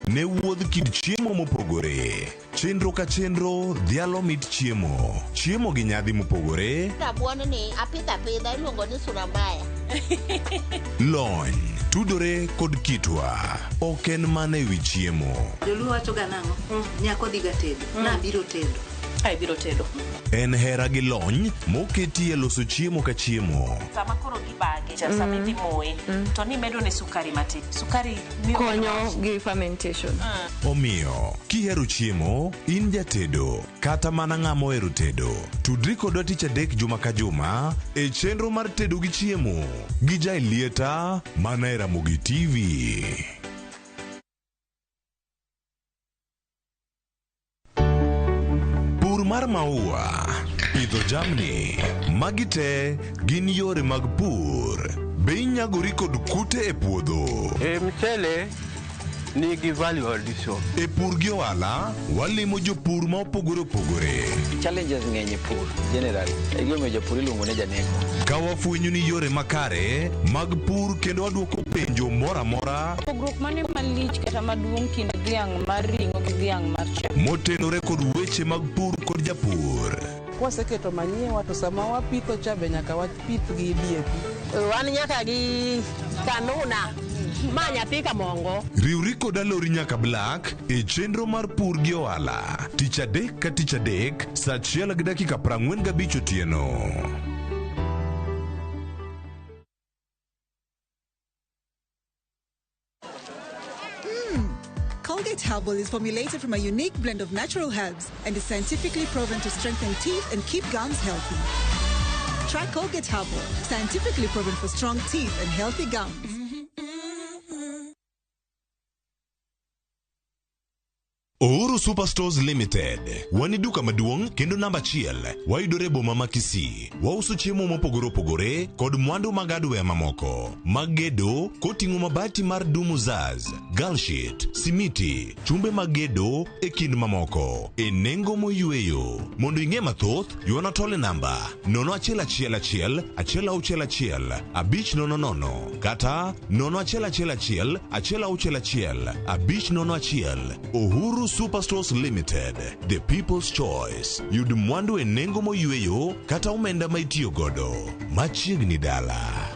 ne wuodh kid chiemo mopogore. Chenro ka chenro dhialo mit chiemo. Chiemo gi nyadhi mopogore. Rabuon ni apidha iluongo ni surambaya. Lony tudore kod kitwa. Ok en mana ewi chiemo. Joluo wacho ga nang'o? Nyako dhiga tedo. Na biro tedo. Ai biro tedo. En hera gi lony moketi e loso chiemo ka chiemo. Sama koro gibage, sama idhi moye, to ni medo ne sukari matin. Sukari konyo gi fermentation. Omiyo, kihero chiemo, in jatedo, kata mana ng'ama ohero tedo. Tudri kodwa tich adek juma ka juma e chenro mar tedo gi chiemo gi Jailieta mana e Ramogi TV. Mar maua, pidho jamni, magi te gin yore mag pur. Be inyagori kod kute e puodho. Mchele nigi value addition. E pur gi ohala, walimo jopur ma opogore. Challenges ng'eny e pur, generally. Egome jopur iluongo ne janeko. Ka wafwenyo ni yore makare mag pur kendo waduoko penjo mora mora. Pogruok mane malich kata maduong' kind dhiang' mar ring'o gi dhiang' mar chak. Motenore kod weche mag pur kod japur. Kwaseketo manyiwa to sama wapitho cha be nyaka wapith gi DAP. Wan nyaka gi kanuna. Ma nyathi ka mongo. Riwri kod alori nyaka Black e chenro mar pur gi ohala. Tich adek ka tich adek, saa 1 gi dakika 45 otieno. Colgate Herbal is formulated from a unique blend of natural herbs and is scientifically proven to strengthen teeth and keep gums healthy. Try Colgate Herbal, scientifically proven for strong teeth and healthy gums. Uhuru Superstores Limited. Wani duka maduong' kendo namba 1. Wayudore boma ma Kisii. Wauso chiemo mopogore opogore kod mwandu mag hardware mamoko. Magedo koting'o mabati mar Dumuzaz, Galshit, Simiti, chumbe magedo e kind mamoko. E nengo moyueyo. Mondo ing'e mathoth, yuana tole namba 0111 161 500 kata 0111 161 501. Uhuru Superstores Limited, the people's choice. Yud mwandu e nengo moyueyo kata umenda maitiyo godo. Machiegni dala.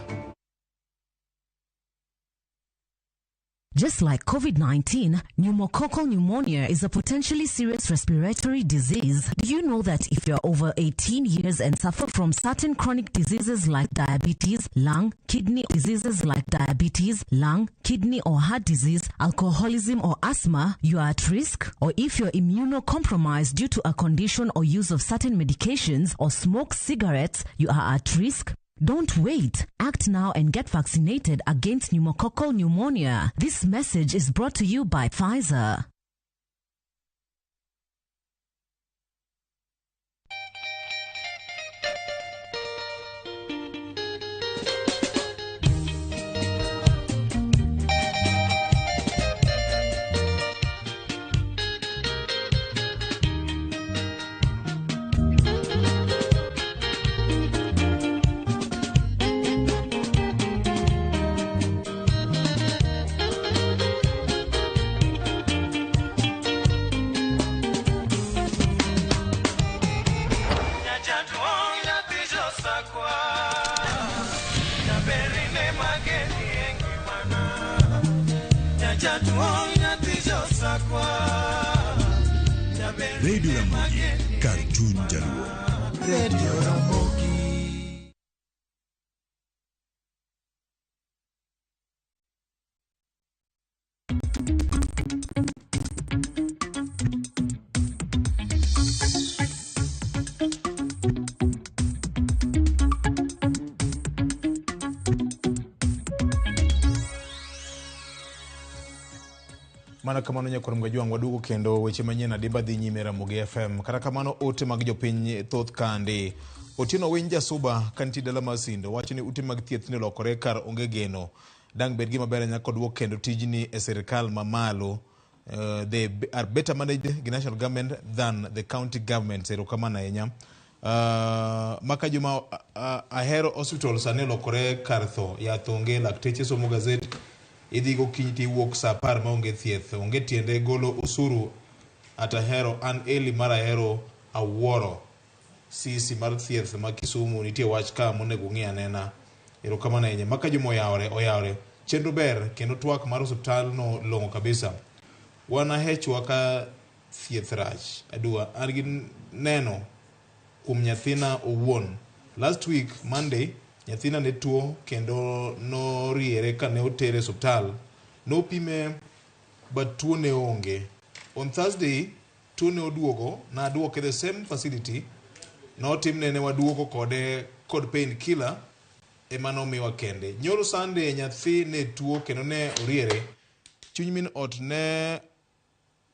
Just like COVID-19, pneumococcal pneumonia is a potentially serious respiratory disease. Do you know that if you're over 18 years and suffer from certain chronic diseases like diabetes, lung, kidney diseases like diabetes, lung, kidney or heart disease, alcoholism or asthma, you are at risk? Or if you're immunocompromised due to a condition or use of certain medications or smoke cigarettes, you are at risk? Don't wait. Act now and get vaccinated against pneumococcal pneumonia. This message is brought to you by Pfizer. Radio Ramogi, Kartun Jaluo. Radio Ramogi. Mana kamano nyakoro mgajwang wadugo kendo weche manyien adiba dhi nyime Ramogi FM. Kata kamano ote mag jopiny thoth kandi. Otieno Winy Jasuba kanti dala Masindo wacho ni ute mag thieth ne lokore kar onge geno. Dang bed gima ber nyaka duok kendo tijni e sirkal mamalo. They are better managed the national government than the county government. Sero kama na enya. Maka juma ahero hospital sane lokore kartho ya thonge lakteche somo gazet idhi gokinyi tiwuok sa 10 maonge thieth, onge tiende golo osuru atahero an eli mar ahero awuoro sisi mar thieth ma Kisumu. Nitie wach ka monego ng'i anena. Erokamano ahinya. Maka juma oyawre chenro ber kendo twak mar osiptal no long'o kabisa. Wan ahechwa ka thieth rach adua an gi neno kuom nyathina owuon. Last week Monday nyathina ne tuo kendo noriere ka ne otere osiptal, nopime but tuo ne onge. On Thursday tuo ne oduogo, na aduoke the same facility, notimne ne waduogo kod pain killer ema nomiwa kende. Nyoro Sunday nyathi ne tuo kendo ne oriere, chuny min ot ne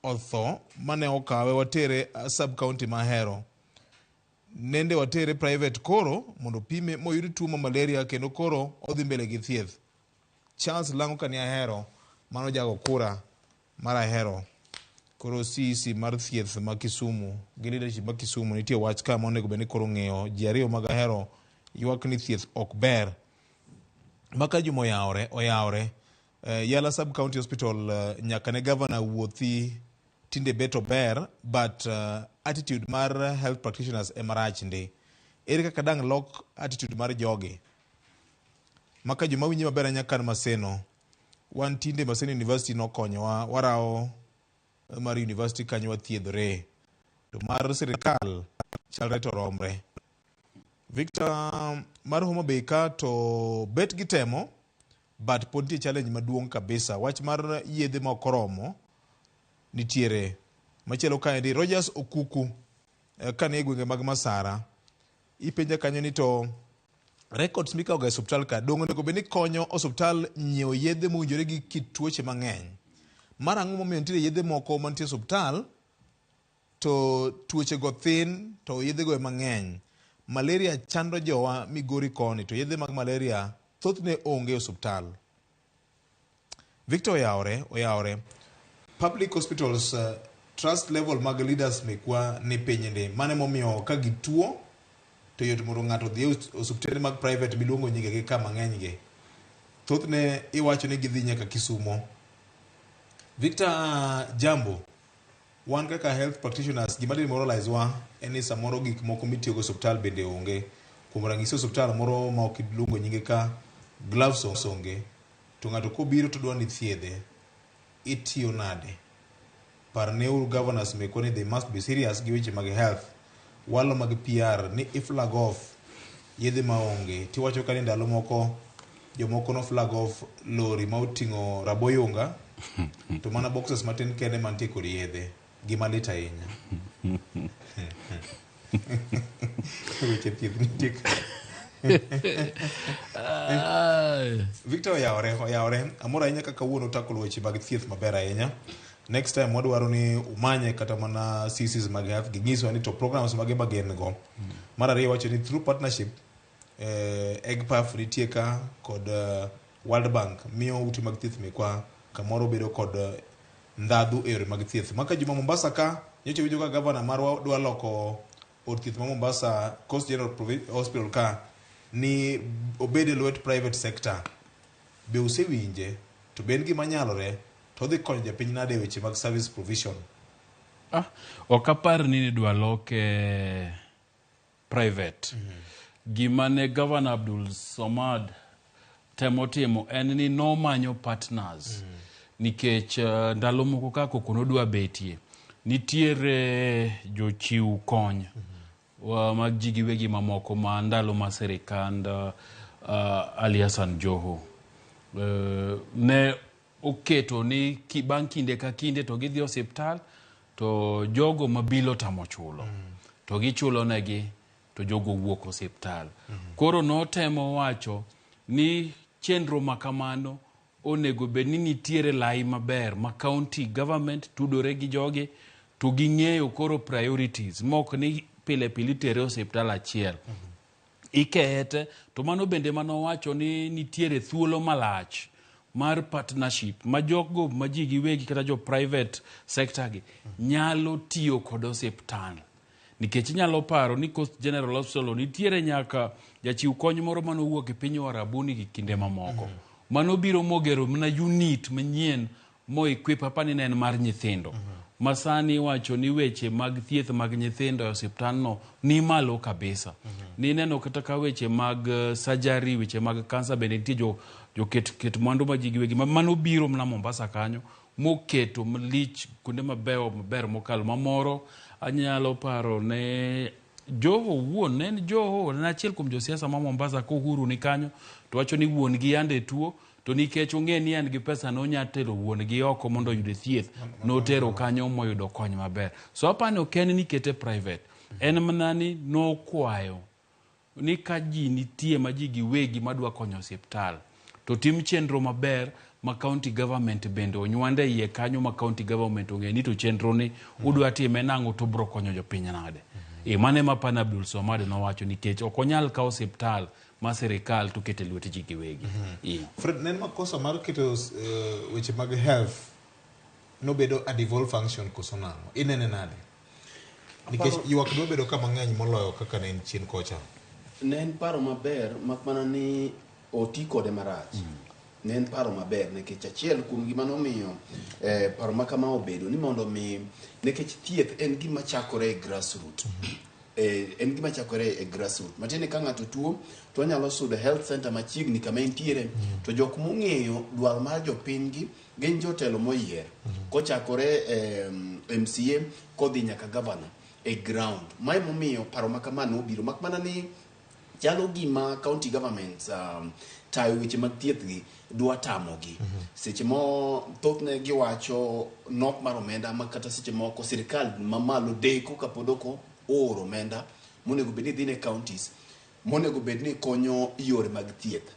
otho mane okawe watere sub county mahero. Nende watere private koro mondo pime moyud tuo ma malaria kendo koro odhi mbele gi thieth. Charles lango kani ahero mano jago kura mar ahero. Koro sisi mar thieth ma Kisumu gi leadership ma Kisumu nitie wach ka monego beni koro ng'eyo ji ariyo mag ahero ywak ni thieth ok ber. Maka juma oyawre Yala sub county hospital nyaka ne governor wuothi tinde beto ber, but attitude mar health practitioners emarach ndi. Ere kaka dang lock attitude mar jogi. Maka juma winyi maber nyakan Maseno. Wan tinde Maseno University no konyowa, warao mar university kanyo wathiedhore. To mar sirikal chalre to romre. Victor mar Homa Bay ka to bet gitemo, but ponti challenge maduong kabisa. Wach mar yedhe ma okoromo nitiere. Machielo kaendi Rogers Okuku kane gwenge mag Masara ipenja kanyo ni to records mikawo ga osiptal ka dongo nego beni konyo osiptal nyiewo yedhe mowinjore gi kit tuoche mang'eny. Mar ang'o momiyo nitie yedhe moko mantie osiptal to tuoche go thin to yedhe go mang'eny. Malaria chando jowa Migori koni to yedhe mag malaria thothne onge osiptal. Victor oyawre public hospitals trust level mag leaders mekwa ni penyende. Mane momiyo ka gituo to yot mondo ng'ato dhi osiptende mag private miluongo nyingegi ka mang'eny ge. Thothne iwacho ni gidhi nyaka Kisumu. Victor jambo. Wan kaka health practitioners gima demoralize wa eni samoro gik moko mitiyo go osiptal bende onge. Kuom ranyisi osiptal moro ma ok iluongo nyinge ka gloves onge. To ng'ato kobiro to dwa ni thiedhe itiyo nade. Parneur governors mekoni they must be serious gi weche mag health. Walo mag PR ni flag off yedhe maonge. Tiwacho ka ni ndalo moko jomoko no flag off lori ma oting'o raboyunga to mana boxes matin kende mantie kod yedhe. Gima lit ahinya. Weche thieth nitie. Victor oyawre amora ahinya kaka wuono takolo weche mag thieth maber ahinya. Next time wadwaro ni umanye kata mana CCs mag health ginyiswa ni to programs mage magen go. Mar ariyo wacho ni through partnership EGPAF nitie ka kod World Bank miyo ute mag thieth mekwa kamoro bedo kod ndadhu e yore mag thieth. Maka juma Mombasa ka nyocha winjo ka governor marwa dwa loko od thieth ma Mombasa Coast General Hospital ka ni obede lwet private sector. Be usewinje to ben gima nyalore to dhi konyo japiny nade e weche mag service provision. Ok apar ni dwa loke private. Gima ne Governor Abdul Samad temo timo en ni nomanyo partners. Nikech ndalo moko kako kono dwa betie. Nitiere jochiw kony mag ji giwegi mamoko ma ndalo ma sirikand Ali Hassan Joho ne oketo ni bang' kinde ka kinde to gidhi osiptal to jogo mabilo tamo chulo to gichulo negi to jogo wuok osiptal. Koro notemo wacho ni chenro makamano onego bed ni nitiere lai maber ma county government tudore gi joge to ging'eyo koro priorities mok ni pile tere osiptal achiel. Ikete to mano bende mano wacho ni nitiere thuolo malach mar partnership ma jogo ma ji giwegi kata jo private sector gi nyalo tiyo kod osiptal. Nikech nyalo paro ni Coast General Hospital nitiere nyaka jachiw kony moro mano wuok e piny Warabuni gi kinde mamoko. mano biro mogero mana unit manyien mo equip apani ne en mar nyithindo masani wacho ni weche mag thieth mag nyithindo e osiptal no ni malo kabisa ni neno kata ka weche mag surgery weche mag cancer bende nitie jo ket mwandu ma ji giwegi mano biro mana Mombasa kanyo moketo mlich kuonde maber mokalo mamoro anyalo paro ne Joho wuon ne Joho na achiel kuom josiasa ma Mombasa ko Uhuru ni kanyo to wacho ni wuon gi ande tuo to nikech ong'e ni an gi pesa no nyatelo wuon gi oko mondo oyud thieth no tero kanyo moyudo kony maber so apani oken ni kete private en manani no kwayo ni ka ji nitie ma ji giwegi madwa konyo osiptal to tim chenro maber ma county government bende onywande iye kanyo ma county government ong'e ni to chenro ni udwa time nang'o to bro konyo jopiny nade mane ma Pan Abdul Somad nowacho nikech ok onyal kawo osiptal ma sirikal to kete lwet ji giwegi. Fred, nen makosa mar keto weche mag health no bedo a devolve function koso nang'o inene nade nikech ywak dwa bedo kama ng'eny moloyo kaka ne en chien kocha. Ne en paro maber makmana ni oti kode marach. Ne en paro maber nikech achiel kuom gima nomiyo paro makama obedo ni mondo mi nikech thieth en gima chakore e grassroots. En gima chakore e grassroots. Matiende ka ng'ato tuo to anyalo sudo health center machiegni kama entiere to jok mong'eyo dwaro mar jopinygi gin jotelo moyier kochakore MCA kodhi nyaka governor e ground. Mae momiyo paro makamano obiro makmana ni chalo gima county governments tayo weche mag thieth gi dwa tamogi. Seche mo thothne giwacho nok mar omenda ma kata seche moko sirikal mamalo deko kapodoko oro omenda monego bedni dhi ne counties monego bedni konyo yore mag thieth.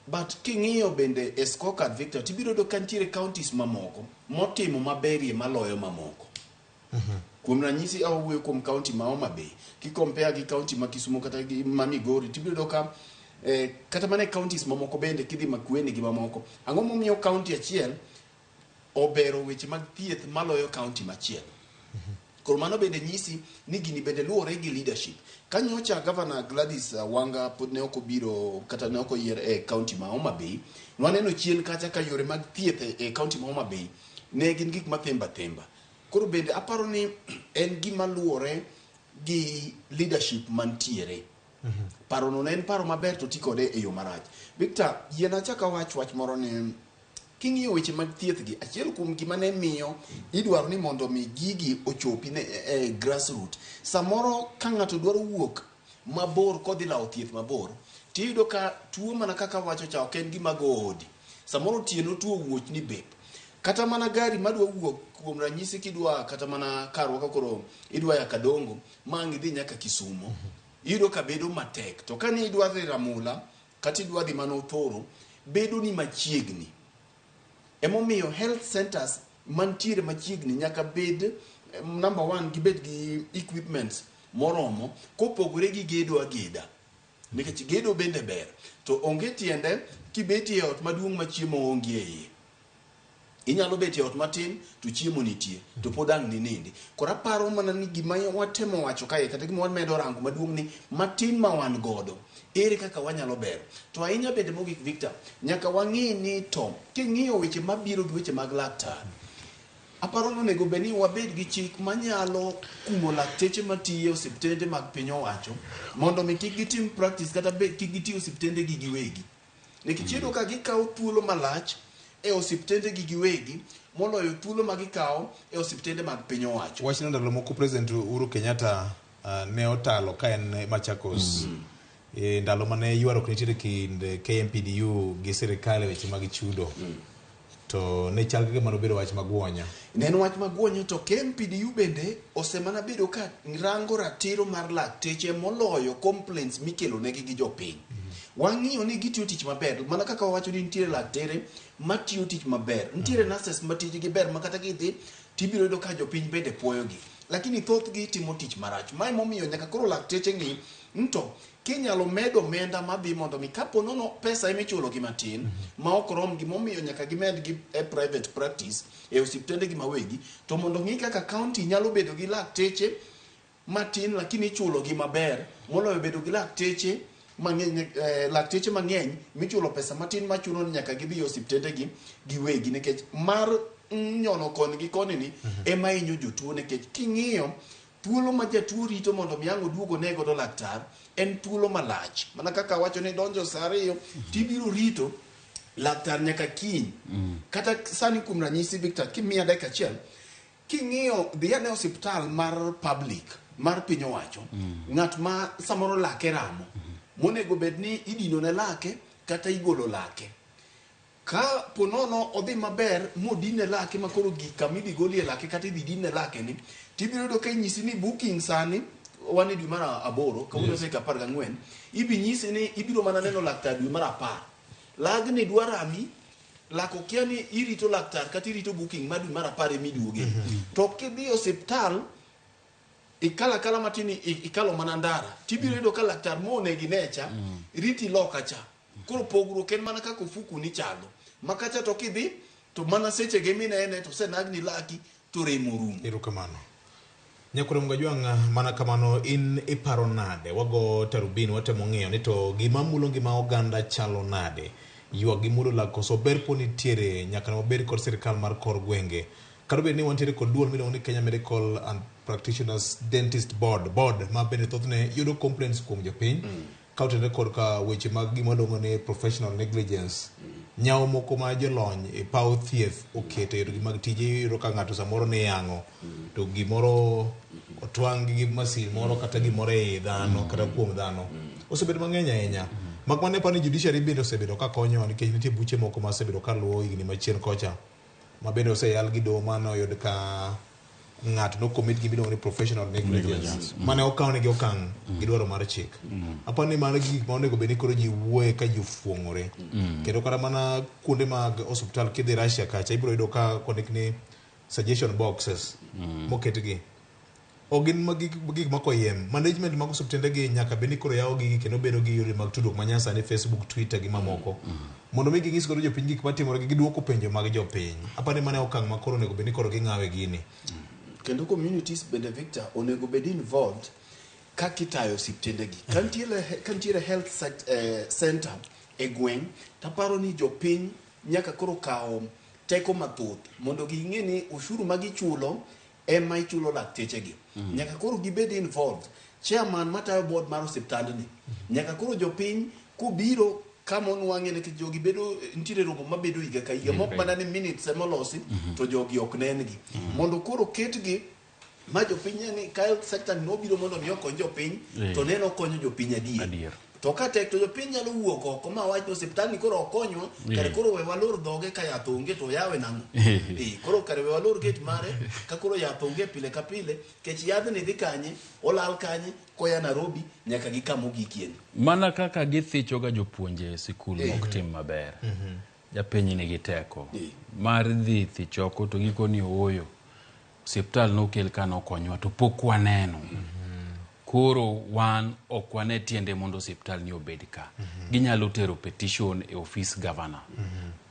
But king'iyo bende Escocar Victor tibiro do kantiere counties mamoko motimo maberie maloyo mamoko. Kuom ranyisi awuoyo kuom county ma Homa Bay kikompare gi county ma Kisumu kata gi ma Migori tibiro do ka kata mane counties mamoko bende kidhi Makueni gi mamoko ang'o momiyo county achiel obero weche mag thieth maloyo county machielo. Koro mano bende nyisi ni gini bende luwore gi leadership. Kanyocha Governor Gladys Wanga pod ne ok obiro kata ne ok oyier e county ma Homa Bay nwaneno chien kacha ka yore mag thieth e county ma Homa Bay ne gin gik mathemba themba. Koro bende aparo ni en gima luwore gi leadership mantiere. Paro no en paro maber to tikode e yo marach. Victor, yena chaka wach moro ne king'iyo weche mag thieth gi achiel kuom gima ne miyo idwaro ni mondo mi gigi ochopi ne grassroots. Samoro ka ng'ato dwaro wuok mabor kodhi lawo thieth mabor tiyudo ka tuo mana kaka wacho cha ok en gima go odi. Samoro tieno tuo wuoch ni bep. Kata mana gari madwa wuok kuom ranyisi kidwa kata mana karwa ka koro idwa ya Kadongo mangi dhi nyaka Kisumu iyudo ka bedo matek to kani idwa dhi Ramula kata idwa dhi mana Othoro bedo ni machiegni. Emomiyo health centers mantiere machiegni nyaka bed number 1 gibed gi equipments moromo kopogore gi gedo ageda nikech gedo bende ber to onge tiende kibeti e ot maduong' ma chiemo onge iye. Inyalo beti ot matin to chiemo nitie to podang' ni nindi. Kora paro mana ni gima watemo wacho kae kata gima wamedo rango maduong' ni matin ma wan godo ere kaka wanyalo bero. To ahinya bende mogik Victor nyaka wang'i ni to king'iyo weche mabiro gi weche mag laktar. Aparo ni onego bed ni wabed gi chik manyalo kumo lakteche matiyo e osiptende mag piny owacho mondo mi kik gitim practice kata kik gitiyo osiptende gi giwegi. Nikech iyudo ka gikawo thuolo malach e osiptende gi giwegi moloyo thuolo ma gikawo e osiptende mag piny owacho. Wachno ndalo moko President Uhuru Kenyatta ne otalo ka en Machakos ndalo mane ywaruok nitiere kind KMPDU gi sirikal e weche mag chudo. To ne chal gima nobedo wach magwonya. Ne en wach magwonya to KMPDU bende osemana bedo ka rango ratiro mar lakteche moloyo complaints mikelo negi gi jopiny. Wang'iyo ni gitiyo tich maber mana kaka wacho ni nitiere laktere matiyo tich maber nitiere nurses matijgi ber makata gidhi tibiro yudo ka jopiny bende puoyogi lakini thothgi timo tich marach. Mae momiyo nyaka koro lakteche ng'i nto kinyalo medo omenda madhi mondo mi kapo nono pesa emichulo gi matin ma ok rom gimomiyo nyaka gimed gi private practice e osiptende gi mawegi to mondo ng'i kaka county nyalo bedo gi lakteche matin lakini ichulo gi maber moloyo bedo gi lakteche mang'eny lakteche mang'eny michulo pesa matin machuno ni nyaka gidhi osiptende gi giwegi nikech mar nyono koni gi koni ni ema hinyo jotuo nikech king'iyo thuolo ma jatuo rito mondo miyango duogo ne godo laktar en thuolo malach mana kaka wacho ni donjo saa 2 tibiro rito laktar nyaka kiny kata sani kuom ranyisi Victor kimiya dakika achiel king'iyo dhi ane osiptal mar public mar piny owacho ng'at ma samoro lake ramo monego bed ni idino ne lake kata igolo lake ka ponono odhi maber modine lake makoro gik kama idhi golie lake kata idhi dine lake ni tibiro yudo ka inyisi ni booking sani wani dwe mar 8 kawuono seka 14 ibi nyisi ni ibiro mana neno laktar dwe mar 10 lagni dwarami lako kia ni irito laktar kata irito booking ma dwe mar 10 emiduoge to kidhi osiptal ikala matini ikalo mana ndara tibiro yudo ka laktar monegi necha riti loka cha koro pogruok en mana kaka ofuku ni chalo makacha to kidhi to mana seche geminene to senagni laki to remo rumo. Erokamano. Nyakore Mgajwang' mana kamano in iparo nade wago tarubini watemo ng'eyo ni to gima mulo ngima oganda chalo nade yuak gi mulo la koso ber poni tiere nyaka no ber kod sirkal mar kor gwenge karobe ni wantiere kod duol miluongo ni Kenya Medical and Practitioners Dentist Board ma bende thothne yudo complaints kuom jopiny kautende kod ka weche mag gima luongo ni professional negligence nyao moko ma jolony e paw thieth okete yore mag tije yoro ka ng'ato samoro ne yango to gimoro otwang gi masin moro kata gimoro e dhano kata kuom dhano osebedo mang'eny ahinya makmane pani judiciary bende osebedo ka konyo nikech nitie buche moko ma osebedo ka luwo higni machien kocha ma bende oseyal gi doho mano yod ka ng'ato no commit gimiluongo ni professional negligence mane okaw negi okang' gi dwaro mar chik apani mano gik ma onego bed ni koro ji wuoye ka ji ofuong'ore kendo kata mana kuonde mag osiptal kidhi Russia kacha ibiro yudo ka kondik ni suggestion boxes moketgi ogin gik makoyiem management mag osiptende gi nyaka bed ni koro yawo gigi kendo bedo gi yore mag tudruok manyasani Facebook, Twitter gi mamoko mondo mi ging'is godo jopiny gik matimore gi giduoko penjo mag jopiny apani mane okang' ma koro onego bed ni koro ging'awe gini kendo communities bende Victor onego bed involved ka kitayo osiptende gi kantiere health center e gweng' taparo ni jopiny nyaka koro kawo teko mathoth mondo ging'e ni ushuru ma gichulo ema ichulo lakteche gi nyaka koro gibed involved chairman matayo board mar osiptandni nyaka koro jopiny kubiro kama onwang'e nikech jogi bedo ntiere romo mabedo higa ka higa mok mana ni minutes emolosi to jogi ok nengi mondo koro ketgi ma jopiny ni health sector nobiro mondo mi okony jopiny to neno konyo jopiny adier to ka tek to jopiny nyalo wuok oko ma wach osiptal ni koro okonywa kare koro we walor dhoge ka yath onge to yawe nang'o koro kare we walor gate mare ka koro yath onge pile ka pile kech yadhni dhi kanye olal kanye koya Nairobi nyaka gi kamo gikien mana kaka githicho ga jopuonje e sikul mok tim maber japiny nigi teko mar dhi thichoko to gikoni ooyo osiptal nokel kano okonywa to pok waneno koro wan ok wane tiende mondo osiptal ni obed ka ginyalo tero petition e office governor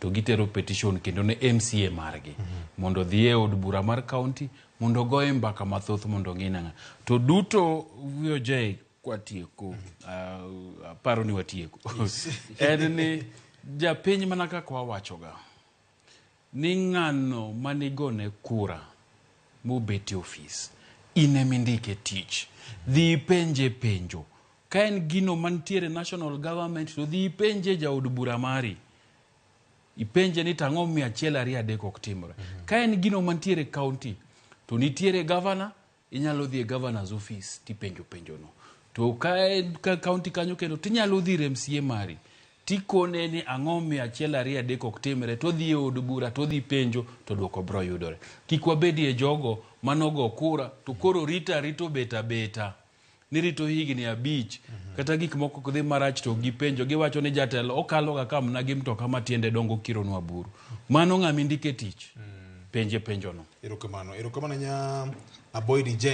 to gitero petition kendo ne MCA margi mondo dhi e od bura mar county mondo goye mbaka mathoth mondo ng'ina to duto VOJ kwatieko paro ni watieko en ni japiny mana kaka wawachoga ni ng'ano manigone kura mobeti office ine mindike tich dhi penje penjo ka en gino mantiere national government to dhi penje jaod bura mari ipenje ni tang'o 100-200 ok timore ka en gino mantiere county to nitiere governor inyalo dhi e governor's office tipenjo no to ka county kanyo kendo tinyalo dhi MCA mari tikone ni ang'o 100-200 ok timore to dhi e od bura to dhi penjo to duoko bro yudore kik wabedi e jogo manogo kura to koro rito beta ni rito higni 5 kata gik moko kudhi marach to gipenjo giwacho ni jatelo okalo ga kamna gi mtoka matiende dongo kironwa buru mano ng'ami ndike tich penjo no erokamano nya Aboy DJ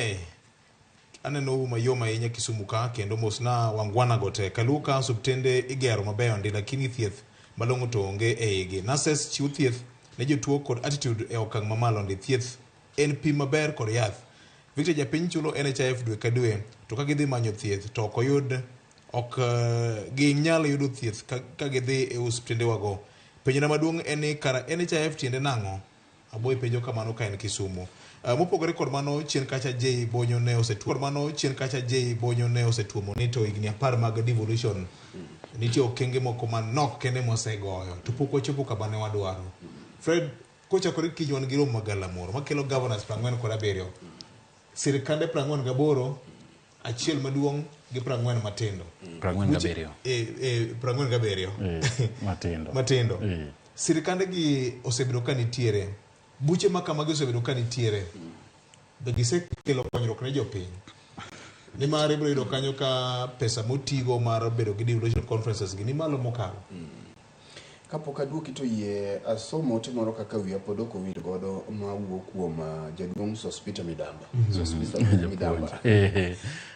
aneno mayoma ahinya Kisumu ka kendo mosna wangwana gote kaluka subtende igero mabeyo ndi lakini thieth malong'o to onge e igi nurses chiwo thieth ne jotuo kod attitude e okang' mamalo ndi thieth en pi maber kod yath Victor japiny chulo NHIF dwe ka dwe to ka gidhi manyo thieth to ok oyud ok ginyal yudo thieth ka gidhi e osiptende wago. Penjona maduong' en ni kara NHIF tiende nang'o? Aboy penjo kamano ka en Kisumu. Mopogore kod mano chien kacha J Bonyo ne osetuomo ni to higni 10 mag devolution nitie okenge moko manok kende mosegoyo to pok wachopo kama ne wadwaro. Fred, kochakore kiny wan gi romo magalamoro makelo governors 47, sirikande 48, achiel maduong' gi 40 matindo. 47 matindo. Sirikande gi osebedo ka nitiere, buche makamagi osebedo ka nitiere, be gisekelo konyruok ne jopiny. Nimar ibiro yudo kanyo ka pesa motigo mar bedo gi devolution conferences gi ni malo mokalo. Kapok aduoki to yie asomo timoro kaka wiya pod ok owil godo ma wuok kuom jaduong' Sospita Midamba.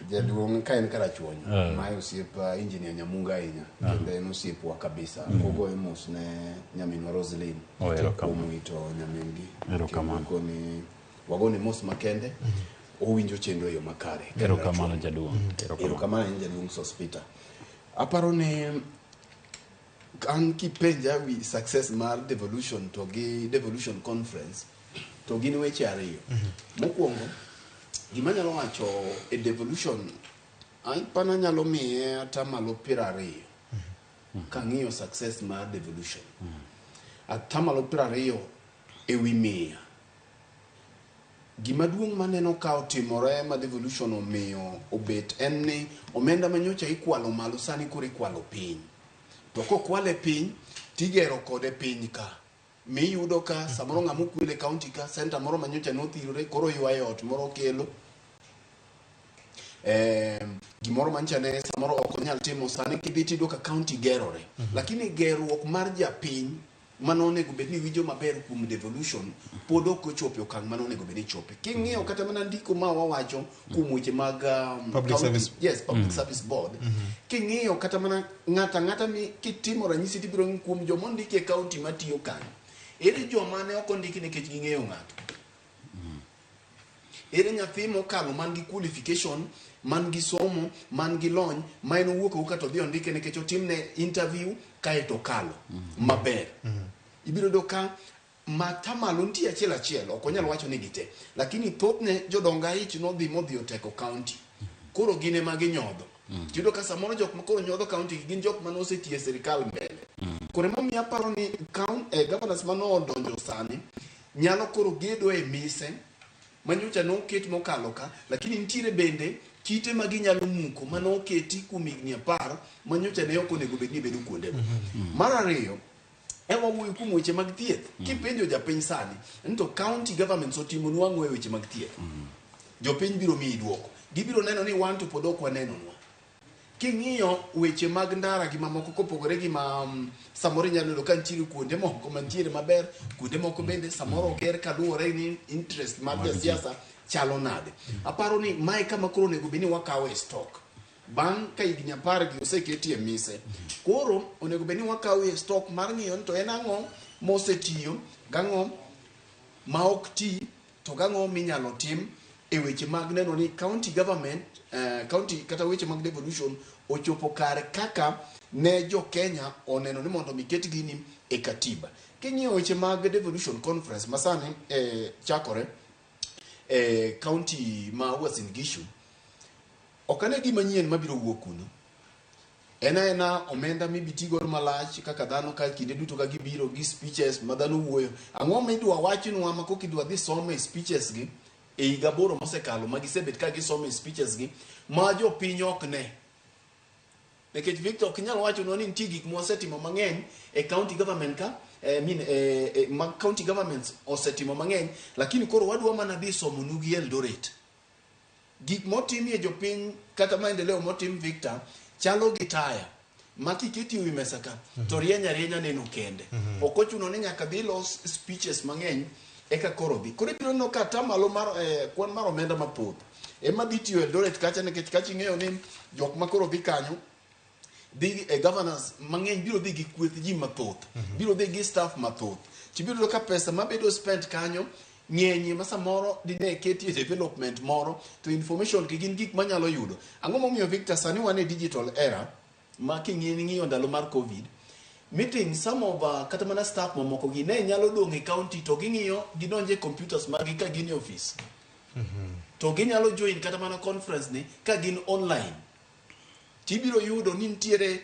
Jaduong' ka en karachuony ma osiep engineer Nyamunga ahinya kendo en osiepwa kabisa. Ogoyo mos ne nyaminwa Roslyn kuom wito nyamingi. Erokamano. Wagone mos makende. Owinjo chenro yo makare. Erokamano jaduong'. Erokamano jaduong' Sospita. Aparo ne an kipenja wi success mar devolution to gi devolution conference to gin weche ariyo. Mokwongo gima nyalo wacho e devolution an pana nyalo miye atamalo 20 kang'iyo success mar devolution. Atamalo 20 ewi 100. Gima duong' maneno ka otimore ma devolution omiyo obet en ni omenda manyocha ikwalo malo sani koro ikwalo piny. To kokwale piny tigero kode piny ka miyudo ka samoro ng'amo kwile county ka center moro manyocha nothirore koro ywayo ot moro kelo gimoro mancha ne samoro ok onyal timo sani kidhi tido ka county gerore. Lakini gerruok mar japiny manonego bedni winjo maber kuom devolution pod ok ochopo okang' manonego bedni chope. King'iyo kata mana ndiko ma wawacho kuom weche mag public service. Yes, public service board. King'iyo kata mana ng'ata mi kitimo ranyisi tibiro kuom joma ndike county matiyo kanyo. Ere joma ne ok ondiki nikech ging'eyo ng'ato. Ere nyathi mokalo man gi qualification, man gi somo, man gi lony, ma en owuok ka to dhi ondike nikech otimne interview kae to kalo maber. Ibiro doka matamalo nitie achiel ok onyal wacho ni gite, lakini thothne jodonga ich nodhi modhi oteko county. Koro gine magi nyodho. Yudo ka samoro jok makoro nyodho county gin jok mane osetie sirikal mbele. Koro momiyo aparo ni governors mano odonjo sani nyalo koro gedo e mise manyocha noket mokalo ka, lakini nitiere bende kite ma ginyalo muko mano oketi kuom higni 10 manyocha ne ok onego bedni bedo kuonde. Mar ariyo ewa wuoyo kuom weche mag thieth. Kipenjo japiny sani nito county governments otimo nwang'o e weche mag thieth, jopiny biro miyi duoko. Gibiro neno ni wan to pod ok wanenonwa. King'iyo weche mag ndara gi mamoko kopogore gi samoro nyalo yudo ka nitiere kuonde moko mantiere maber, kuonde moko bende samoro oger kaluwore ni interest mar jasiasa chalo nade. Aparo ni mae kama koro onego bedni wakawo e stock. Bang' ka higni 10 gi oseketie mise, koro onego bedni wakawo e stock mar ng'iyo ni to en ang'o mosetiyo, gang'o ma ok ti, to gang'o minyalo tim e weche mag neno ni county government, county kata weche mag devolution ochopo kare kaka ne jo Kenya oneno ni mondo miket gini e katiba. King'iyo weche mag devolution conference masani chakore county ma Uasin Gishu, okane gima nyien mabiro wuok kuno. Ena omenda mibitigo malach kaka dhano ka kinde duto ka gibiro gi speeches ma dhano wuoyo. Ang'o midwa wachnwa ma kokidwa dhi some speeches gi e higa 8 mosekalo ma gisebet ka gisome speeches gi ma jopiny ok ne. Nekech Victor ok nyal wacho ni nitie gik mosetimo mang'eny e county government ka mag county governments osetimo mang'eny, lakini koro wadwa mana dhi somo nugi Eldoret. Gik motimie jopiny kata maendeleo motim Victor chalo gi taya ma kiketi wi mesa ka to rienya neno kende. Ok ochuno ni nyaka dhi los speeches mang'eny eka koro dhi. Koro ibiro no kata malo mar kwan mar omenda mathoth ema dhi tiyo Eldoret kacha, nikech kacha ing'eyo ni jok ma koro dhi kanyo dhi governors mang'eny biro dhi gi kweth ji mathoth, biro dhi gi staff mathoth. Tibiro ka pesa mabedo spent kanyo ng'enye ma samoro dine ketie development moro to information ki gin gik manyalo yudo. Ang'o momiyo Victor sani wan e digital era ma king'iyo ndalo mar Covid meeting some of kata mana staff mamoko gi ne nyalo dong' e county to ging'iyo gidonje computers magi ka gin e office to ginyalo join kata mana conference ni ka gin online. Tibiro yudo ni nitiere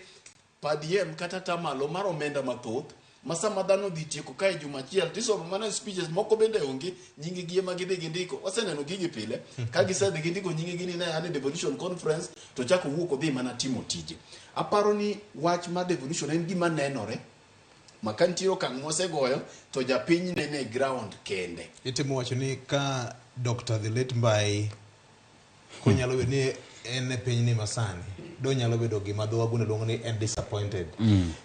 padiem kata tamalo mar omenda mathoth masama dhano dhi tieko kae juma achiel tisomo mana speeches moko bende onge nyingi gi ema gidhi gindiko. Waseneno gigi pile ka gisedhi gindiko nyingi gini ne ane devolution conference to chako wuok odhi mana timo tije. Aparo ni wach mar devolution en gima nenore makantiero kang' mosegoyo to japiny nene ground kende. Itimo wacho ni ka Dr. The Late Mbai kunyalo bedo ni en piny ni masani do nyalo bedo gima dho wagune luongo ni and disappointed.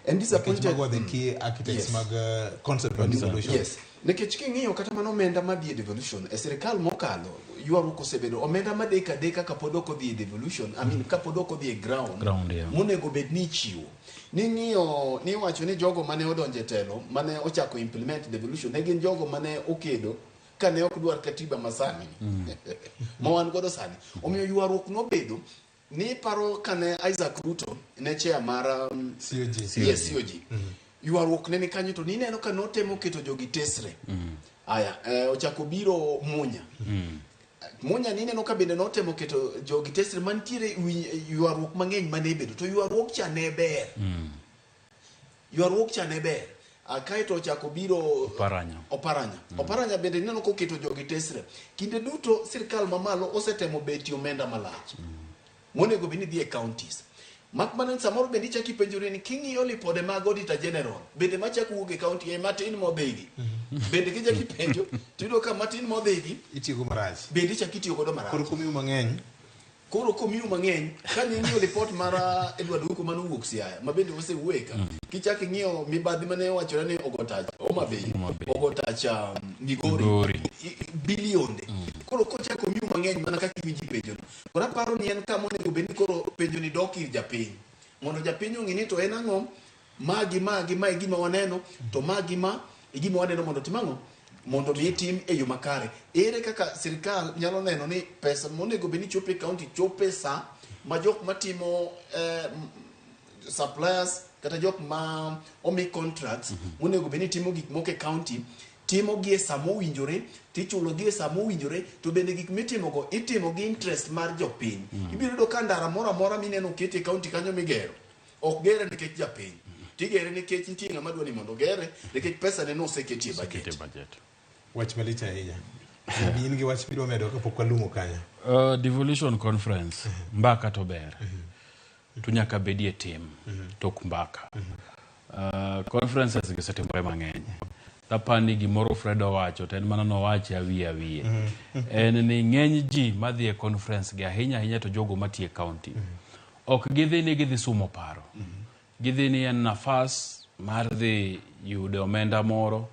And disappointed the key architects mag concept of devolution. Yes. Nekech king'iyo kata mana omenda madhi e devolution e sirikal mokalo ywaruok osebedo omenda madeka kapod ok odhi e devolution kapod ok odhi e ground monego bed ni ichiwo. Ning'iyo ni wacho ni jogo mane odonje telo mane ochako implement devolution ne gin jogo mane okedo kane ok dwar katiba masani ma wan godo sani. Omiyo ywaruok nobedo ni paro kane Isaac Ruto ne chair mar COG ywaruok ne ni kanyo to nineno ka notemo keto jogi tesre. Aya ochako biro Munya nineno ka bende notemo keto jogi tesre mantiere ywaruok mang'eny mane bedo to ywaruok cha ne ber. Ywaruok cha ne ber. Kaito ochako biro Oparanya bende nineno koketo jogi tesre. Kinde duto sirikal mamalo osetemo beti omenda malach monego bini dhi e counties. Mak mana samoro bende ichaki penjore ni king'iyo lipode mag Auditor General bende machako wuok e county e matin modhigi bende kijaki penjo tiyudo ka matin modhigi itiyo marach bende ichaki tiyo godo marach. Koro komiu mang'eny ka ning'iyo report mar Edward Wuku mane owuok Siaya ma bende osewueka kichaki ng'iyo mibadhi mane wachore ni ogotach Homabay ogotach Migori bilionde. Koro kochako miu mang'eny mana kaka iwinji penjo. Koro aparo ni en kama onego bed ni koro penjo ni dok ir japiny mondo japiny ong'e ni to en ang'o magi gima waneno to magi gima waneno mondo timang'o mondo mi tim e yo makare. Ere kaka sirikal nyalo neno ni pesa monego bed ni chopo e county chopo sa ma jok matimo suppliers kata jok ma omi contracts monego bed ni timo gik moko e county timo gi e samo winjore tichulo gi e samo winjore to bende gik mitimo go itimo gi interest mar jopiny. Ibiro do ka ndara mora mineno kete county kanyo migero ok gere nikech japiny tigere nikech nitie ng'ama dwani mondo gere nikech pesa ne no oseketi e budget. Wach malicha ahinya. In gi wach biro medo kapok walumo kanya. Devolution conference mbaka to ber to nyaka bedie tim tok mbaka. Conferences gisetimore mang'eny. Tapani gimoro Fredo wacho to en mana no wache awiye en ni ng'eny ji madhi e conference gi ahinya to jogo matie county ok gidhi ni gidhi sumo paro gidhi ni en nafas mar dhi yude omenda moro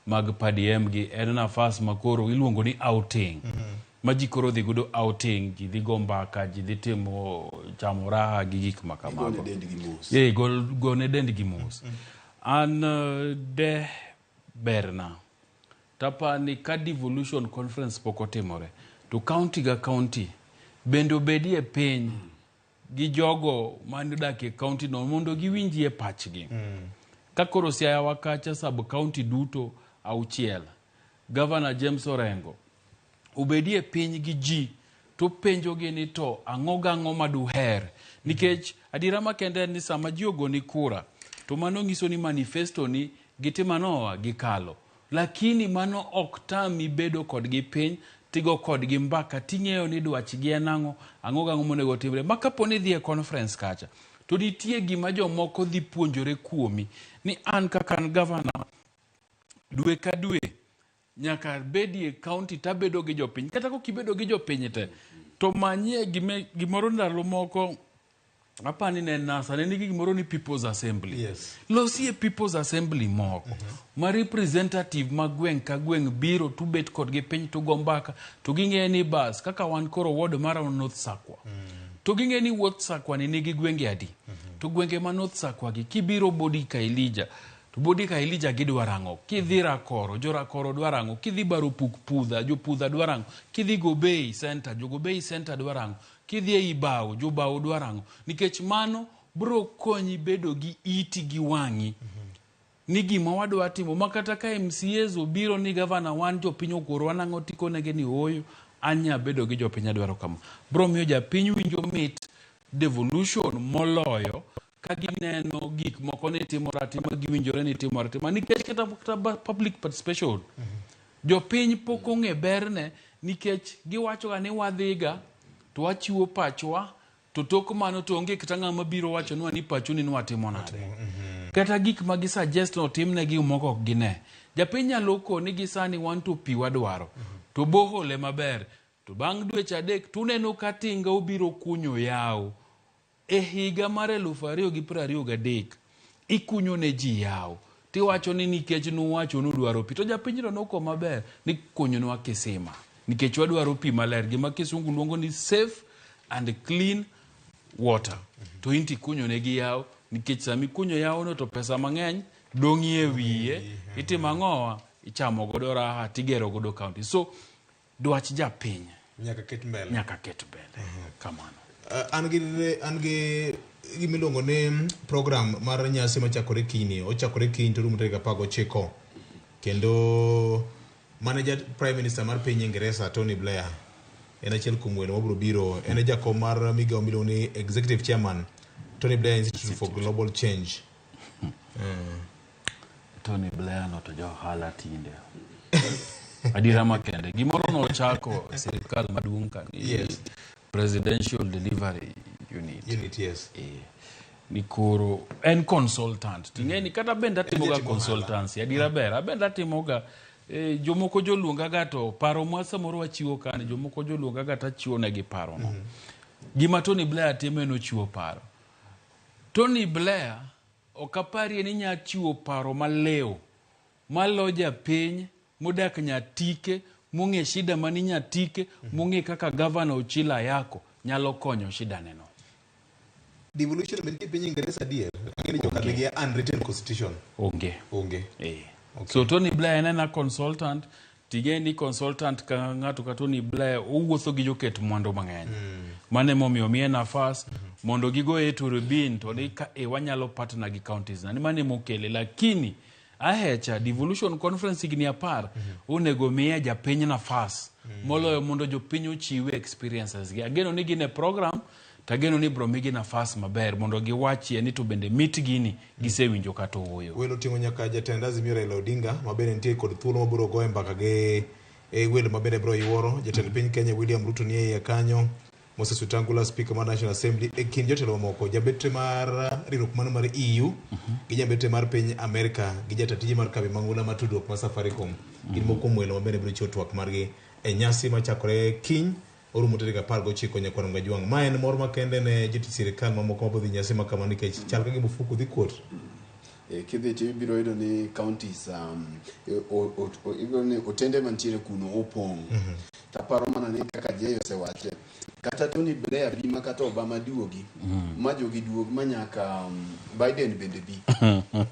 mag padiem gi en nafas makoro iluongo ni outing ma ji koro dhi gudo outing ji dhi go mbaka ji dhi timo chamo raha gi gik makamago gone dendgi mos an de berna tapani ka devolution conference poko timore to county ga county bendo bedie piny gi jogo mandak e county no mondo giwinjie pachgi ka koro Siaya wakacha sub county duto auchiel Governor James Orengo ubedie piny gi ji to penjogi ni to ang'o maduher nikech adira makende ni sama ji ogoni kura to mano nyiso ni manifesto ni gitimanowa gikalo lakini mano ok tami bedo kodgi piny tigo kodgi mbaka ting'eyo ni dwachgi en ang'o monego timre makaponi dhi e conference kacha to nitie gima jomoko dhi puonjore kuomi ni an kaka an governor dwe ka dwe nyaka bedie county tabedo gi jopiny kata kokibedo gi jopiny te to manyie gimoro ndalo moko apani ne nasa ne nigi gimoro ni People's Assembly. Losie People's Assembly moko ma representative ma gweng' ka gweng' biro to bet kodgi piny to go mbaka to ging'e ni bas kaka wan koro ward mara North Sakwa to ging'e ni North Sakwa ni nigi gwenge adi to gwenge ma North Sakwa gi kibiro bodi ka Elijah to bodi ka Elija gidwa rango, kidhi Rakoro, jo Rakoro dwa rango, kidhi baro pudha, jo pudha dwa rango, kidhi Gobei Center, jo Gobei Center dwa rango, kidhi e Ibao, jo Bao dwa rango, nikech mano bro konyi bedo gi iti gi wangi. Ni gima wadwa timo makata ka MCAs obiro ni governor wan jo piny okoro wanango tiko nege ni oyo anya bedo gi jo piny adwaro kama. Bro miyo ja piny winjo mit devolution moloyo ka gineno gik moko ni timore tima giwinjore ni timore tima nikech kata public participation jo piny pok ong'e berne nikech giwacho ga ni wadhiga to wachiwo pachwa to tok mano to onge kata ng'ama biro wacho nwa ni pachuni nwa timo nade. Kata gik ma gi suggest no timne gi moko ok gine. Japiny nyalo koni gi sani wan to pi wadwaro. To bohole maber. To bang' dweche adek tuneno ka tinga obiro kunyo yawo. E higa mar 2023 ikunyo ne ji yawo. Tiwacho ni nikech nuwacho nudwaro pi. To japiny no noko maber ni kunyonwa kisima. Nikech wadwaro pi maler. Gima kisungu luongo ni safe and clean water. To inti kunyo ne gi yawo. Nikech sami kunyo yawo no to pesa mang'eny dong'i e wiye itimo ang'owa ichamo godo raha tigero godo county. So dwach japiny nyaka ket mbele kamano. An gi gimiluongo ni program mar nyasi machakore kiny ochakore kiny to rumo tarik 19 kendo manager prime minister mar piny Ingresa Tony Blair en achiel kuom welo mabiro biro. En jakom mar migawo miluongo ni executive chairman Tony Blair Institute for Global Change. Tony Blair no to jo hala tinde. Adira makende. Gimoro no chako sirikal maduong' ka ni Presidential Delivery Unit. Yes. Ni koro en consultant. Tingeni kata benda timoga consultancy. Adira bera benda timoga jomoko joluonga ga to paro mwasa moro wachiwo kan jomoko joluonga ga ta chiwo negi paro no. Gima Tony Blair timo no chiwo paro. Tony Blair okapari ni nya chiwo paro maleo malo japiny modak nyatike mung'e shida mani nyatike mung'e kaka governor Ochila yako nyalo konyo shida neno. Devolution medike piny Ingresa dier ngeni joka nigi unwritten constitution onge. Okay. So Tony Blair en consultant tigeni consultant ka ng'ato ka Tony Blair owuotho gi joket mwandu mang'eny. Mane momiyo miye nafas mondo gigo e turbin to ni ka wanyalo partner gi counties na ni mane mokele lakini ahecha devolution conference igni 10 onego miye japiny nafas moloyo mondo jopiny ochiwe experiences gi ageno ni gine program tageno ni bro migi nafas maber mondo giwachie ni to bende mit gini gisewinjo kata wuoyo. Welo tingo nyaka jatend Azimio Raila Odinga mabende nitie kod thuolo mabiro goye mbaka gi welo mabende bro yuoro jatend piny Kenya William Ruto ni e kanyo Moses Wetangula speaker mar National Assembly e kin jotelo moko jabetre mar riwruok mano mar EU gi jabetre mar piny America gi jatatije mar kambi mang'ula mar tudruok mar Safaricom gin moko mwelo mabende biro chiwo twak margi e nyasi machakore kiny orumo tarik 19 nyaka Ramogi. Ma en mor makende ne jotich sirikal mamoko mabodhi nyasi makama nikech chal ka gibufuku dhi kuot. Kidhi to ibiro yudo ni counties ibiro ni otende mantiere kuno opong'. Taparo mana ni kaka Jeyo osewache kata Tony Blair bi ma kata Obama duogi ma jogi duog ma nyaka Biden bende bi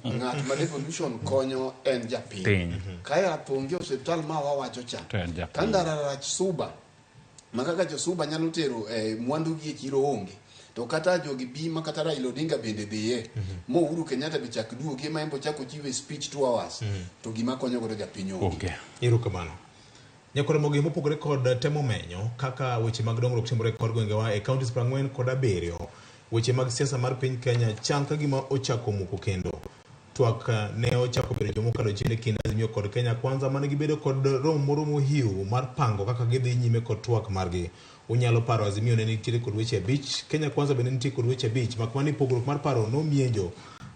ng'at ma devolution konyo en japiny kaya ponge osiptal ma wawacho cha kandara rach suba makaka jo suba nyalo tero mwandu gi e chiro onge to kata jogi bi ma kata Raila Odinga bende biye mo Uhuru Kenyatta be chak duogi ma embo chako chiwe speech 2 hours to gima konyo godo japiny onge. Erokamano. Nyakore mogi mopogore kod temo menyo kaka weche mag dongruok timore kod gwengewa e counties 40 kod 7 weche mag siasa mar piny Kenya chal ka gima ochako muko kendo twak ne ochako bedo jomokalo chinde kind Azimio kod Kenya Kwanza mane gibedo kod romo hiu mar pango kaka gidhi nyime kod twak margi. Unyalo paro Azimio ne nitiere kod weche 5 Kenya Kwanza bende nitiere kod weche 5 makmani pogruok mar paro no mienjo.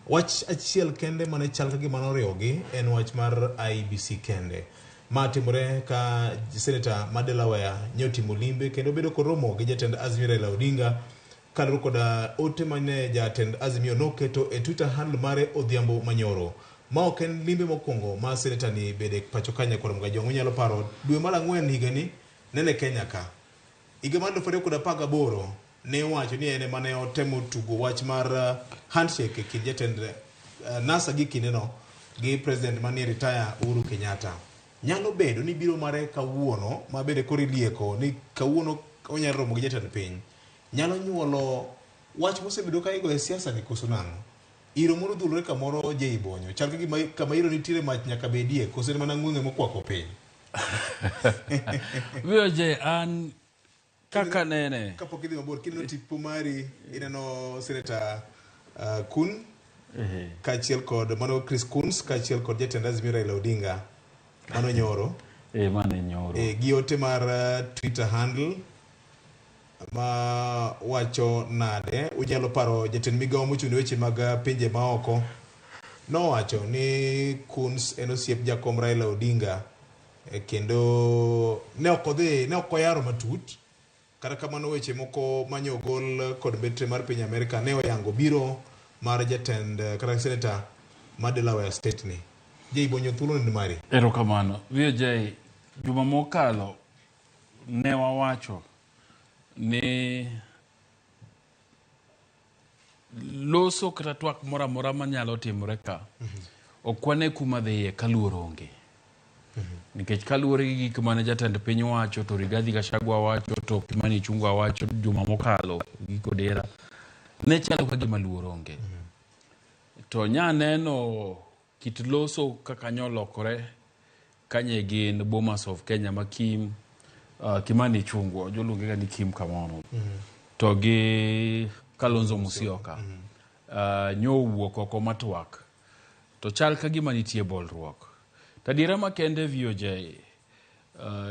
Wach achiel kende mane chal ka gima noriyogi en wach mar IBC kende. Matimore ka Senator Delaware nyotimo limbe kendo bedo kod romo gi jatend Azimio Raila Odinga kaloro koda ote mane jatend Azimio noketo e Twitter handle mare odhiambo manyoro. Ma ok en limbe mokwongo ma Senator ni bede pacho Kenya kod Ramogi. Unyalo paro dwe mar 4 higani nene Kenya ka. Higa mar 2018 ne wacho ni ene mane otemo tugo wach mar handshake e kind jatend NASA gi kindeno gi president manie retire Uhuru Kenyatta. Nyalo bedo ni biro mare kawuono mabede kori lieko ni kawuono onyalo romo gi jatend piny. Nyalo nyuolo wach mosebedo ka igo e siasa ni koso nang'o. Iro moro dhulore kamoro je ibonyo. Chal kama iro nitiere mach nyaka bedie koso mana ng'weng'e mokwako piny. Vioje an kaka nene. Kapok idhi mabor kineno tipo mari ineno Senator Kun kachiel kod mano Chris Coons kachiel kod jatend Azimio Raila Odinga mano nyoro. Mane nyoro. Gi ote mar Twitter handle ma wacho nade unyalo paro jatend migawo mochung' ne weche mag pinje maoko nowacho ni Coons en osiep jakom Raila Odinga kendo ne ok oyaro matut kata kamano weche moko manyo gol kod betre mar piny Amerika ne oyango biro mar jatend kata senator ma Delaware State ni. Je ibonyo thuolo ni mari. Erokamano. Vioje juma mokalo ne wawacho ni loso kata twak mora mora manyalo timore ka okwane kuma dhiye kaluoro onge. Nikech kaluore gi gik mane jatend piny wacho to Rigathi Gachagua wacho to Kimani Ichung'wah wacho juma mokalo giko dera ne chalo ka gima luoro onge. To nyaneno kit loso kaka nyolokore kanye gin Bomas of Kenya ma Kimani Ichung'wah joluonge ga ni Kim kamono to gi Kalonzo Musyoka nyowuok oko matwak to chal ka gima nitie bolruok. Tadiera makende VOJ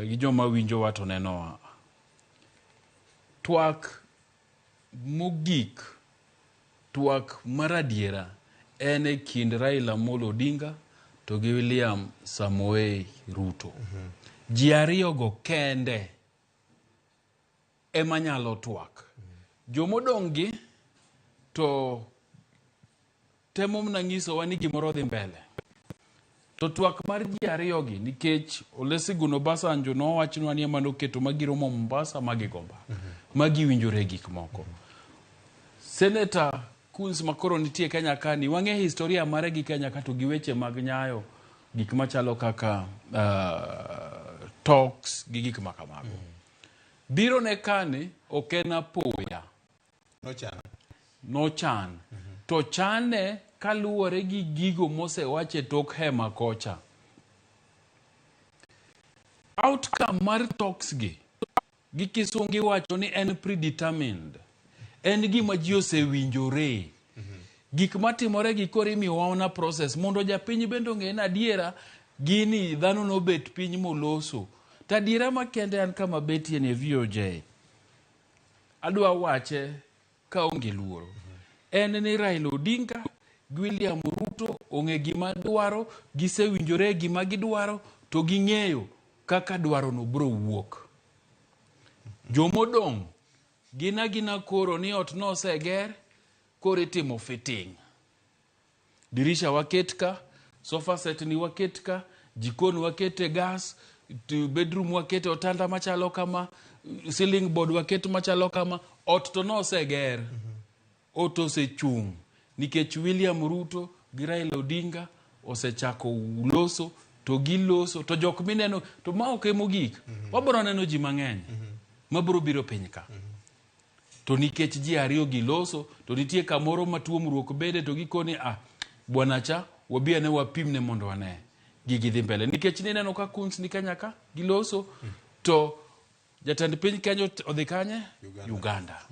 gi joma winjo wato nenowa twak mogik twak maradiera ene kind Raila Amolo Odinga to gi William Samoei Ruto. Ji ariyo go kende ema nyalo twak. Jomodongi to temo mnangiso wani gimoro dhi mbele. To twak mar ji ariyo gi nikech Olusegun Obasanjo no wachno ni ema noketo magiromo Mombasa magigomba. Magi winjore gik moko. Senator Coons makoro nitie Kenya kani wang'e historia mare gi Kenya ka to gi weche mag nyayo gik machalo kaka talks gi gik makamago. Biro ne kani okena poya. No chan. To chane kaluwore gi gigo mose wache tok hema kocha. Outcome mar talks gi kisungi wacho ni en predetermined. En gima ji osewinjore. Gik matimore gi koro imiyowa na process mondo japiny bende ong'e na adiera gini dhano nobet piny moloso. Tadiera makende an kama betie ne VOJ. Adwa wache ka onge luoro. En ni Raila Odinga gi William Ruto ong'e gima dwaro, gisewinjore gima gidwaro to ging'eyo kaka dwaro no bro wuok. Jomodong gina koro ni ot no seger koro itimo fitting. Dirisha waket ka, sofa set ni waket ka, jikon wakete gas, bedroom wakete otanda machalo kama, ceiling board wakete machalo kama, ot to no seger. Ot osechung' nikech William Ruto gi Raila Odinga osechako loso to giloso to jok mineno to ma ok mogik wabro neno ji mang'eny mabro biro piny ka. To nikech ji ariyo giloso to nitie kamoro matuomruok bede to gikoni bwana cha wabiane wapimne mondo wane gigi dhi mbele. Nikech nineno ka Coons ni Kenya ka giloso to jatend piny Kenya odhi kanye Uganda.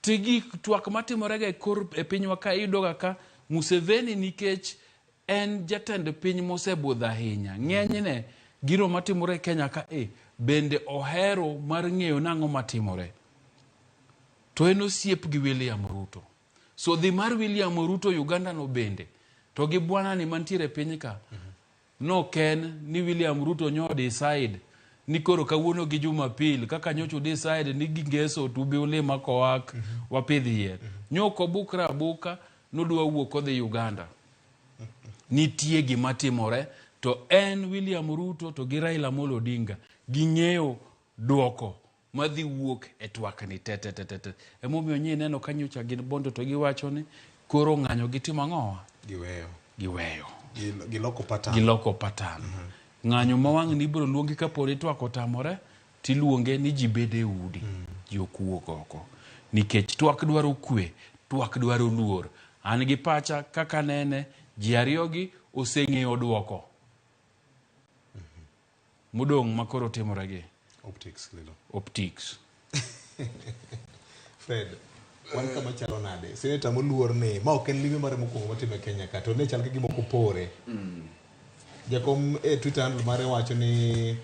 Tigi twak matimorega e pinywa ka iyudoga ka Museveni nikech en jatend piny mosebudho ahinya. Ng'enyne giro matimore Kenya ka bende ohero mar ng'eyo nang'o matimore. To en osiep gi William Ruto. So dhi mar William Ruto Uganda no bende to gi bwana ni mantiere piny ka no ken ni William Ruto nyo decide ni koro kawuono gi Jumapil kaka nyocho decide ni gingeso tubi ulima kowak wapidhie. Nyoko bukra buka nodwa wuok odhi Uganda. Nitie gima timore to en William Ruto to gi Raila Amolo Odinga ging'eyo duoko madhi wuok e twak ni tete. Emomiyo nyie neno kanyocha gin bondo to giwacho ni koro ng'anyo gitimo ang'owa. Giweyo. giweyo giloko patan ng'anyo ma wang' ni biro luongi kaponi twak otamore tiluonge ni ji bede udi ji okuok oko nikech twak dwaro kwe, twak dwaro luor. An gi pacha kaka nene ji ariyogi oseng'eyo duoko modong' makoro timoregi optics. Fred, wan kama chalo nade? Seneta moluor ni ma ok en limbe mare mokwongo matime Kenya ka to ne chal ka gimoko pore. Jakom Twitter handle mare wacho ni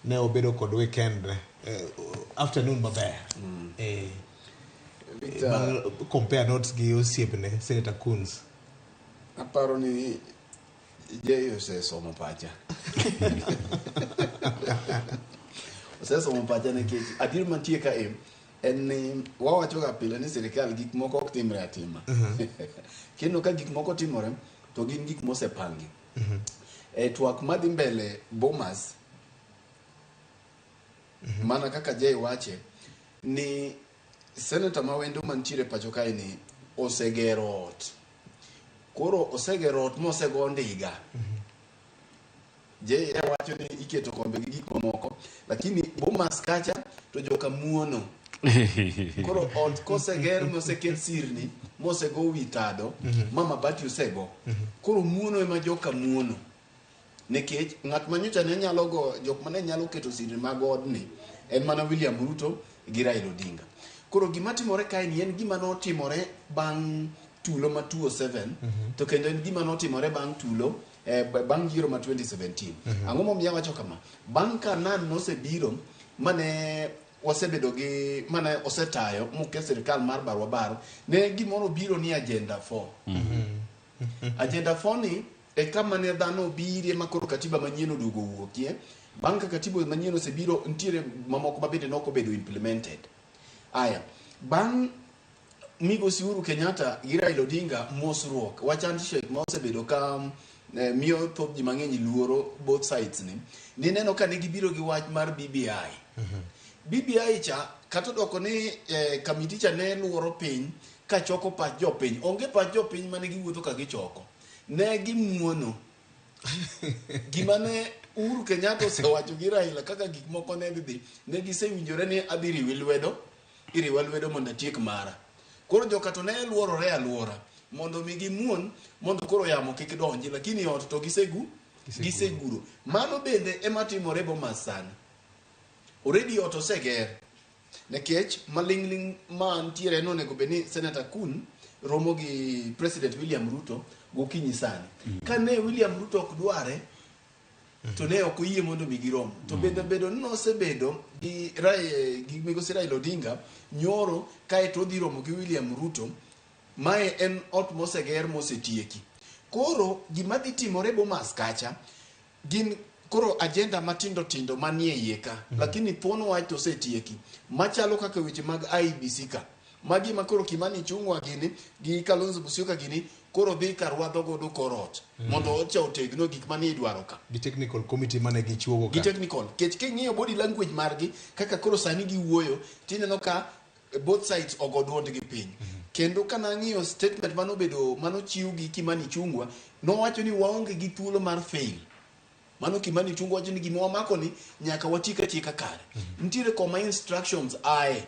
ne obedo kod weekend afternoon maber. Compare notes gi osiepne Senator Coons. Aparo ni Jay osesomo pacha. Osesomo pacha nikech adier mantie ka en ni wawacho ga pile ni sirikal gik moko ok timre atima. Kendo ka gik moko timore to gin gik mosepangi. Twak madhi mbele Bomas mana kaka Jay wache ni senator mawendo mantiere pacho kae ni osegero ot. Koro osegero ot mosego ndiga. Jay wacho ni iketo kombe gi gik moko lakini Bomas kacha to joka muono. Koro ot koseger moseket sirni mosego witado mama bati osego. Koro muono ema joka muono. Nikech ng'at manyocha ne nyalo go jok mane nyalo keto sirni mag odni en mana William Ruto gi Raila Odinga. Koro gima timore kae ni en gima notimore bang' tulo ma 2007 to kendo en gima notimore bang' tulo bang' yiero ma 2017. Ang'o momiyo wacho kama? Bang' ka Nan nosebiro mane wasebedo gi mane osetayo moke sirikal mar barwa baro ne gimoro biro ni agenda 4. Agenda 4 ni e kama ne dhano bire makoro katiba manyien oduogo wuokie. Bang' ka katiba manyien osebiro ntiere mamoko mabende noko bedo implemented. Aya, bang' Migosi Uhuru Kenyatta gi Raila Odinga mosruok wachand shek ma osebedo ka miyo thoth ji mang'eny luoro both sides ni neno ka ne gibiro gi wach mar BBI. BBI cha kata doko ni kamiti cha ne luoro piny ka choko pach jopiny. Onge pach jopiny mane giwuotho ka gichoko. Ne gimuono. Gimane Uhuru Kenyatta osewacho gi Raila kaka gik moko ne dhi ne gisewinjore ni adhi riwe lwedo mondo atiek mara. Koro joka to ne luorore aluora mondo mi gimuon mondo koro yamo kik donji lakini ot to giseguro. Mano bende ema timore Bomas sani. Already ot oseger. Nekech malingling man tiere no nego beni Senator Kun romo gi President William Ruto gokinyi sani. Kane William Ruto ok dware to ne ok oyie mondo mi girom. To bedo no osebedo gi Migosi Raila Odinga nyoro kae to dhi romo gi William Ruto. Mae en ot moseger mosetieki. Koro gima dhi timore Bomas kacha gin koro agenda matindo tindo manie iye ka lakini thuon wach to osetieki machalo kaka weche mag IBC ka magi makoro Kimani Chungwa gini gi Kalonzo Musyoka gini koro dhi karwadho godo korot mondo ocha otegno gik manie idwaro ka gi technical committee mane gichuogo ka gi technical kech king'iyo body language margi kaka koro sani giwuoyo tineno ka both sides ogo duondgi piny. Kendo kana ng'iyo statement manochiw gi Kimani Chungwa nowacho ni waonge gi thuolo mar fail. Mano Kimani Chungwa wacho ni gima wamako ni nyaka watika chika kare. Ntiere koma instructions ae.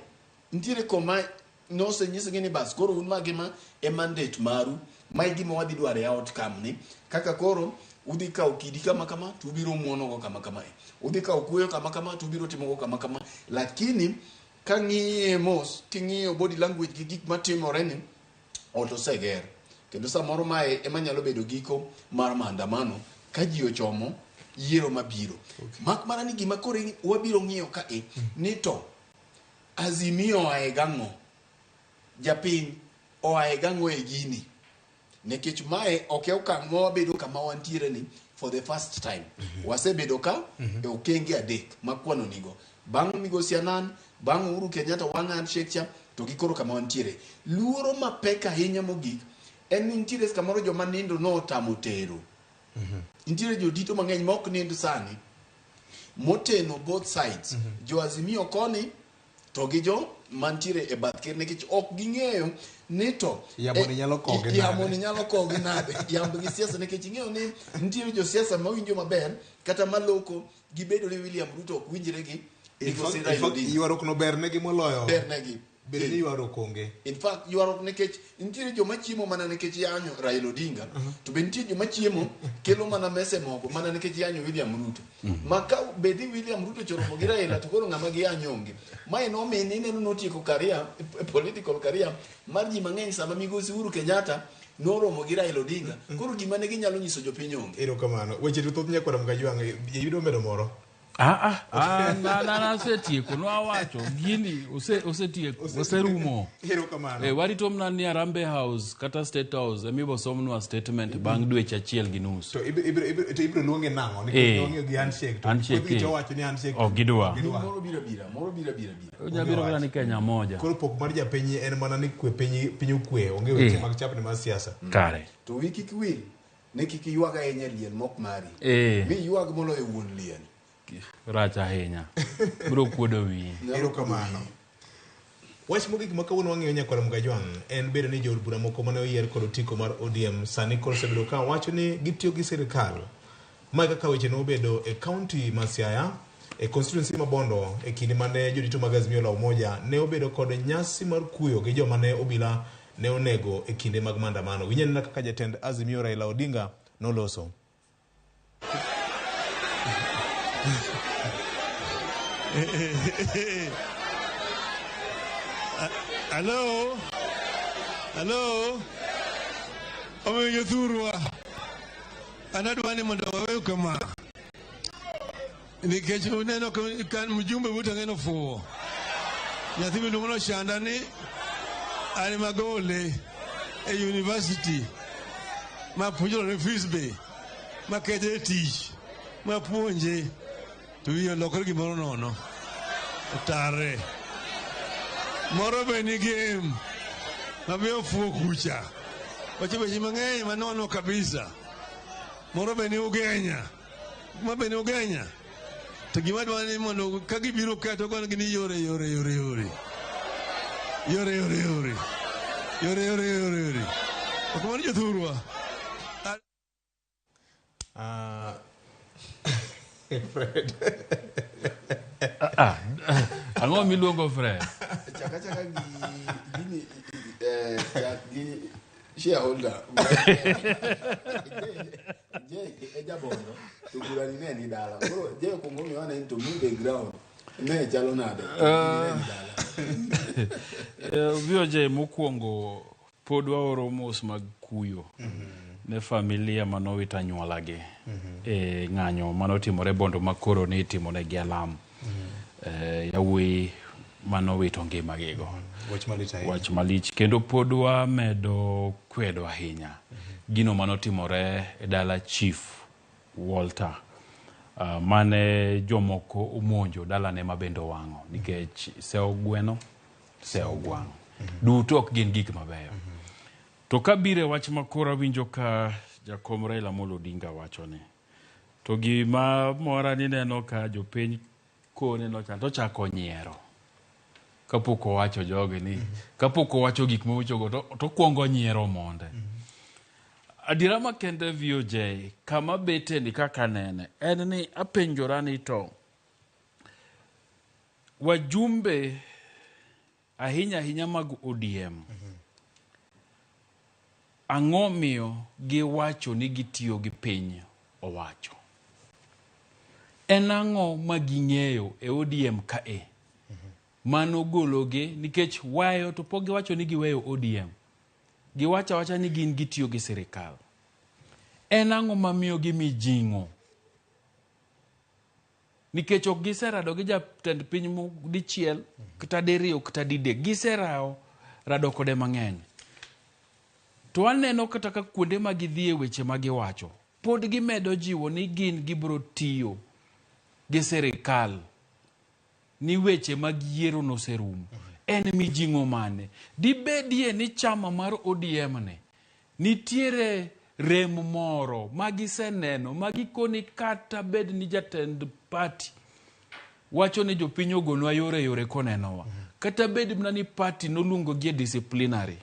Ntiere koma nose nyisgi ni bas koro un magima e mandate maru ma gima wadhi dware outcome ni kaka koro udhi kawo kidi kama kama tubiro muono go kama kama udhi kawo kuyo kama kama tubiro timo go kama kama lakini kang'iye mos king'iyo body language gi gik matimore ni otoseger kendo samoro mae ema nyalo bedo giko mar maandamano ka ji ochomo yiero mabiro. Mak mana ni gima koro wabiro ng'iyo ka ni to Azimio oae gang'o japiny oae gang'o e gini nekech mae ok okang' mawabedo kama wantiere ni for the first time. Wasebedo ka e okenge adek makwano nigo bang' Migosi Anan bang' Uhuru Kenyatta wang' handshake cha to gikoro kama wantiere. Luoro mapek ahinya mogik en ni ntiere kamoro joma nindo no otamo tero. Ntiere jodito mang'eny ma ok nind sani moteno both sides. Jo Azimio koni to gi jo mantiere e bath ker nikech ok ging'eyo ni to yamoni nyalo kogi nade yamb gi siasa nikech ing'eyo ni nitiere jo siasa mawinjo maber kata maloko gibedo ni William Ruto ok winjre gi ywaruok no bernegi moloyo bernegi bedo ni ywaruok onge. In fact ywaruok nikech nitiere joma chiemo mana nikech yanyo Raila Odinga to be nitiere joma chiemo kelo mana mese moko mana nikech yanyo William Ruto maka bedi William Ruto choromo gi Raila to koro ng'ama gi yanyo onge mae no meni neno notieko career political career mar ji mang'eny sama migosi Uhuru Kenyatta noromo gi Raila Odinga koro gima ne ginyalo nyiso jopiny onge. Erokamano weche to thoth nyakwara Mkajwang' yudo medo moro. Na osetieko nwawacho gini osetieko oserumo. Warito mna ni Harambee House kata State House emibo somnwa statement bang' dweche achiel gi nus. To ibiro luonge nang'o nikech gi handshake to wacho ni handshake gidwa moro bira nyabiro kala ni Kenya moja. Koro pok mar japiny en mana ni kwe piny okwe onge weche mag chapni mar siasa kare to wiki kwil ne kiki yuaga ahinya liel mok mari mi yuag moloyo wuon liel rach ahinya biro kuodo wiye. Erokamano. Wach mogik ma kawuono wang'eyo nyakwara Mkajwang' en bedo ni jood bura moko mane oyier kod otiko mar ODM sani koro osebedo ka wacho ni gitiyo gi sirikal. Mae kaka weche nobedo e kaunti ma Siaya e constituency ma Bondo e kinde mane jodito mag Azimio la Umoja ne obedo kod nyasi mar kuyo gi joma ne obila ne onego e kinde mag maandamano. Winjeni kaka jatend Azimio Raila Odinga noloso. Hello omeyo thurwa anadwani mondo waweyo kama nikech uneno kan mjumbe mutang'eno fuwo nyathi miluongo no shanda ni ani magole e university ma puonjro ne Fisbe ma kede tich ma puonje to wiyo lokore gimoro nono tare moro be ni game mabiyo fuo kucha wacho weche mang'eny manono kabisa moro be ni ugenya ma be ni ugenya to gima dwani mondo ka gibiro keto kon gini yore okomani jothurwa Fred. Ang'o miluongo Fred? Chaka gi shareholder. Je jabondo to burani ne ni dala. Koro je kongo mi wana into move ground. Ne chalo nade. Vioje mokwongo pod waoro mos mag kuyo. Ne familia manowita anyuolagi e ng'anyo manotimore Bondo makoro ne itimone alam yawuoyi manowito ngimagigo wach malich kendo pod wamedo kwedo ahinya gino manotimore e dala Chief Walter mane jomoko umonjo dalane mabendo wang'o nikech seo gweno seo gwang' duto ok gin gik mabeyo. To kabire wach makora winjo ka jakom Raila Amolo Odinga wachone. To gima mora ni neno ka jopiny kone no to chako nyiero. Kapok owacho joge ni, kapok owacho gik mochogo to kuongo nyiero monde. Adira makende VOJ kama bete ni kaka nene en ni apenjora ni to wajumbe ahinya mag ODM ang'o miyo giwacho ni gitiyo gi piny owacho. En ang'o ma ging'eyo e ODM kae mano gologe nikech wayo to pok giwacho ni giweyo ODM. Giwacho wacha ni gin gitiyo gi sirikal. En ang'o mamiyo gimijing'o nikech ok giserado gi jatend piny dichiel kata diriyo kata didek giserao rado kode mang'eny. To aneno kata ka kuonde ma gidhie weche ma giwacho pod gimedo jiwo ni gin gibro tiyo gi sirikal ni weche mag yiero noserumo. En mijing'o mane dibedie ni chama mar ODM ne nitiere rem moro magiseneno magikoni kata bed ni jatend party wacho ni jopiny ogonwa yore konenowa. Kata bed mna ni party noluongo gi disciplinary.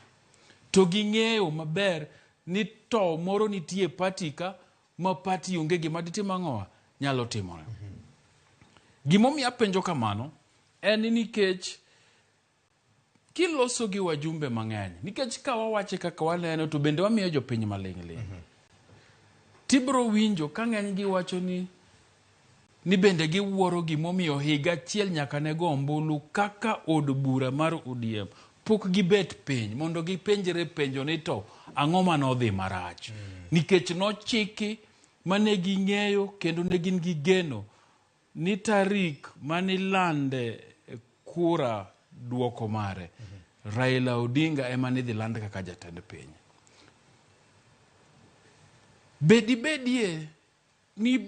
To ging'eyo maber ni to moro nitie party ka ma party onge gima ditimo ang'owa nyalo timore. Gimomiyo apenjo kamano en nikech kiloso gi wajumbe mang'eny, nikech ka wawache kaka waneno to bende wamiyo jopiny maling'. Tibro winjo ka ng'eny gi wacho ni bende giwuoro gimomiyo higa achiel nyaka ne go ombulu kaka od bura mar ODM pok gibet piny mondo gipenjre penjo ni to ang'o manodhi marach. Nikech nochiki mane ging'eyo kendo ne gin gi geno ni tarik manilande kura duoko mare Raila Odinga ema nidhi land kaka jatend piny. Bedie ni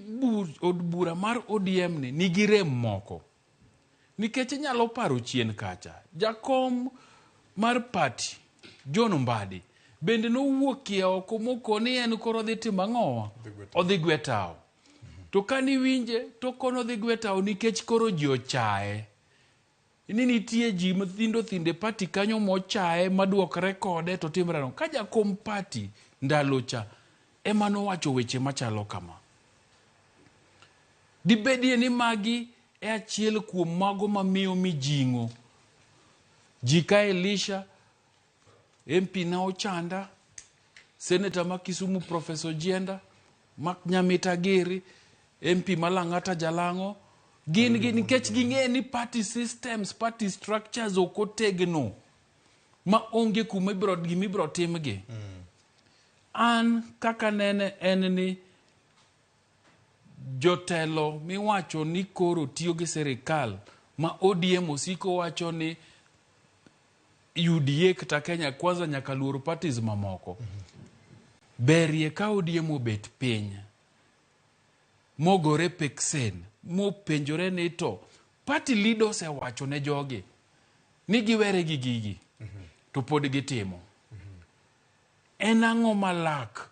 od bura mar ODM ni nigi rem moko. Nikech nyalo paro chien kacha. Jakom mar party John Mbadi bende nowuokie oko moko ni en koro dhi timo ang'owa odhi gwetao. To kani winje to kono dhi gwetao nikech koro ji ochae. Ni nitie ji mathindo thinde party kanyo mochae maduokre kode to timre no. Ka jakom party ndalo cha ema nowacho weche machalo kama. Dibedie ni magi e achiel kuom mago mamiyo mijing'o. Jika Elisha, MP na ochanda, Senator ma Kisumu Professor Jienda, Mak Nyamita Giri, MP Malang'ata Jalango, gin nikech ging'e ni party systems, party structures okotegno ma onge kuma gimibro timgi. An kaka nene en ni jotelo miwacho ni koro tiyo gi serikal ma ODM osiko wacho ni UDA kata Kenya Kwanza nyaka luor parties mamoko. Berie ka ODM obet piny mogore peksen mopenjore ni to party leaders wacho ne jogi ni giwere gi gigi to pod gitimo. En ang'o malak?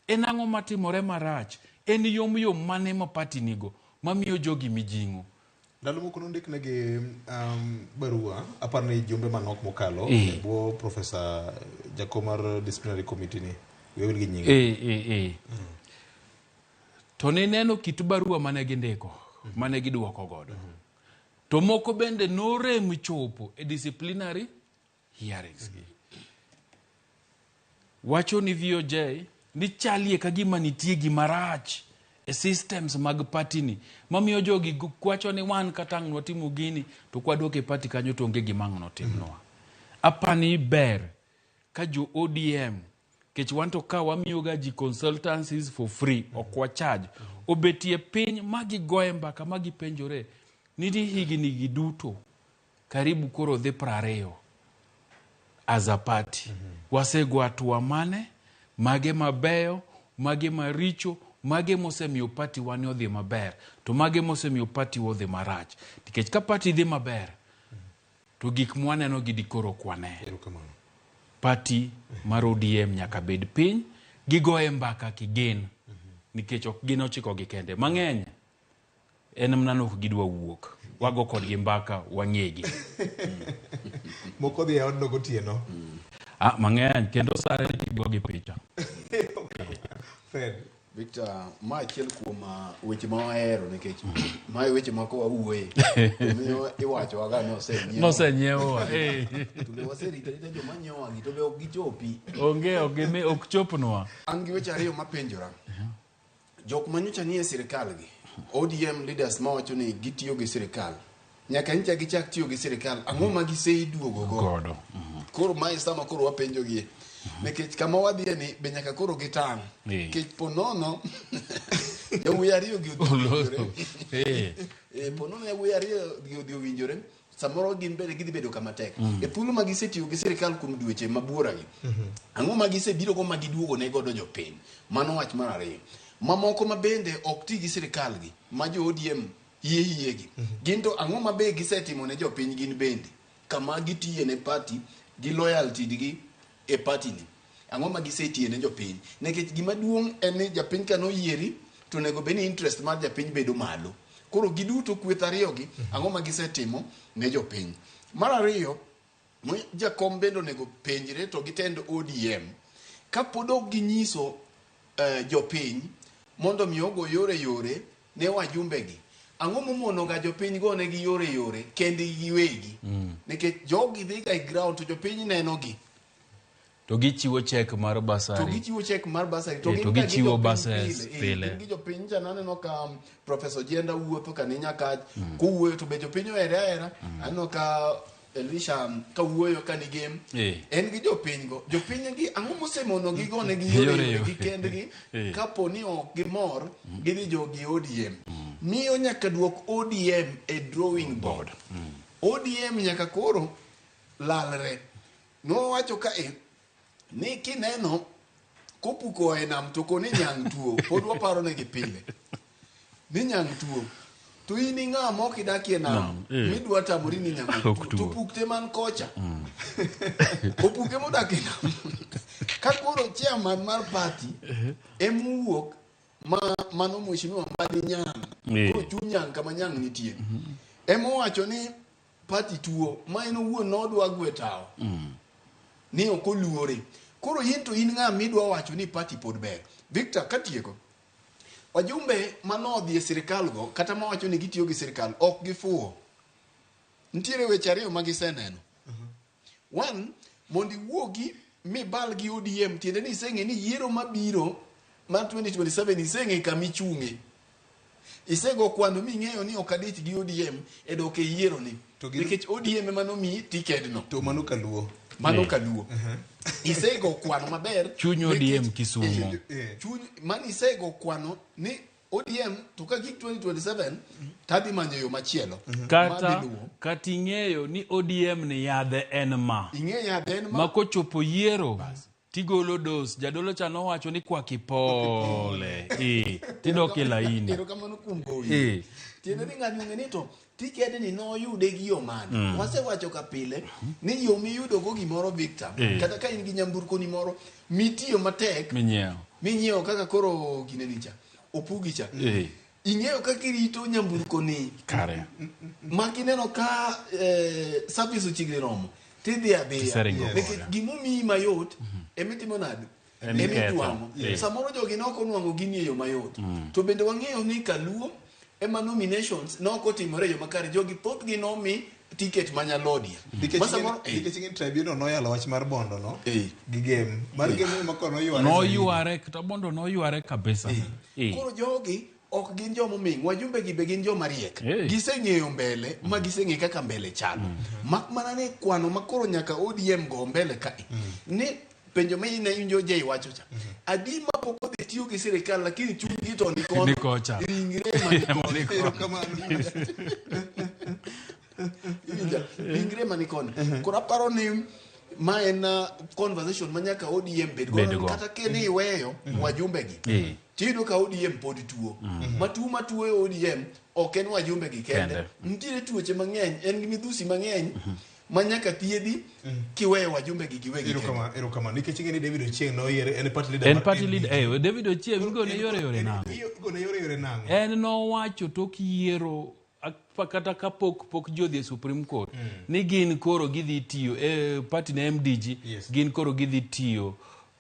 En ang'o matimore marach? En yom mane ma party nigo mamiyo jogi mijing'o? Ndalo moko nondik negi barua aparne jumbe manok mokalo bo Professor Jakomar Disciplinary Committee ni wewil gi nyinge. To ne neno kit barua mane gindiko mane giduoko godo. To moko bende norem chopo e disciplinary hearings gi. Wacho ni VOJ ni chalie ka gima nitie gima rach e systems mag party ni mamiyo jogi kwacho ni wan katang' notimo gini to kwadoke party kanyo to onge gimang' notimnwa. Apani ber ka jo ODM kech wanto ka wamiyoga ji consultancies for free okwa charge obetie piny magi goye mbaka magi penjore nidi higni giduto karibu koro dhi 20 as a party. Wasego atua mane mage mabeyo mage maricho mage mosemiyo party wani odhi maber to mage mosemiyo party odhi marach. Nikech ka party dhi maber to gik mwaneno gidi koro kwane. Party mar ODM nyaka bed piny gigoye mbaka kigen nikech ok gin ochiko gi kende mang'eny en mnano gidwa wuok wago kodgi mbaka wang'egi. Moko dhi odno gotieno. Mang'eny kendo sare kigogi picha. Fred Victor, ma achiel kuom weche ma wahero nikech ma weche mako wawuoye. Omiyo iwacho waga nosenyiewo. To le waserita joma nyiewo gi to be ok gichopi. Ok chopnwa. An gi weche ariyo mapenjora. Jok manyocha nie sirikal gi ODM leaders ma wacho ni gitiyo gi sirikal. Nyaka ncha gichak tiyo gi sirikal ang'o ma giseiduogo godo. Koro mai sama koro wapenjo gi. Nikech kama wadhie ni be nyaka koro gitang'. Kech ponono yawuoyi ariyo gi owinjore. Ponono yawuoyi ariyo gi owinjore. Samoro gin bende gidhi bedo kama tek. E thuolo ma gisetiyo gi sirikal kuom dweche mabuora gi. Ang'o ma gisebiro go ma giduogo ne godo jopiny. Mano wach mar ariyo. Mamoko ma bende ok ti gi sirikal gi ma jo ODM yie gi. Gin to ang'o ma be gisetimo ne jopiny gin bende. Kama gitiye ne party gi loyalty gi e party ni. Ang'o ma gisetiye ne jopiny. Nekech gima duong' en ni japiny kano yieri to nego beni interest mar japiny bedo malo. Koro giduto kweth ariyo gi ang'o ma gisetimo ne jopiny. Mar ariyo, jakom bende onego penjre to gitend ODM ka pod ok ginyiso jopiny mondo mi ogo yore ne wajumbegi. Ang'o momono ga jopiny go ne gi yore kendi giwegi. Nikech jogi dhi ga ground to jopiny neno gi. To gichiwo check mar basari. To gichiwo basari pile. Gi jopiny jananeno ka Professor Jenda wuotho ka ni nyaka kuwuoyo to be jopiny era aneno ka Elisha ka wuoyo ka ni game. En gi jopiny go. Jopiny gi ang'o mosemono gi go ne gi yore gi kendgi kapo ni ok gimor gidhi jogi ODM. Miyo nyaka duok ODM e drawing board. ODM nyaka koro lalre. No wacho ka ni kineno kopuko e nam to koni nyang tuo pod waparo ne gipile ni nyang tuo to ini ng'a moki dakie nam midwa tamori ni nyang tuo to pukte man kocha opuke modakie nam ka koro chairman mar party emuwuok mano mheshimiwa Madi Nyang koro chunyang kama nyang nitie emowacho ni party tuo ma en owuon nodwa gwe tao ni okoluore. Koro yinto in ng'a midwa wacho ni party pod ber. Victor katieko. Wajumbe manodhi e sirikal go kata ma wacho ni gitiyo gi sirikal ok gifuo. Ntiere weche ariyo ma giseneno. One, mondi wuogi mibal gi ODM tiende ni iseng'e ni yiero mabiro mar 2027 iseng'e kamichung'e. Isego kwano ming'eyo ni okadich gi ODM edoke yiero ni. Nikech ODM emanomiyi ticket no. To mano kaluo. Isego kwano maber chuny ODM Kisumo. Mani isego kwano ni ODM to ka gik 2027 tadhi manyo yo machielo. Kata ing'eyo ni ODM ni yadhe en ma. Ma kochopo yiero tigolo dos. Jadolo cha nowacho ni kwa kipole. Tidok e laini. Erokamano kuom goyi. Tiende ni ng'ani ong'e ni to tikede ni noyude gi yo mane. Wasewacho ka pile ni yo miyudo go gimoro Victor. Kata ka in gi nyamburko ni moro mitiyo matek. Minyiewo kaka koro ginenicha. Opugicha. Ing'eyo kaka irito nyamburko ni. Kare. Makineno ka service ochigre romo. Tidhi adhiya. Nikech gimomiyi mayot emitimo nade. Emitwang'o. Samoro jogi noko nwang'o gini e yo mayot. To bende wang'eyo ni kaluo ema nominations noko timore yo makare jogi thoth gi nomi ticket manyalodia. Nikech ngin tribunal noyalo wach mar bondo no gi game. Mar game mako noyware kata bondo noyware kabisa. Koro jogi ok gin jomo ming. Wajumbe gi be gin joma riek. Giseng'eyo mbele ma giseng'e kaka mbele chalo. Mak mana ne kwano makoro nyaka ODM go mbele ka ni penjo ma ine injo jei wacho cha. Adi ma poko de tiyo gi sirikal lakini chungi to ni kocha. Ringre manikon. Kora paro ni ma en conversation manyaka ODM bedgo kata kene iweyo wajumbe gi. Tido ka ODM pod tuo. Matuo e ODM ok en wajumbe gi kende. Ntiere tuoche mang'eny, en gi midhusi mang'eny. Manyaka thiedhi kiweyo wajumbe gi giwegi. Erokamano. Nikech ing'e ni David Ochieng noyiere en party leader. David Ochieng go ne yore nang'o. En nowacho tok yiero kata kapok jodhi e Supreme Court ni gin koro gidhi tiyo party na MDG gin koro gidhi tiyo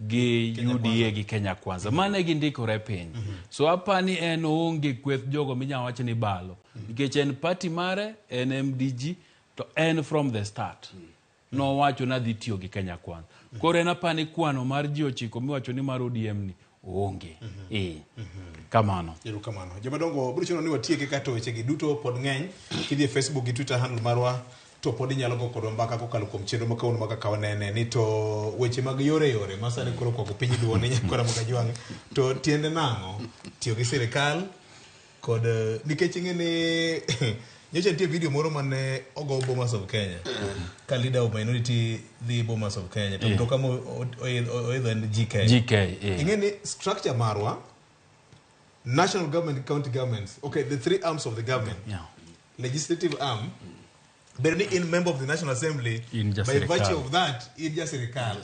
gi UDA gi Kenya Kwanza. Mane gindikore piny. So apani en onge kweth jogo minyawacho ni balo. Nikech en party mare en MDG to en from the start. No wacho na dhi tiyo gi Kenya Kwanza. Koro en apani kwano mar ji ochiko miwacho ni mar ODM ni onge. Kamano. Kamano. Jomadongo biro chuno ni watieke kato weche gi duto pod ng'eny. Kidhi e Facebook gi Twitter handle marwa to pod inyalo go kodwa mbaka kokalo kuom chenro makawuono maka kawanene ni to weche mag yore masani koro kwa piny duone nyakora Mogajwang' to tiende nang'o tiyo gi sirikal kod nikech ing'e ni nyocha nitie video moro mane ogo Bomas of Kenya ka leader of minority the Bomas of Kenya to mtoka mo oidho en GK. Ing'e ni structure marwa national government, county governments, okay, the three arms of the government, legislative arm, but in member of the National Assembly, by virtue of that, it just sirikal.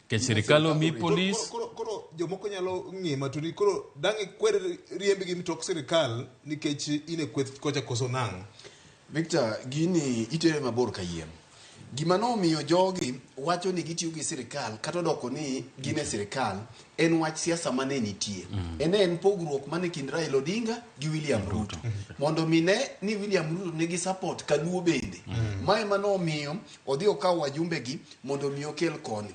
Ke sirikal omi police. Koro jomoko nyalo ng'ima to ni koro dang' kwer riembi gi mtok sirikal nikech ine kweth kocha koso nang'. Victor, gini itere mabor kayiem. Gima nomiyo jogi wacho ni gitiyo gi sirikal kata doko ni gine sirikal en wach siasa mane nitie. En pogruok mane kind Raila Odinga gi William Ruto. Mondo mine ni William Ruto nigi support kaluo bende. Mae manomiyo odhi okawo wajumbe gi mondo mi okel koni.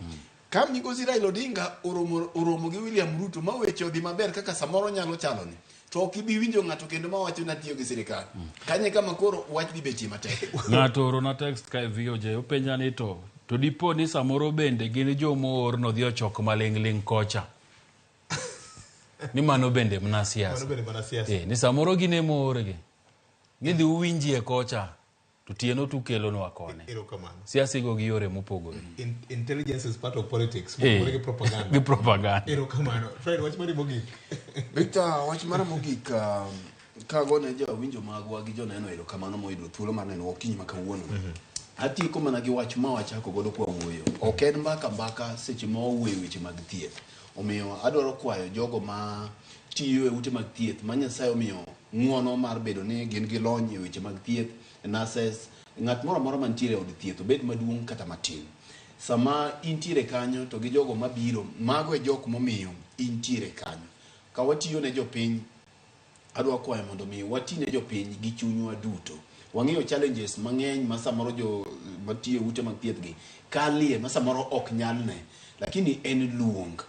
Kam migosi Raila Odinga oromo gi William Ruto ma weche odhi maber kaka samoro nyalo chalo ni. To kibi winjo ng'ato kendo ma wacho na tiyo gi sirikal. Kanye kama koro wach di betie matek. Ng'ato oro na text ka VOJ openja ni to dipo ni samoro bende gin jomoor no dhi ochok maling' kocha. Ni mano bende mna siasa. Ni samoro gine moor gi. Gidhi uwinjie kocha. To tieno tukelo no akone. Siasa go gi yore mopogore. Intelligence is part of politics. Gi propaganda. Gi propaganda. Erokamano. Fred, wach mari mogik. Victor, wach mara mogik ka gone jo winjo magwa gi joneno erokamano moyudo thuolo mar neno okinyi makawuono. Atieko mana gi wach ma wachako godo kwa wuoyo. Ok en mbaka seche ma owuoyo weche mag thieth. Omiyo adwaro kwayo jogo ma tiyo e ute mag thieth ma Nyasaye omiyo ng'uono mar bedo ni gin gi lony e weche mag thieth, nurses, ng'at moro amora mantiere od thieth obed maduong' kata matin. Sama intiere kanyo to gi jogo mabiro, mago e jok momiyo intiere kanyo. Ka watiyo ne jopiny, adwa kwayo mondo mi wati ne jopiny gi chunywa duto. Wang'eyo challenges mang'eny ma samoro jo matiyo ute mag thieth gi kalie ma samoro ok nyalne, lakini en luong.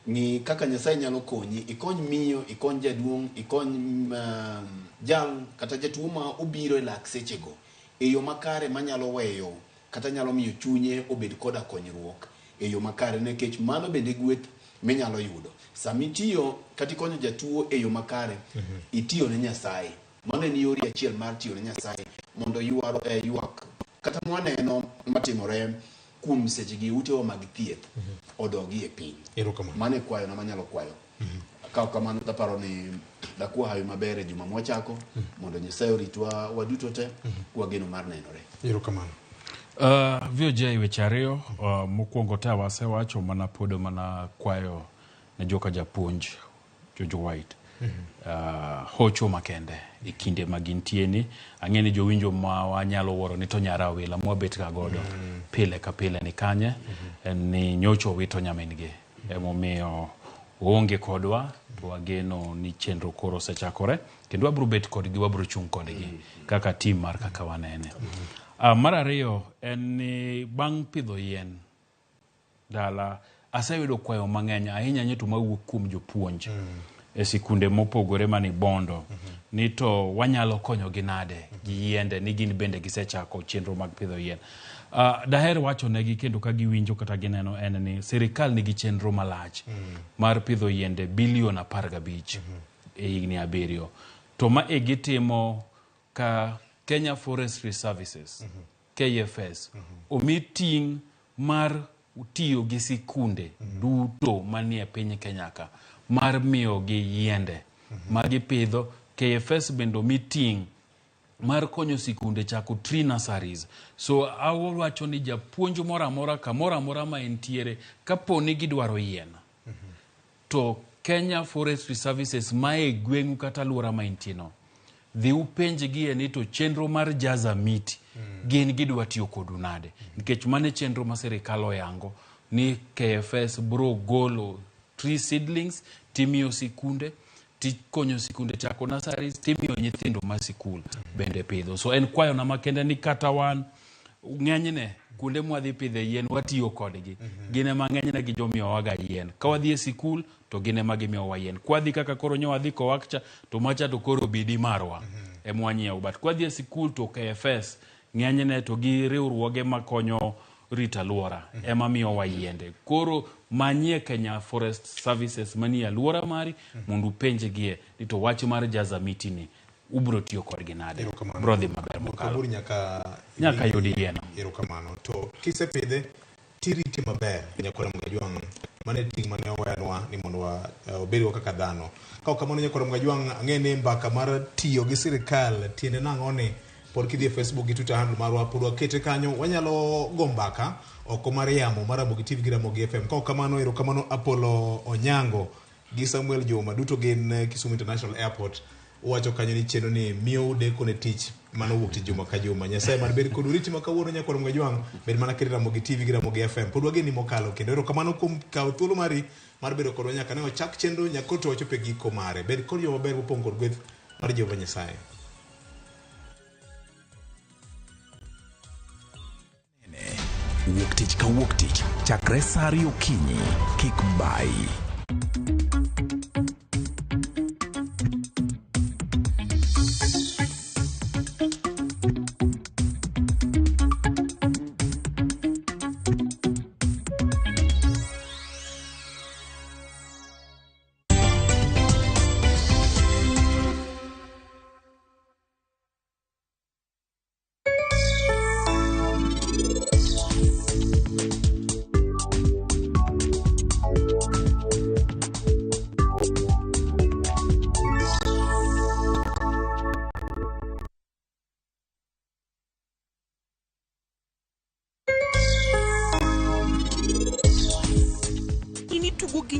Ni kaka Nyasaye nyalo konyi, ikony miyo, ikony jaduong', ikony jal kata jatuo ma obiro e lak sechego e yo makare manyalo weyo kata nyalo miyo chunye obed koda konyruok e yo makare, nekech mano bende gweth minyalo yudo. Sami tiyo kata ikonyo jatuo e yo makare, itiyo ne Nyasaye. Mano en yori achiel mar tiyo ne Nyasaye mondo ywak kata mwaneno matimore kuom seche gi ute mag thieth odogi e piny. Mane kwayo na manyalo kwayo. Kao kamano taparo ni dakwa hayo mabere juma mwachako mondo Nyasaye oritwa waduto te wageno mar nenore. Erokamano. VOJ weche ariyo mokwongo ta wasewacho mana podo mana kwayo ne joka japuonj Jojo White. Hocho makende ikinde magintieni ang'eni jowinjo ma wanyalo woro ni to nyara wila mwabet ka godo pile ka pile ni kanye ni nyocho wito nyamingi emomiyo onge kodwa to wageno ni chenro koro sechakore kendo wabro bet kodgi wabro chung kodgi kaka team mar kaka wanene. Mar ariyo en ni bang' pidho yien dala aseyudo kwayo mang'eny ahinya nyeto mawuok kuom jopuonj e sikunde mopogore mani bondo ni to wanyalo konyo gi nade gi yiende ni gin bende gisechako chenro mag pidho yien. Daher wacho negi kendo ka giwinjo kata gineno en ni sirikal nigi chenro malach mar pidho yiende bilion 15 e higni 7 to ma gitimo ka Kenya Forestry Services KFS omi ting' mar tiyo gi sikunde duto manie piny Kenya ka mar miyo gi yiende magipidho. KFS bendo meeting mar konyo sikunde chako tree nurseries. So awacho ni japuonj mora mora kamora mora ma entiere kaponi gidwaro yien to Kenya Forestry Services mae gweng'u kata luora ma intieno dhi upenj gi ni to chenro mar jaza miti gin gidwa tiyo kodu nade, nikech mane chenro ma sirikal oyango ni KFS bro golo tree seedlings timiyo sikunde tikonyo sikunde chako nurseries timiyo nyithindo ma sikul bende pidho. So en kwayo na makende ni kata wan ng'enyne kunde mwadhi pidhe yien watiyo kodgi gine mang'enyne gi jomiyo waga yien ka wadhi e sikul to gine magimiyo wa yien kwadhi kaka koro nyo wadhi ko wakcha to macha to koro bidi marwa emwanyiew but kwadhi e sikul to KFS ng'enyne to gi riwruoge makonyo rita luora ema miyo wa yiende koro manie Kenya Forest Services manie luora mari mundu penje gie ni to wach mar jaza miti ni ubro tiyo kodgi nade brodhi maber mokalo nyaka yudi yien. Erokamano. To kisepidhe tiriti maber nyakora Ramogi mane ting' mane owenwa ni mondo obedwa kaka dhano. Ka kamano nyakora Ramogi ang'ene mbaka mar tiyo gi sirikal tiende nang'o ni por kidhi Facebook gi Twitter handle marwa pod wakete kanyo wanyalo gombaka oko mar yamo mar RamogiTV gi Ramogi FM. Ka kamano erokamano Apollo Onyango gi Samuel Joma duto gin Kisumu International Airport. Wacho kanyo ni cheno ni miyo deko ne tich mano wuok tich juma ka juma. Nyasaye mar bed kod riti makawuono nyakoro mgajwang' bed mana kiri RamogiTV gi Ramogi FM. Pod wageni mokalo kendo erokamano kuom kawo thuolo mari mar bedo kodwa nyaka ne ochak chenro nyakoto wachope giko mare. Bed kod yo maber mopong' kod gweth mar Jehova Nyasaye. Wuok tich ka wuok tich chakre saa 2 okinyi kik bai.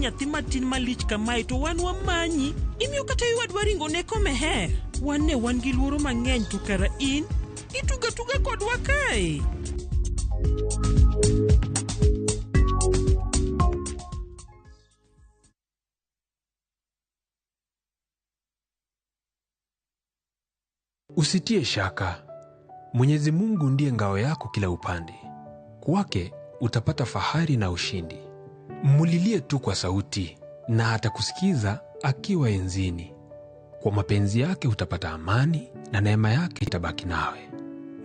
Nyathi matin malich kamae to wan wamanyi imiyo kata iwadwa ringo neko meher. Wan ne wan gi luoro mang'eny to kara in ituga kodwa kae. Usitie shaka. Mwenyezi Mungu ndiye ngao yako kila upande. Kwake utapata fahari na ushindi. Mulilie tu kwa sauti na atakusikiza akiwa enzini. Kwa mapenzi yake utapata amani na neema yake itabaki nawe.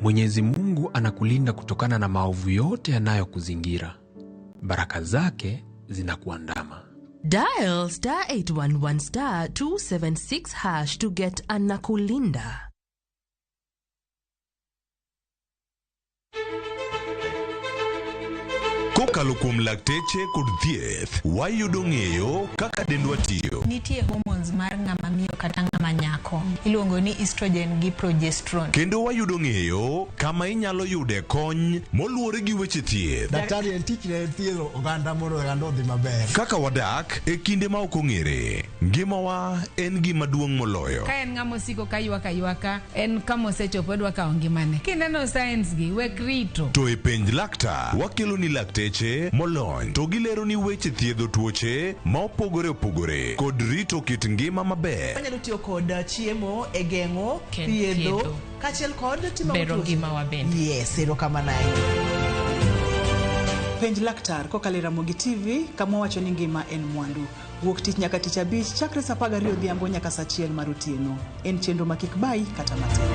Mwenyezi Mungu anakulinda kutokana na maovu yote yanayokuzingira. Baraka zake zinakuandama. Dial *811 *276# to get anakulinda. Kokalo kuom lakteche kod thieth, wayudo ng'eyo kaka dendwa tiyo. Nitie hormones mar ng'ama miyo kata ng'ama nyako. Iluongo ni estrogen gi progesterone. Kendo wayudo ng'eyo kama inyalo yude kony moluwore gi weche thieth. Daktari en tich ne thiedho oganda mondo oganda odhi maber. Kaka wadak e kinde ma ok ong'ere, ngimawa en gima duong' moloyo. Ka en ng'ama osiko ka ywaka en kama osechopo dwa kawo ngimane. Kineno science gi wek rito. To e penj laktar wakelo ni lakteche molony to gilero ni weche thiedho tuoche ma opogore opogore kod rito kit ngima maber. Wanyalo tiyo kod chiemo e geng'o thiedho kaachiel kod timo bero ngima wa bende. Yes, erokamano. Penj laktar kokalo RamogiTV kama wacho ni ngima en mwandu. Wuok tich nyaka tich abich chakre saa 12 odhiambo nyaka saa 1 mar otieno. En chenro ma kik bai kata matin.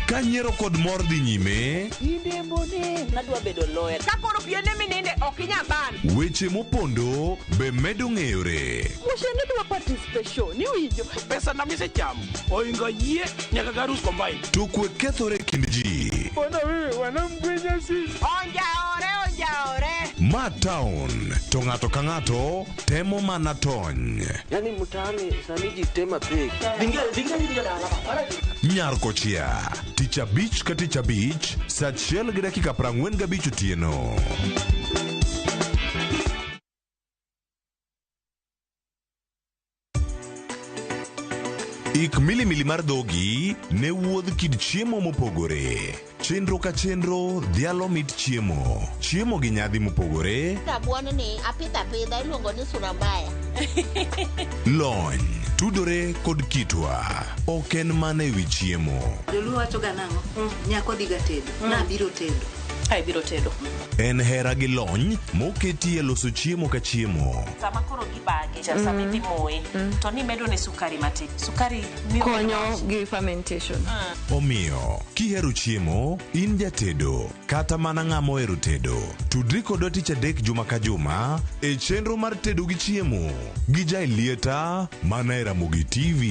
Ka nyiero kod mor dhi nyime, Inde mbone nadwa bedo lawyer. Ka koro piende mininde ok inyaban. Weche mopondo be medo ng'eyore. Mushene dwa participation ni winjo. Pesa na mise chamo. Oinga yie nyaka garus combine. To kwe kethore kind ji. Ona wewe wanamgwenya sisi. Onjaore. Ma town to ng'ato ka ng'ato temo mana tony. Yani mtaani sani ji tema pek. Nyarko chia tich abich ka tich abich saa 1 gi dakika 45 otieno. Ik milimili mar dhogi ne wuodh kid chiemo mopogore. Chenro ka chenro dhialo mit chiemo. Chiemo gi nyadhi mopogore. Rabuon ni apidha iluongo ni surambaya. Lony tudore kod kitwa. Ok en mana ewi chiemo. Joluo wacho ga nang'o? Nyako dhiga tedo. Na biro tedo. Ai biro tedo. En hera gi lony moketie loso chiemo ka chiemo. Sama koro gibage, sama imoe, to ni medo ne sukari matin. Sukari miyo konyo gi fermentation. Omiyo, kihero chiemo, in jatedo, kata mana ng'ama ohero tedo. Tudri kodwa tich adek juma ka juma e chenro mar tedo gi chiemo gi Jailieta mana e RamogiTV.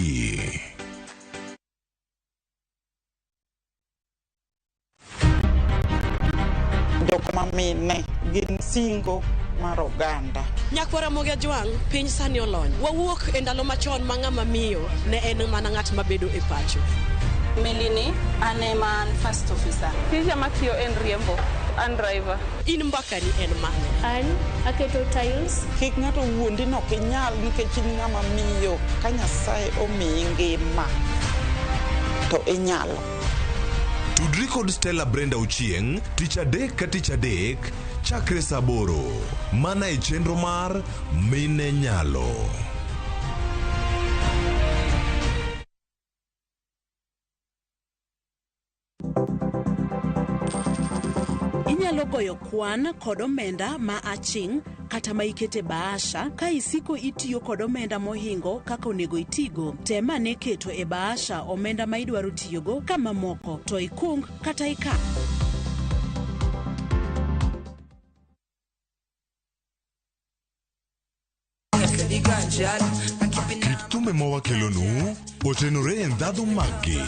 Jok mamine gin singo mar oganda. Nyakwara Ramogi Ajwang, piny sani olony. Wawuok e ndalo machon ma ng'ama miyo ne en mana ng'at mabedo e pacho. Melini, ane man first officer. Tija matiyo en riembo. An driver. In mbakani en mane? An aketo tiles. Kik ng'ato wuondi no kinyal nikech in ng'ama miyo. Ka Nyasaye omiyi ngima to inyalo. Tudri kod Stella Brenda Uchieng, tich adek ka tich adek, chakre saa 8, mana e chenro mar Mine Nyalo. Inyalo goyo kwan kod omenda ma aching' kata ma ikete bahasha ka isiko itiyo kod omenda mohingo kaka onego itigo. Tema ne keto e bahasha omenda ma idwaro tiyogo kama moko to ikung kata ika. Kit thumbe mawakelonu otenore e ndhadhu maggi.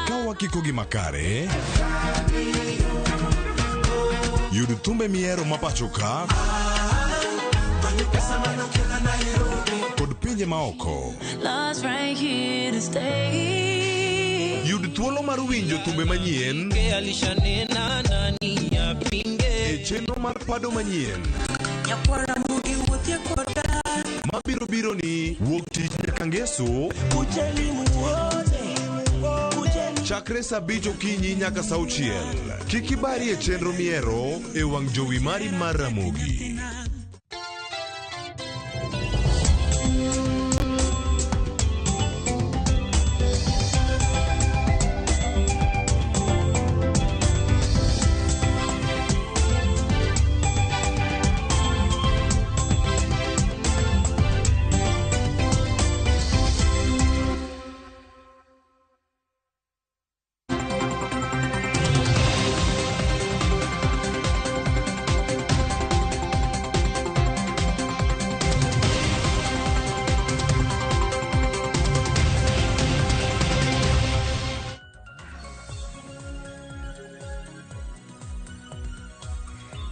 Ka wakiko gi makare, yud thumbe miero mapacho ka kod pinje maoko. Yud thuolo mar winjo thumbe manyien e chenro mar Pado Manyien mabiro biro ni wuok tich nyaka ngeso chakre saa 5 okinyi nyaka saa 6. Kik ibari e chenro miero e wang' jowi mari mar Ramogi.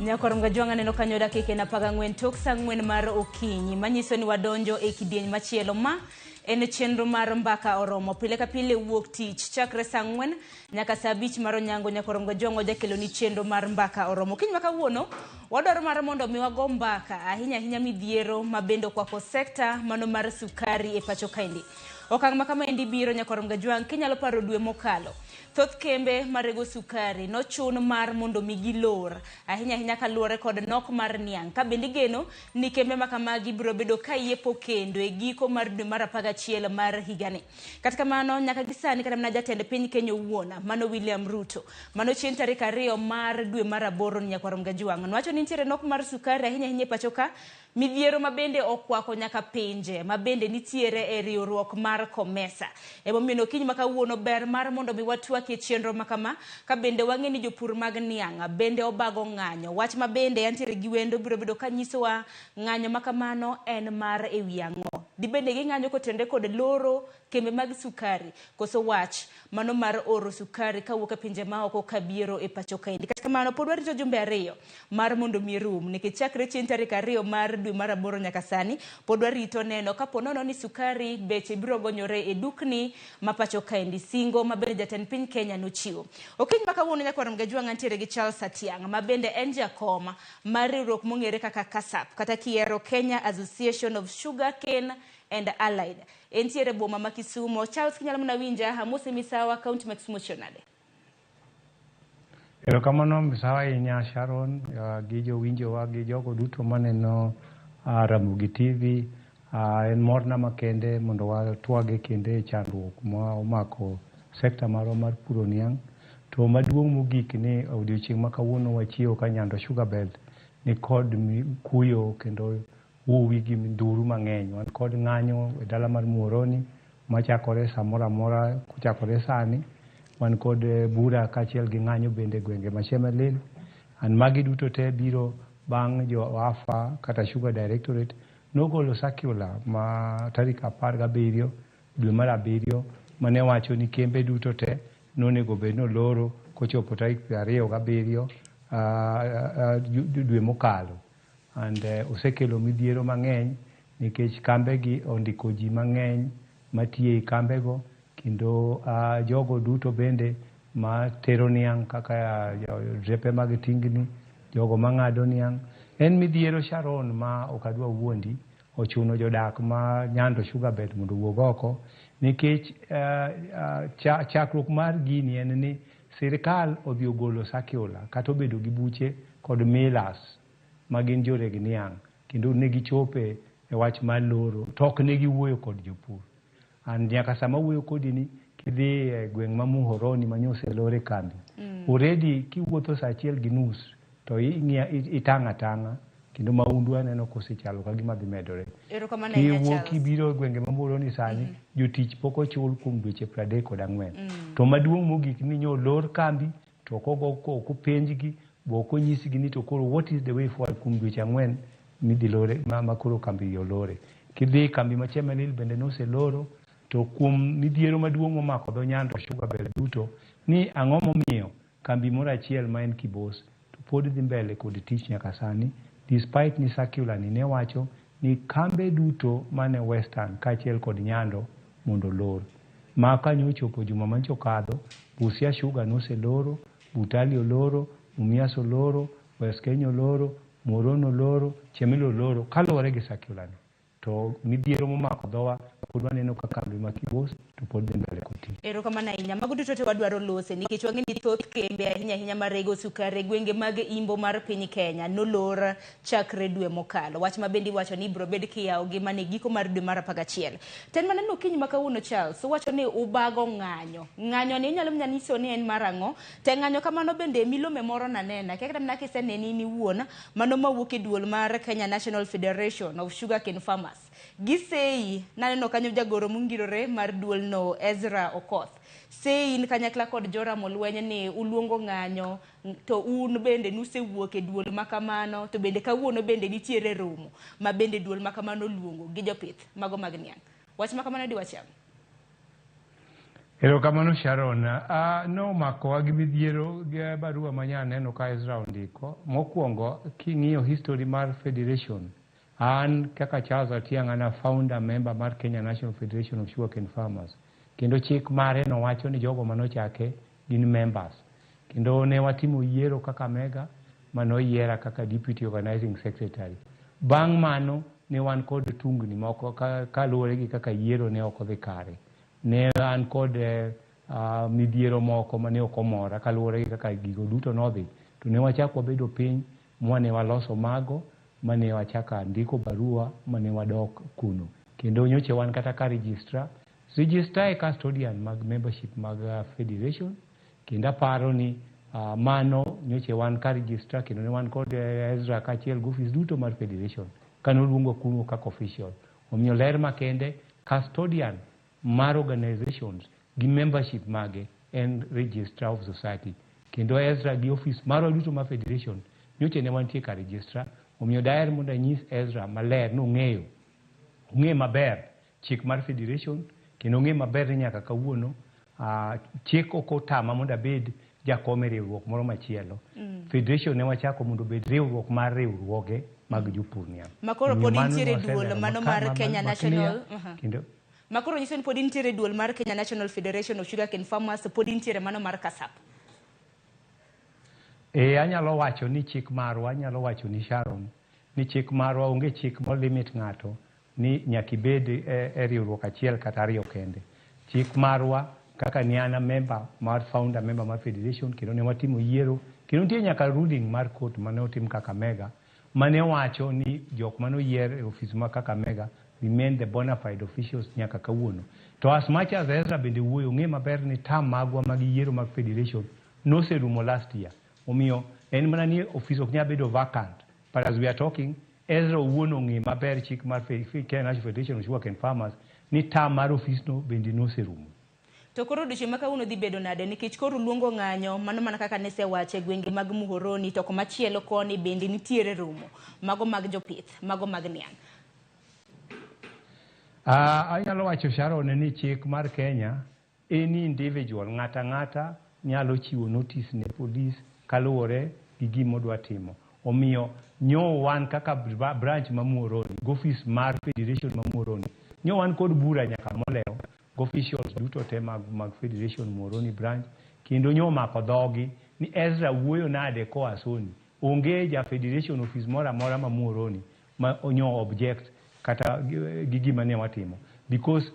Nyakwara Ramogi Ajwang aneno kanyo dakika na 14 tok saa 4 mar okinyi manyiso ni wadonjo e kidieny machielo ma en chenro mar mbaka oromo pile ka pile wuok tich chakre saa 4 nyaka saa 5 mar onyango. Nyakwara Ramogi Ajwang ojakelo ni chenro mar mbaka oromo kiny makawuono wadwaro mar mondo mi wago mbaka ahinya midhiero mabendo kwako sekta mano mar sukari e pacho kaendi. Okang' makama endi biro Nyakwara Ramogi Ajwang kinyalo paro dwe mokalo thoth kembe marego sukari nochun mar mondo migi lor ahinya kaluore kod nok mar niang' ka bende geno ni kembe makamagi biro bedo ka yepo kendo e giko mar dwe mar 11 mar higani. Kata kamano nyaka gisani kata mana jatend piny Kenya wuona mano William Ruto mano chien tarik 2 mar dwe mar 8 Nyakwara Ramogi Ajwang nowacho ni nitiere nok mar sukari ahinya pacho ka midhiero mabende okwako nyaka pinje mabende nitiere e riwruok mar Komesa. Emomiyo kiny makawuono ber mar mondo mi watwak e chenro makama ka bende wang'e ni jopur mag niang' bende obago ng'anyo wach mabende antiere gi wendo biro bedo kanyisowa ng'anyo makamano en mar ewi ang'o. Di bende gi ng'anyo kotende kod loro kembe mag sukari koso wach mano mar oro sukari kawuok e pinje maoko kabiero e pacho kaendi. Kata kamano pod warito jumbe 2 mar mondo mi rum nikech chakre chien tarik 2 mar dwe mar 8 nyaka sani pod warito neno kapo nono ni sukari beche biro gonyore e dukni mapacho kaendi singo mabende jatend piny Kenya nochiwo. Okiny makawuono Nyakwara Ramogi Ajwang antiere gi Charles Atiang' mabende en jakoma mar riwruok mong'ere kaka KASAP kata kiero Kenya Association of Sugar Cane and Allied. Entiere boma ma Kisumo. Charles kinyalo mna winja hamose misawa county ma Kisumo chonade. Erokamano misawa inya Sharon gi jowinjowa gi jogo duto maneno RamogiTV. En morna makende mondo watwage kende chandruok ma omako sekta marwa mar puro niang'. To maduong' mogik ni odiochieng' makawuono wachiewo ka Nyando Sugar Belt ni kod kuyo kendo wuwi gi nduru mang'eny. Wan kod ng'anyo e dala mar Muhoroni machakore samora amora kuchakore sani. Wan kod bura kachiel gi ng'anyo bende gwenge Mashemelil. An magi duto te biro bang' jo AFA kata Sugar Directorate nogolo circular ma tarik 17 dwe mar 7 mane wacho ni kembe duto te nonego bed noloro kochopo tarik 27 dwe mokalo and osekelo midhiero mang'eny nikech kambegi ondiko ji mang'eny matiye i kambego kendo jogo duto bende matero niang' kaka drepe mag tingni, jogo mang'ado niang'. En midhiero Sharon ma ok adwa wuondi, ochuno jodak ma Nyando Sugar Belt mondo owuog oko nikech chakruok mar gini en ni sirikal odhi ogolo circular kata obedo gi buche kod millers ma gin joreg niang' kendo ne gichope e wach mar loro to ok ne giwuoyo kod jopur. Nyaka sama wuoyo kodi ni kidhi e gweng' ma Muhoroni ma oselore kambi already kiwuotho saa 1:30 to itang' atang'a kendo maundu aneno kosechalo ka gima dhi medore. Kiwuok ibiro e gwenge ma Muhoroni sani jotich pok ochul kuom dweche 34 to maduong' mogik ni nyolor kambi to kopenjgi boko nyisgi ni to koro what is the way forward kuom dweche 4 midhi lore ma koro kambi olore. Kidhi kambi ma Chemelil bende noseloro to kuom midhiero maduong' momako dho Nyando Sugar Belt duto ni ang'o momiyo kambi moro achiel ma en Kibos to pod dhi mbele kod tich nyaka sani despite ni circular ni ne wacho ni kambe duto mane Western kaachiel kod Nyando mondo lor. Ma kanyo ochopo juma mancho kadho, Busia Sugar noseloro, Butali oloro, Mumias oloro, West Kenya oloro, Muhoroni oloro, Chemelil oloro kaluwore gi circular ni. To midhiero momako dhowa pod waneno ka kambi ma Kibos to pod dhi mbele koti. Erokamano ahinya. Mago duto te wadwaro lose nikech wang'e ni thoth kembe ahinya mar rego sukari e gwenge mag imbo mar piny Kenya nolor chakre dwe mokalo. Wach ma bende iwacho ni biro bed kiyawo gi mane giko mar dwe mar 11. Ten maneno kiny ma kawuono Charles wacho ni ubago ng'anyo. Ng'anyo ni inyalo nyiso ni en marang'o. Te ng'anyo kamano bende milome moro nanena. Kaka na kiseneni ni wuona mano mawuok e duol mar Kenya National Federation of Sugarcane Farmers. Gisei naneno kanyo jagoro mungirore mar duol no Ezra Okoth. Sei in kanyakla kod jora molwenye ni uluongo ng'anyo to un bende nusewuok e duol makamano to bende kawuono bende nitiere romo ma bende duol makamano luongo gi jopith mago mag niang'. Wach makamano di wacham. Erokamano Sharon. No mako gi midhiero gi barua manya neno ka Ezra ondiko. Mokwongo king'iyo history mar federation an kaka Charles Atiang' ana founder member mar Kenya National Federation of Sugarcane Farmers. Kendo chik mare no wacho ni jogo manochake gin members. Kendo ne watimo yiero kaka mega manoyiera kaka deputy organizing secretary. Bang' mano ne wan kod tungni moko kaluwore gi kaka yiero ne ok odhi kare. Ne an kod midhiero moko mane ok omora kaluwore gi kaka gigo duto nodhi. To ne wachako wabedo piny mwane waloso mago mane wachaka ndiko barua mane wadok kuno. Kendo nyoche wan kata ka registra e custodian mag membership mag federation. Kendo aparo ni mano nyoche wan ka registra kendo ne wan kod Ezra kaachiel gi office duto mar federation kanoluongo kuno kaka official. Omiyo ler makende custodian mar organizations gi membership mage en registrar of society. Kendo Ezra gi office mar duto mar federation nyoche ne wantie ka registra. Omiyo daher mondo anyis Ezra maler nong'e maber chik mar federation kendo ng'e maber ni nyaka kawuono chik ok otama mondo abed jakom e riwruok moro machielo. Federation ne wachako mondo obed riwruok mar riwruoge mag jopur niang'. Makoro pod intiere duol mano mar Kenya National Makoro nyiso ni pod intiere duol mar Kenya National Federation of Sugarcane Farmers pod intiere mano mar Kasap. Anyalo wacho ni chik marwa, anyalo wacho ni Sharon, ni chik marwa onge chik mo limit ng'ato ni nyaka ibed e riwruok achiel kata ariyo kende. Chik marwa kaka ni ana member mar founder member mar federation kendo ne watimo yiero kendo nitie nyaka ruling mar court mane otim Kakamega mane wacho ni jok mane oyier e office ma Kakamega remain the bona fide officials nyaka kawuono. To as much as Ezra bende wuoyo ng'e maber ni tam magwa mag yiero mag federation noserumo last year. Omiyo en mana ni office ok nyalo bedo vacant. But as we are talking, Ezra owuon ong'e maber chik mar Kenya National Federation of Sugarcane Farmers ni tam mar office no bende noserumo. To koro odiochieng' ma kawuono dhi bedo nade nikech koro luongo ng'anyo mano mana kaka ne sewache gwenge mag Muhoroni to komachielo koni bende nitiere romo mago mag jopith mago mag niang'. Anyalo wacho Sharon ni chik mar Kenya any individual ng'ata nyalo chiwo notice ne police kaluwore gi gimodwa timo. Omiyo nyo wan kaka branch ma Muhoroni, office mar Federation ma Muhoroni, nyo wan kod bura nyaka molewo officials duto te mag Federation Muhoroni branch, kendo nyo mako dhogi ni Ezra wuoyo nade koa Soni. Onge ja Federation office mora mora ma Muhoroni ma onyo object kata gi gima ne watimo, because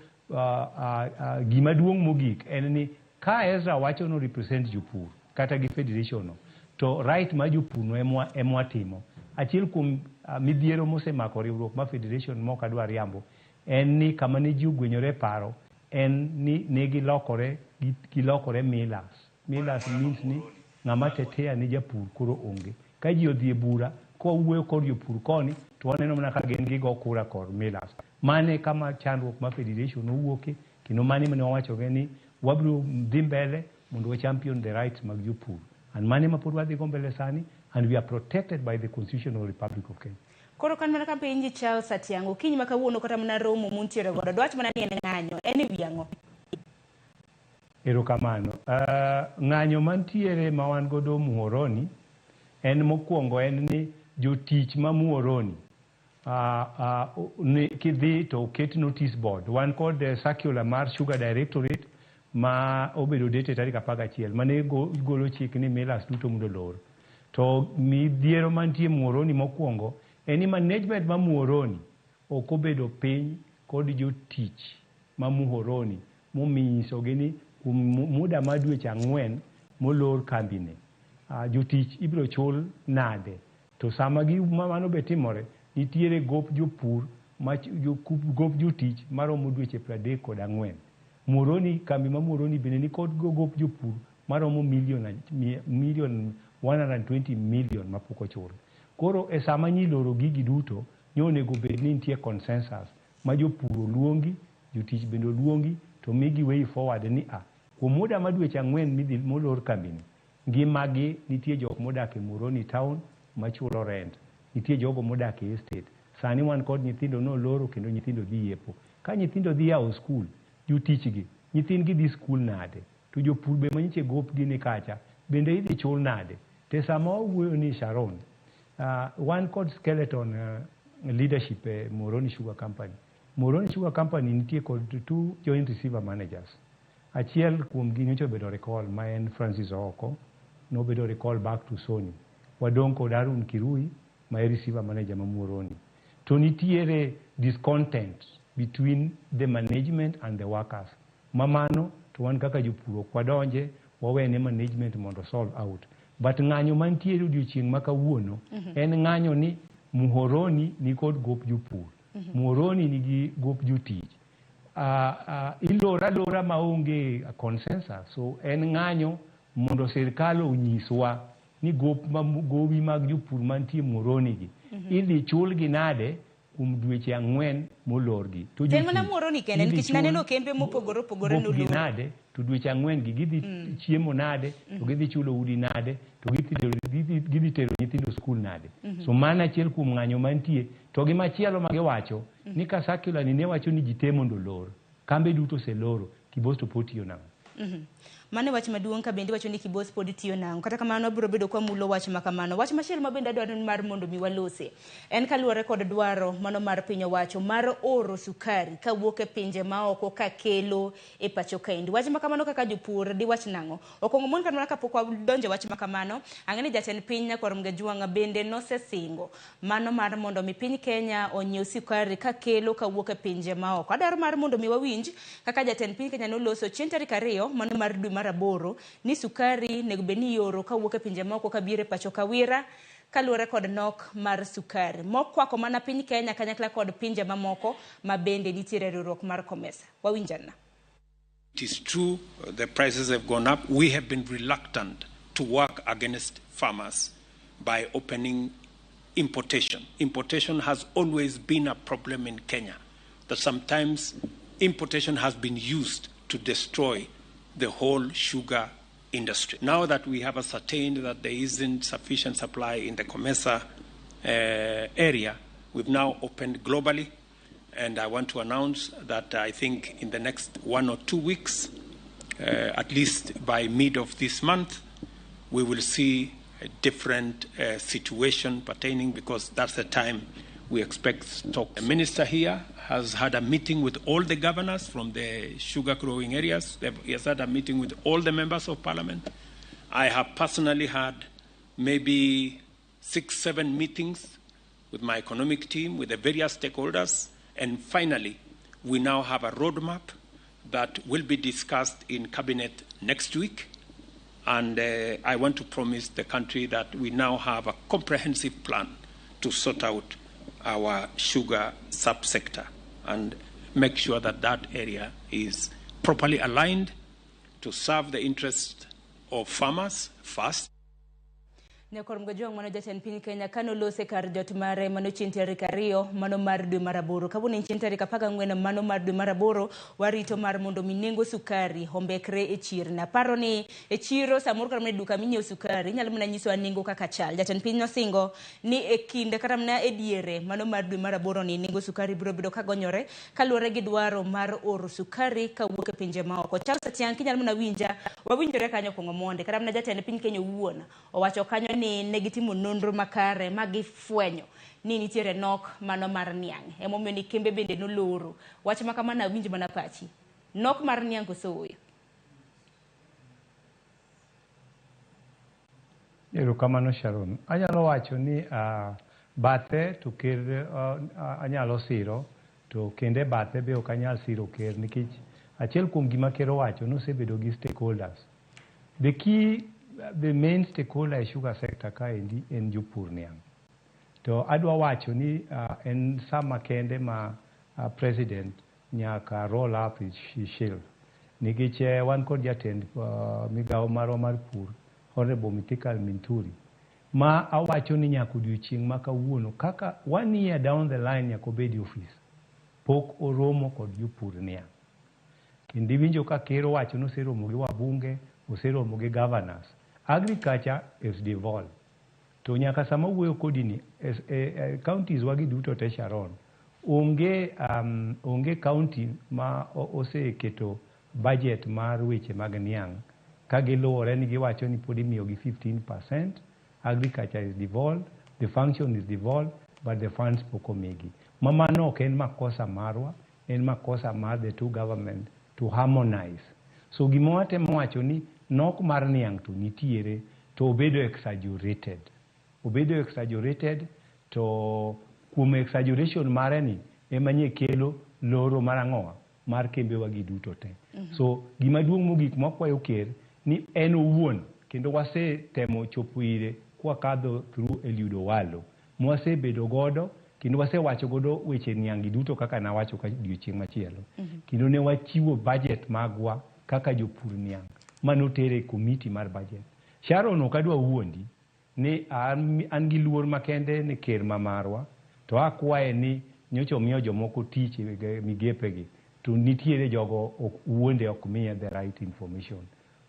gima duong' mogik en ni ka Ezra wacho no represent jopur kata gi Federation no, to right ma jopur no emwa timo. Achiel kuom midhiero mosemako riwruok ma Federation mok adwa riambo en ni kama ne ji ogwenyore paro en ni ne gilokore millers. Millers means ni ng'ama tetea ni japur koro onge. Ka ji odhi e bura ko wuoyo kod jopur koni, to waneno mana ka gin gigo kura kod millers. Mane kama chandruok ma Federation owuoke, kendo mane mane wawachoge ni wabiro dhi mbele mondo wa champion the rights mag jopur. And mane ma pod wadhi go mbele sani, and we are protected by the Constitutional Republic of Kenya. Koro kan mana kampenji Charles Atiang'o kiny ma kawuono kata mana romo muntiere godo dwach mana ni en ng'anyo en wiang'o. Erokamano. Ng'anyo mantiere ma wan godo Muhoroni en mokwongo en ni jotich ma Muhoroni kidhi to oket notice board. Wan kod circular mar Sugar Directorate ma obedo date tarik 11 mane golo chik ni millers duto mundo lor. To midhiero mantie Muhoroni mokwongo en ni management ma Muhoroni ok obedo piny kod jotich ma Muhoroni mominyisogi ni muda ma dweche 4 molor kambine. Jotich ibiro chul nade. To sama mano be timore, nitiere gop jopur, gop jotich maromo dweche 34. Muhoroni, kambi ma Muhoroni bende ni kod gop jopur maromo million 120 million mapok ochul. Koro e sama nyiloro gigi duto, nyonego bed ni nitie consensus ma jopur oluongi, jotich bende oluongi, to migi way forward ni kuom muda ma dweche 4 molor kambini, ngimagi nitie jok modak e Muhoroni town machulo rent, nitie jogo modak e estate. Sani wan kod nyithindo noloro kendo nyithindo dhi yepo. Ka nyithindo dhi yawo skul, jotichgi, nyithindgi dhi skul nade, to jopur be manyiche gopgi ni kacha, bende idhi chul nade. Te sama wuoyo ni Sharon, wan kod skeleton leadership e Muhoroni Sugar Company. Muhoroni Sugar Company nitie kod 2 joint receiver managers. Achiel kuom gi nyocha bedo recall ma en Francis Oko, no bedo recall back to Sony. Wadong kod Arun Kirui ma e receiver manager ma Muhoroni. To nitiere discontent between the management and the workers. Mamano to wan kaka jopur ok wadonje wawene management mondo solve out. But ng'anyo mantiere odiochieng' ma kawuono en ng'anyo ni Muhoroni ni kod gop jopur. Muhoroni nigi gop jotich. Ilora maonge consensus. So en ng'anyo mondo sirkal onyiswa ni gowi mag jopur mantie Muhoroni gi idhi chulgi nade kuom dweche 4 molorgi. To Ten mana Muhoroni kende nikech naneno kembe mopogore opogore nolor nade, to dweche 4 gi gidhi chiemo nade, to gidhi chulo udi nade, to gidhi tero nyithindo skul nade. So mana achiel kuom ng'anyo mantie. To gi machielo magiwacho ni ka circular ni ne wacho ni jite mondo lor, kambe duto se loro, Kibos to potio nang'o. Mane wach maduong' ka bende wacho ni Kibos pod tiyo nang'o. Kata kamano biro bedo kwa mulo wach makamano. Wach machielo ma bende adwaro mar mondo mi walose en kaluwore kod dwaro mano mar piny owacho mar oro sukari kawuok e pinje maoko ka kelo e pacho kaendi. Wach makamano kaka jopur di wach nang'o. Okongo mon kan kapok wadonje wach makamano, ang'eni jatend piny RamogiTV bende nosesingo mano mar mondo mi piny Kenya onyiew sukari ka kelo kawuok e pinje maoko. Adwaro mar mondo mi wawinj kaka jatend piny Kenya noloso chieng' tarik 2 mano mar dwe maraboro ni sukari nego beni yoro kawuok e pinje moko kabire pacho kawira kaluwore kod nok mar sukari mokwako mana piny Kenya kanyakla kod pinje mamoko ma bende nitiere riwruok mar Komesa. Wawinjana. It is true the prices have gone up. We have been reluctant to work against farmers by opening importation. Importation has always been a problem in Kenya, that sometimes importation has been used to destroy the whole sugar industry. Now that we have ascertained that there isn't sufficient supply in the Komesa area, we've now opened globally, and I want to announce that I think in the next 1 or 2 weeks, at least by mid of this month, we will see different situation pertaining, because that's the time we expect stock. The minister here has had a meeting with all the governors from the sugar growing areas. He has had a meeting with all the members of parliament. I have personally had maybe 6-7 meetings with my economic team, with the various stakeholders, and finally, we now have a roadmap that will be discussed in cabinet next week. And I want to promise the country that we now have a comprehensive plan to sort out our sugar subsector and make sure that that area is properly aligned to serve the interests of farmers first. Nyakor mgojong mano jatend piny Kenya kano lose kar jot mare mano chieng' tarik 2 mano mar dwe mar 8 kawuono chieng' tarik 14 mano mar dwe mar 8 warito mar mondo minengo sukari ombekre e chirni. Aparo ni e chiro samoro kata mana duka minyiewo sukari nyalo mana nyiso nengo kaka chal. Jatend piny nosingo ni e kinde kata mana e diere mano mar dwe mar 8 ni nengo sukari biro bedo kagonyore kaluwore gi dwaro mar oro sukari kawuok e pinje maoko. Charles Atiang kinyalo mana winja wawinjore kanyo kongo monde kata mana jatend piny Kenya owuon owacho kanyo ni negitimo nonro makare magifwenyo ni nitiere nok mano mar niang'. Emomiyo ni kembe bende noloro. Wach ma kamana winj mana pachi. Nok mar niang' kosoyo. Erokamano Sharon. Anyalo wacho ni bathe to ker anyalo siro to kende bathe be ok anyal siro ker nikech achiel kuom gima ker owacho nosebedo gi stakeholders. The main stakeholder sugar sector ka endi en jopur niang'. To adwa wacho ni en sama kende ma president nyaka roll up his shield. Nikech wan kod jatend migawo marwa mar pur Honorable Mitikal Minturi ma awacho ni nyaka odiochieng' ma kawuono kaka 1 year down the line nyaka obedi office pok oromo kod jopur niang'. Kendo iwinjo ka ker owacho noseromo gi wabunge, oseromo gi governors. Agriculture is devolved. To nyaka sama wuoyo kodi ni counties wagi duto te Sharon onge county ma oseketo budget mar weche mag niang' ka giluwore ni giwacho ni pod imiyo gi 15%. Agriculture is devolved, the function is devolved, but the funds pok omigi. Mano ok en makosa marwa, en makosa mar the two government to harmonize. So gima watemo wacho ni nok mar niang' to nitiere to obedo exaggerated. Obedo exaggerated to kuom exaggeration mare ni emanye kelo loro marang'owa mar kembe wagi duto te. So gima duong' mogik mwakwayo ker ni en owuon kendo wasetemo chopo ire kwa kadho through Eliud Owalo. Mwasebedo godo kendo wasewacho godo weche niang'i duto kaka nawacho ka odiochieng' machielo. Kendo ne wachiwo budget magwa kaka jopur niang' manotere komiti mar budget. Sharon ok adwa wuondi ni an gi luor makende ni ker mamarwa to akwaye ni nyocha omiyo jomoko tich migepegi to nitiere jogo wuonde ok miye the right information.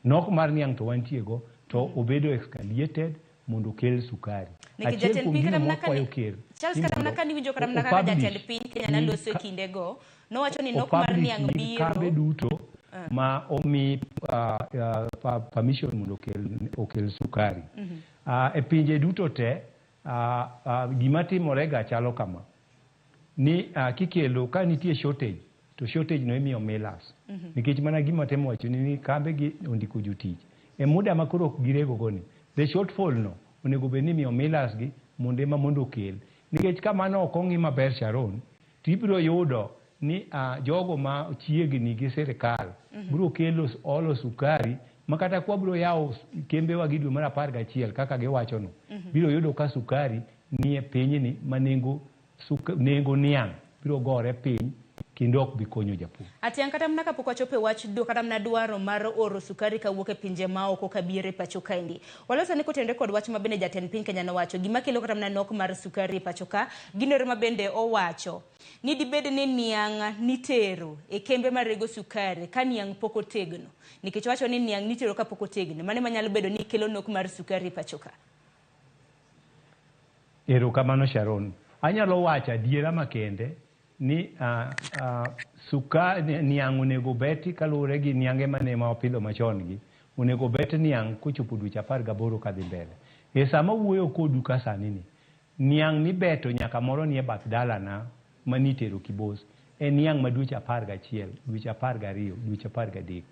Nok mar niang' to wantiego to obedo escalated mondo kel sukari. Achiel kuom gino mwakwayo ker. Charles kata mnaka ni winjo kata mnaka jatend piny Kenya naloso kindego nowacho ni nok mar niang' biro kambe duto ma omi permission mondo okel sukari. E pinje duto te gima timorega chalo kama ni kikelo ka nitie shortage to shortage no imiyo millers. Nikech mana gima temo wacho ni kambe gi ondiko jotich e muda makoro ok girego goni the shortfall no onego bed ni imiyo millers gi mondo okel. Nikech kamano ok ong'i maber Sharon to ibiro yudo ni jogo ma chiegni gi sirikal biro kelo olo sukari makata kwa biro yawo kembe wagi dwe mar 11 kaka giwacho no biro yudo ka sukari ni e piny ni manengo niang' biro gore piny kendo ok bi konyo japur. Atiang' kata mnaka pok wachope wach do kata mna dwaro mar oro sukari kawuok e pinje maoko kabiere pacho kaendi. Walosa ni kotende kod wach mabende jatend piny Kenya nowacho gima kelo kata mna nok mar sukari pacho ka ginore mabende owacho ni dibed ni niang' nitero e kembe marego sukari ka niang' pok otegno. Nikech wacho ni niang' nitero ka pok otegno mane manyalo bedo ni kelo nok mar sukari pacho ka. Erokamano Sharon. Anyalo wacho adiera makende ni niang' onego beti kaluwore gi niange mane ma opidho machon gi onego bet niang' kochopo dweche 18 kadhi mbele. E sama wuoyo kodu ka sani ni. Niang ni beto nyaka moro ni e bath dala na manitero Kibos. E niang ma dweche 11, dweche 12, dweche 13.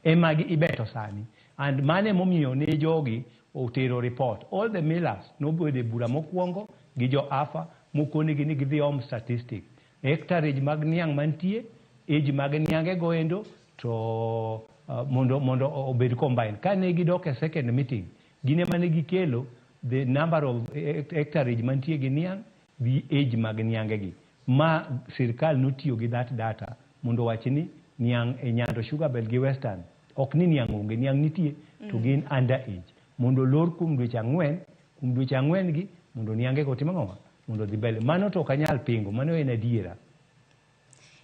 E magi ibeto sani. And mane momiyo ne jogi otero report. All the millers nobode bura mokwongo gi jo afa mokone gi ni gidhi om statistic. Hectarage mag niang mantie, age mag niange goendo to mondo obed combined. Kane gidok e second meeting, gine mane gikelo the number of hectarage mantie gi niang, the age mag niange gi. Ma sirkal notiyo gi that data mondo wachini niang e Nyando Sugar Belt gi Western ok ni niang onge, niang nitie to gin under age mondo lor kum dweche 4 gi mondo niange go timo ng'oma mondo dhi mbele. Mano to kanyal pingo, mano en adiera.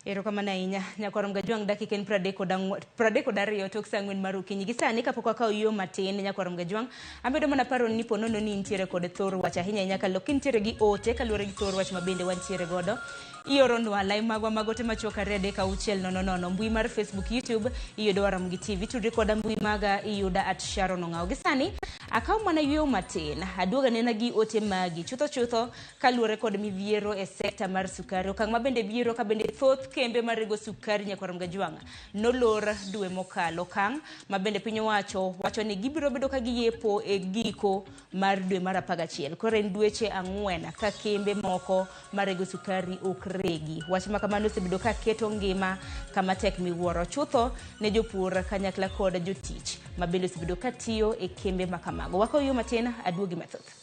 Erokamano ahinya Nyakorom Gajwang, dakika en 32 tok saa 4 mar okinyi. Gi sani kapok akawo yo matin Nyakorom Gajwang, abedo mana paro ni ponono ni nitiere kod thor wach ahinya ahinya kalok nitiere gi ote kaluwore gi thor wach mabende wantiere godo. Ioronwa live magwa magote machokare adeka 6:00 mbui mar Facebook, YouTube iyudo RamogiTV, tudri koda mbui maga iyuda @Sharon_Ong'aw. Gi sani akaw mana yo matin aduoga nena gi ote magi chutho kaluwore kod midhiero e sekta mar sukari. Okang' mabende biero ka bende thoth kembe marego sukari Nyakorom Gajwang nolor dwe mokalo. Okang' mabende piny wacho ni gibiro bedo ka giyepo e giko mar dwe mar 11. Koro en dweche 4 ka kembe moko marego sukari ok regi. Wach makamano osebedo ka keto ngima kama tek miwuoro chutho ne jopur kanyakla kod jotich mabende osebedo ka tiyo e kembe makamago. Wako yo matin aduogi mathoth.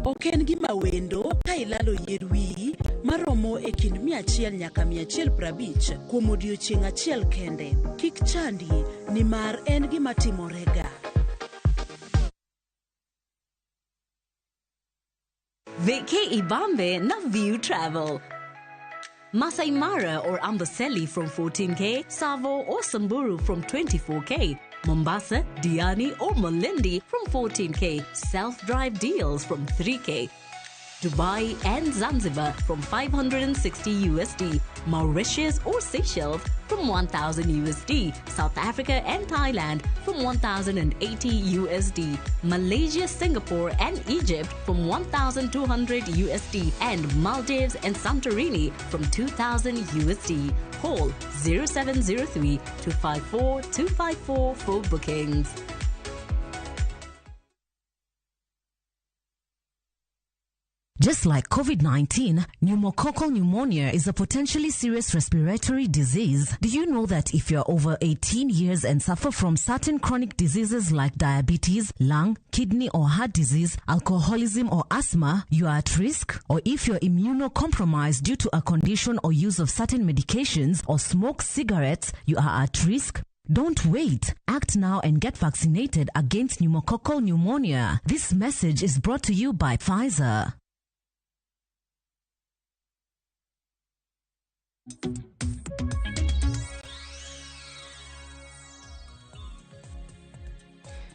Ok en gima wendo ka ilalo yier wiyi maromo e kind 100 nyaka 150 kuom odiochieng' achiel kende. Kik chandi nimar en gima timorega. Veke Ibambe na View Travel. Masai Mara or Amboseli from 14K, Savo or Samburu from 24K, Mombasa, Diani or Malindi from 14K, self-drive deals from 3K, Dubai and Zanzibar from 560 USD, Mauritius or Seychelles from 1,000 USD, South Africa and Thailand from 1,080 USD, Malaysia, Singapore and Egypt from 1,200 USD, and Maldives and Santorini from 2,000 USD. Call 0703 254 254 for bookings. Just like COVID-19, pneumococcal pneumonia is a potentially serious respiratory disease. Do you know that if you're over 18 years and suffer from certain chronic diseases like diabetes, lung, kidney or heart disease, alcoholism or asthma, you are at risk? Or if you're immunocompromised due to a condition or use of certain medications or smoke cigarettes, you are at risk? Don't wait. Act now and get vaccinated against pneumococcal pneumonia. This message is brought to you by Pfizer.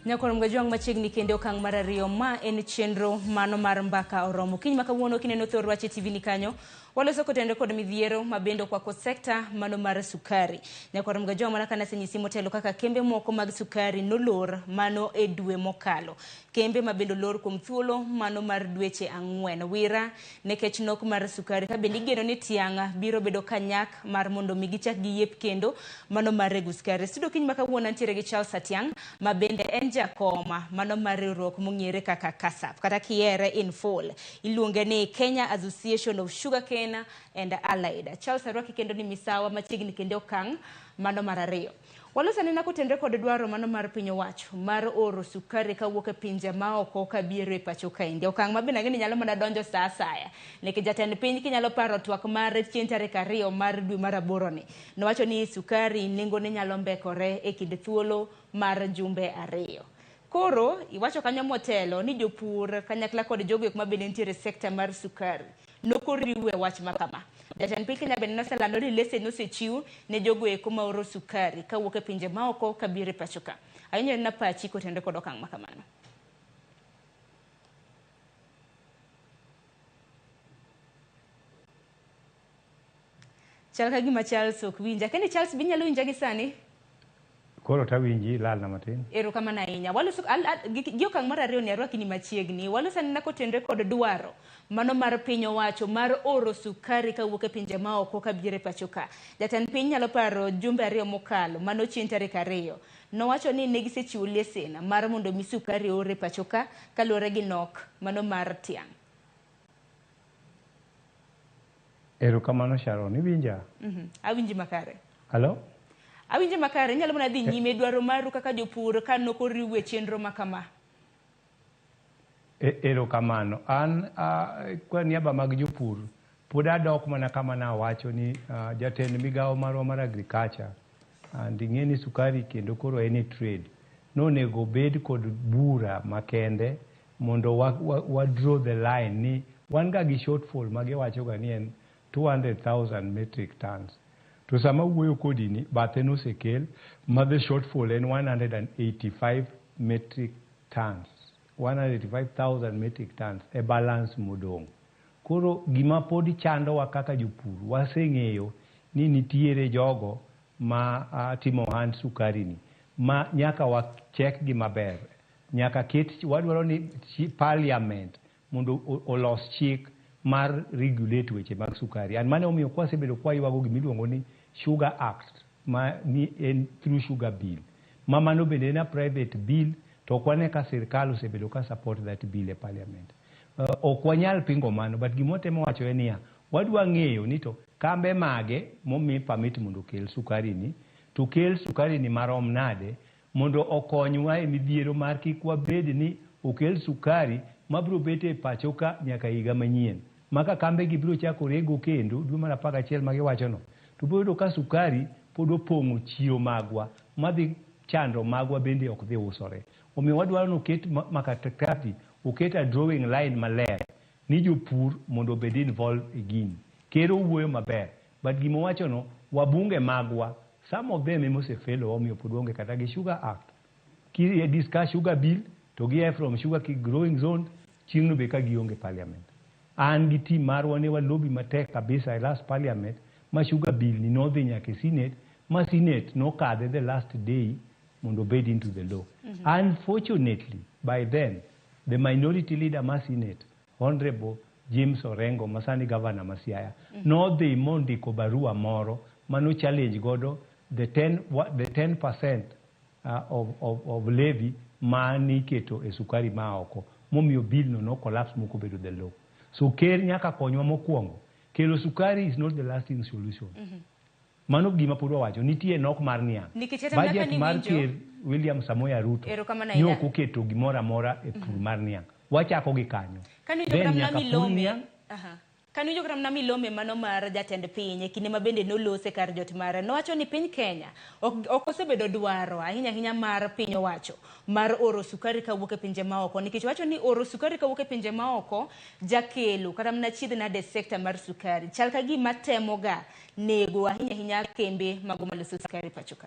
Nyakorom Gajwang machiegni kende okang' mar 2 ma en chenro mano mar mbaka oromo. Kiny makawuono kineno thor wach e TV ni kanyo waloso kotende kod midhiero mabendo kwako sekta mano mar sukari. Nyakorom Gajwang mana kana senyisi motelo kaka kembe moko mag sukari nolor mano e dwe mokalo. Kembe mabendo lor kuom thuolo mano mar dweche 4. Wira nekech nok mar sukari ka bende igeno ni tianga biro bedo kanyak mar mondo migichak giyep kendo mano mar rego sukari. Studio kiny makawuono ntiere gi Charles Satiang mabende en jakoma mano mar riwruok mong'ere kaka KASAP kata kiere in full iluonge ni Kenya Association of Sugarcane and Allied. Charles Arwaki kendo ni misawa machiegni kende okang' mano mar 2. Walosani na kutendre kod dwaro mano mar piny owacho mar oro sukari kawuok e pinje maoko kabiero e pacho kaendi. Okang' mabende ng'eni nyalo mana donjo sa asaya. Nikech jatend piny kinyalo paro twak mar chieng' tarik 2 mar dwe mar 8 ni. Nowacho ni sukari nengo ne nyalo mbekore e kind thuolo mar jumbe 2. Koro iwacho kanyo motelo ni jopur kanyakla kod jogo mabende nitiere sekta mar sukari nokoriwe wach makama. Jatend piny Kenya bende noselando ni lesen nosechiw ne jogo eko ma oro sukari kawuok e pinje maoko kabiero e pacho ka. Ahinya na pachi kotende kod okang' makamano. Chal ka gima Charles ok winja. Kende Charles binyalo winja gi sani? Koro tawinji lal na matin. Erokamano ahinya. Waluso giokang' mar ariyo ni arwaki ni machiegni. Waluso ni nakotenre kod dwaro mano mar piny owacho mar oro sukari kawuok e pinje maoko kabiro e pacho ka. Jatend piny nyalo paro jumbe ariyo mokalo mano chieng' tarik 2 nowacho ni ne gisechiwo lesen mar mondo mi sukari ore pacho ka kaluwore gi nok mano mar tiang'. Erokamano Sharon, iwinja? Awinji makare. Hello? Awinje makare, nyalo mana dhi nyime dwaro maru kaka jopur ka nokoriwe chenro makama. Erokamano. An kwa niaba mag jopur, pod adok mana kama na wacho ni jatend migawo marwa mar agriculture ing'e ni sukari kendo koro en e trade. Nonego bed kod bura makende mondo wa draw the line ni wan ga gi shortfall magiwacho ga ni en 200,000 metric tons. To sama wuoyo kodi ni bathe nosekel ma the shortfall en 185 metric tons. 185,000 metric tons e balance modong. Koro gima podi chando wa kaka jopur waseng'eyo ni nitiere jogo ma timo hand sukari ni ma nyaka wa check gi maber. Nyaka wadwaro ni parliament mondo olos chik mar regulate weche mag sukari. An mane omiyo kwasebedo kwaywago gimiluongo ni Sugar Act ma ni en through sugar bill. Mano bende na private bill to kwane ka sirkal osebedo ka support that bill e parliament. Ok wanyal pingo mano, but gimotemo wacho en niya, wadwa ng'eyo ni to kambe mage momi permit mondo kel sukari ni, to kel sukari ni marom nade mondo okonywa e midhiero mar kik wabed ni okel sukari mabro bete pacho ka nyaka higa manyien. Maka kambe gibiro chako rego kendo dwe mar 11 magiwacho no. To bodo ka sukari pod opong'o chiro magwa madhi chando magwa bende ok dhi usore. Omiyo wadwaro no ket makatakati oket a drawing line maler ni jopur mondo bed involved e gini. Kero wuoyo maber, but gimo wacho no wabunge magwa some of them emosefelo omiyo pod onge kata gi Sugar Act. Ki discuss sugar bill to gi from sugar growing zone chieng'no be ka gionge parliament. An gi team marwa ne walobi matek kabisa e last parliament ma sugar bill ni nodhi nyaka Senate, ma Senate no kadhe the last day mondo bed into the law. Unfortunately, by then, the minority leader ma Senate, Honorable James Orengo, masani governor Masiaya, nodhi mondiko barua moro mano challenge godo the 10% of levy mani keto e sukari maoko. Momiyo bill no collapse moko bedo the law. So ker nyaka konywa mokwongo. Kelo sukari is not the lasting solution. Mano gima pod wacho nitie nok mar niang'. Budget mar ker William Samoei Ruto ne ok oketo gimoro amora e pur mar niang'. Wachako gi kanyo. Kanu jogram na milome mano mar jatend piny e kinde ma bende nolose kar jot mare nowacho ni piny Kenya ok osebedo dwaro ahinya mar piny owacho mar oro sukari kawuok e pinje maoko, nikech wacho ni oro sukari kawuok e pinje maoko jakelo kata mana chiedh nade sekta mar sukari chal ka gima temo ga nego ahinya kembe mago maloso sukari pacho ka.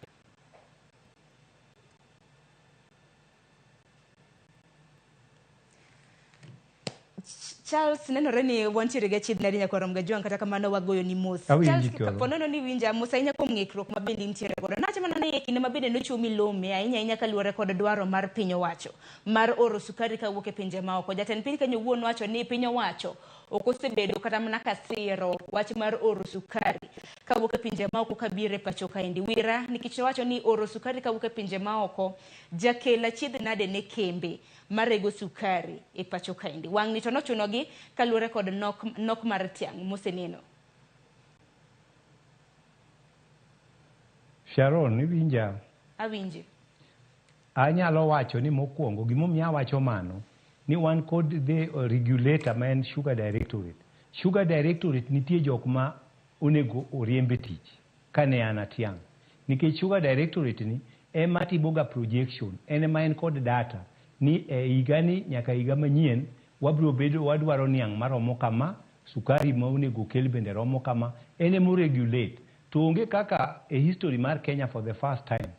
Charles nenore ni wantiere ga chiedh nadi nyaka rom ga juang kata kamano wagoyo ni mos. Charles kaponono ni winja mos ahinya kuom ng'ikruok mabende nitiere godo. Nache mana ni kinde mabende nochiwo milome ahinya kaluwore kod dwaro mar piny owacho mar oro sukari kawuok e pinje maoko. Jatend piny Kenya wuon wacho ni piny owacho ok osebedo kata mana kasiro wach mar oro sukari kawuok e pinje maoko kabiro e pacho kaendi. Wira nikech wacho ni oro sukari kawuok e pinje maoko jakela chiedh nade ne kembe marego sukari e pacho kaendi. Wang' ni to nochunogi kaluwore kod nok mar tiang' moseneno. Sharon, iwinja? Awinji. Anyalo wacho ni mokwongo gimomiyo wacho mano ni wan kod the regulator man Sugar Directorate. Sugar Directorate nitie jok ma onego oriembe tich kane an atiang'. Nikech Sugar Directorate ni ema timoga projection, ema en kod data ni higa ni nyaka higa manyien wabro bedo wadwaro niang' maromo kama, sukari ma onego kel bende romo kama, emo regulate. To onge kaka e history mar Kenya for the first time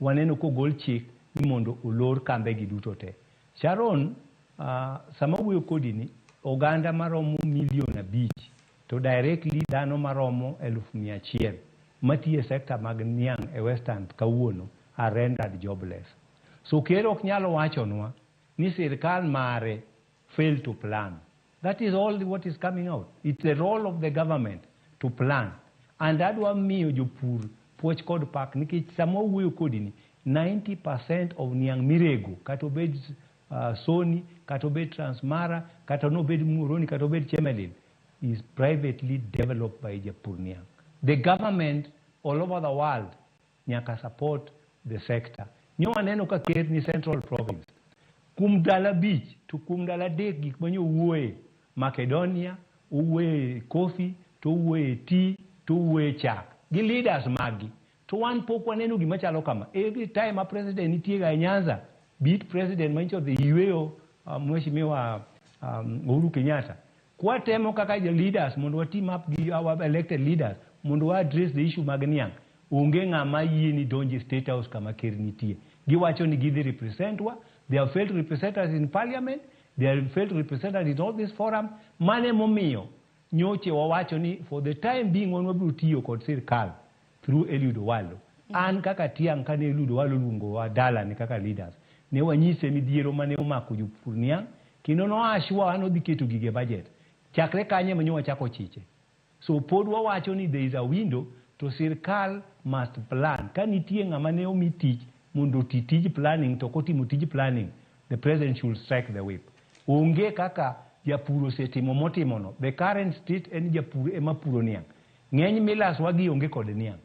waneno kogol chik ni mondo olor kambe gi duto te. Sharon, sama wuoyo kodi ni oganda maromo 5 million to directly dhano maromo 100,000 matiye sekta mag niang' e Western kawuono are rendered jobless. So ker ok nyalo wachonwa ni sirkal mare failed to plan. That is all what is coming out. It's the role of the government to plan. And adwa miyo jopur puoch kod pak nikech samo wuoyo kodini 90% of niang' mirego kata obed Sony, kata obed Transmara, kata obed Muroni, kata obed Chemelil is privately developed by japur niang'. The government all over the world nyaka support the sector. Nyo aneno ka ker ni Central Province. Kum dala beach to kum dala dek gik manyo wuoye Macedonia, uwe coffee, to uwe tea, to uwe chak. Gi leaders magi. To wan pok waneno gima chalo kama. Every time a president nitiega Nyanza, beat president mancho the UAO, Mheshimiwa Uhuru Kenyatta. Kwa temo kaka the leaders, mondo wa team up gi our elected leaders, mondo wa address the issue magniang. Unge ngama yini donji State House kama ker nitie. Giwacho ni give the representwa, they have failed to represent us in parliament, they have failed to represent us in all this forum. Mane momiyo nyoche wawacho ni for the time being on wabiro tiyo kod sirkal through Eliud Owalo. An kaka tiang kane Eliud Owalo lungo wa dala ni kaka leaders. Ne wanyise midhiero mane omako jopur niang' kendo no ashwa ano dhi keto gige budget. Chakre kanye manyo wachako chiche. So pod wawacho ni there is a window to sirkal must plan. Ka nitie ng'ama ne omi tich mondo tij planning to kotimo tij planning, the president should strike the whip. Onge kaka japuro setimo motimono. The current state en japur ema puro niang'. Ng'eny milas wagi onge kod niang'.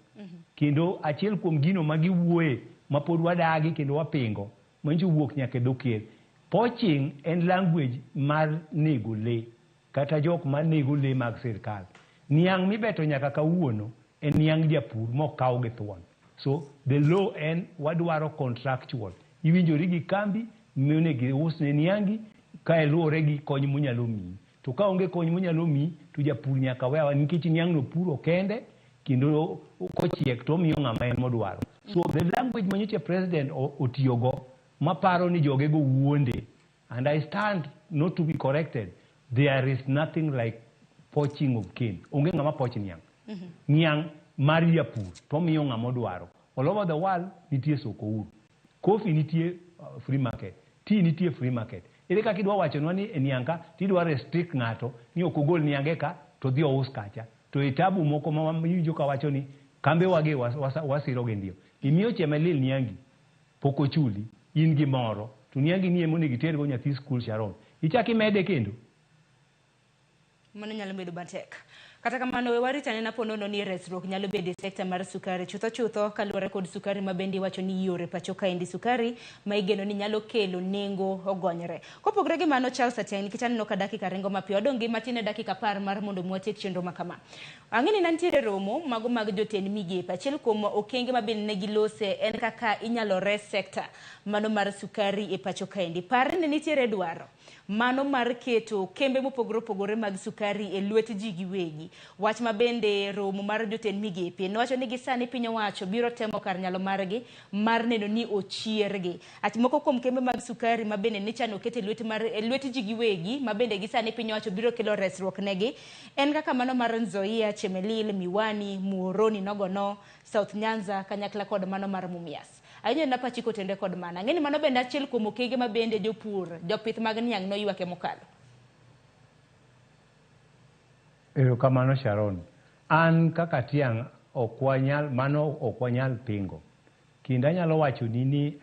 Kendo achiel kuom gino magi wuoye mapod wadagi kendo wapingo manjo wuok nyaka doker. Poaching en language mar nego le kata jok mar nego le mag sirkal. Niang' mibeto nyaka kawuono en niang' japur mokaw gi thuon. So the law en wadwaro contractual. Iwinjori gi kambi mione gi usne niangi ka eluore gi kony munyalo miyi. To ka onge kony munyalo miyi to japur nyaka wewa nikech niang' no puro kende kendo kochiek to miyo ng'ama en modwaro. So the language manyocha president otiyogo maparo ni joge go wuonde, and I stand not to be corrected. There is nothing like poaching of cane. Onge ng'ama poach niang'. Niang' mar japur to miyo ng'ama odwaro. All over the world nitie soko uru. Coffee nitie free market. Tea nitie free market. Ere kaka idwa wachonwa ni niang' ka tidwa restrict ng'ato ni ok ogol niange ka to dhi ous kacha. To itabu moko mawinjo ka wacho ni kambe wage wasiro gi ndio. Imiyo Chemelil niangi poko chuli in gi moro to niangi ni emo ne gitergo nyathi school Sharon. Ichaki mede kendo. Mano nyalo bedo matek. Kata kamano we waritane na ponono ni resruok nyalo bedo sekta mar sukari chutho kaluwore kod sukari mabendi wacho ni yore pacho kaendi sukari ma igeno ni nyalo kelo nengo ogonyre. Kopogre gi mano Charles Atiang nikech aneno ka dakika ringo mapiyo dongi matine dakika 10 mar mondo mwatiek chenro makama. Ang'eni nantiere romo mago mag jotend migepe achiel kuom okenge mabendi ne gilose en kaka inyalo res sekta mano mar sukari e pacho kaendi. Parne ne nitiere dwaro mano mar keto kembe mopogore mag sukari e lwet ji giwegi. Wach mabende romo mar jotend migepe nowacho ni gisani piny owacho biro temo kar nyalo margi mar neno ni ochiergi. Ati moko kuom kembe mag sukari mabende nichano kete lwet ji giwegi mabende gisani piny owacho biro kelo resruok negi en kaka mano mar Nzoia, Chemelil, Miwani, Muhoroni Nogono, South Nyanza, kanyakla kod mano mar Mumias. Ayo na pachiko tende kod mana. Ngeni mano bende achiel kuom okenge mabende jopur, jopith mag niang' no ywake mokalo. Kamano Sharon. An kaka tiang' okwanyal pingo. Kinda nyalo wacho ni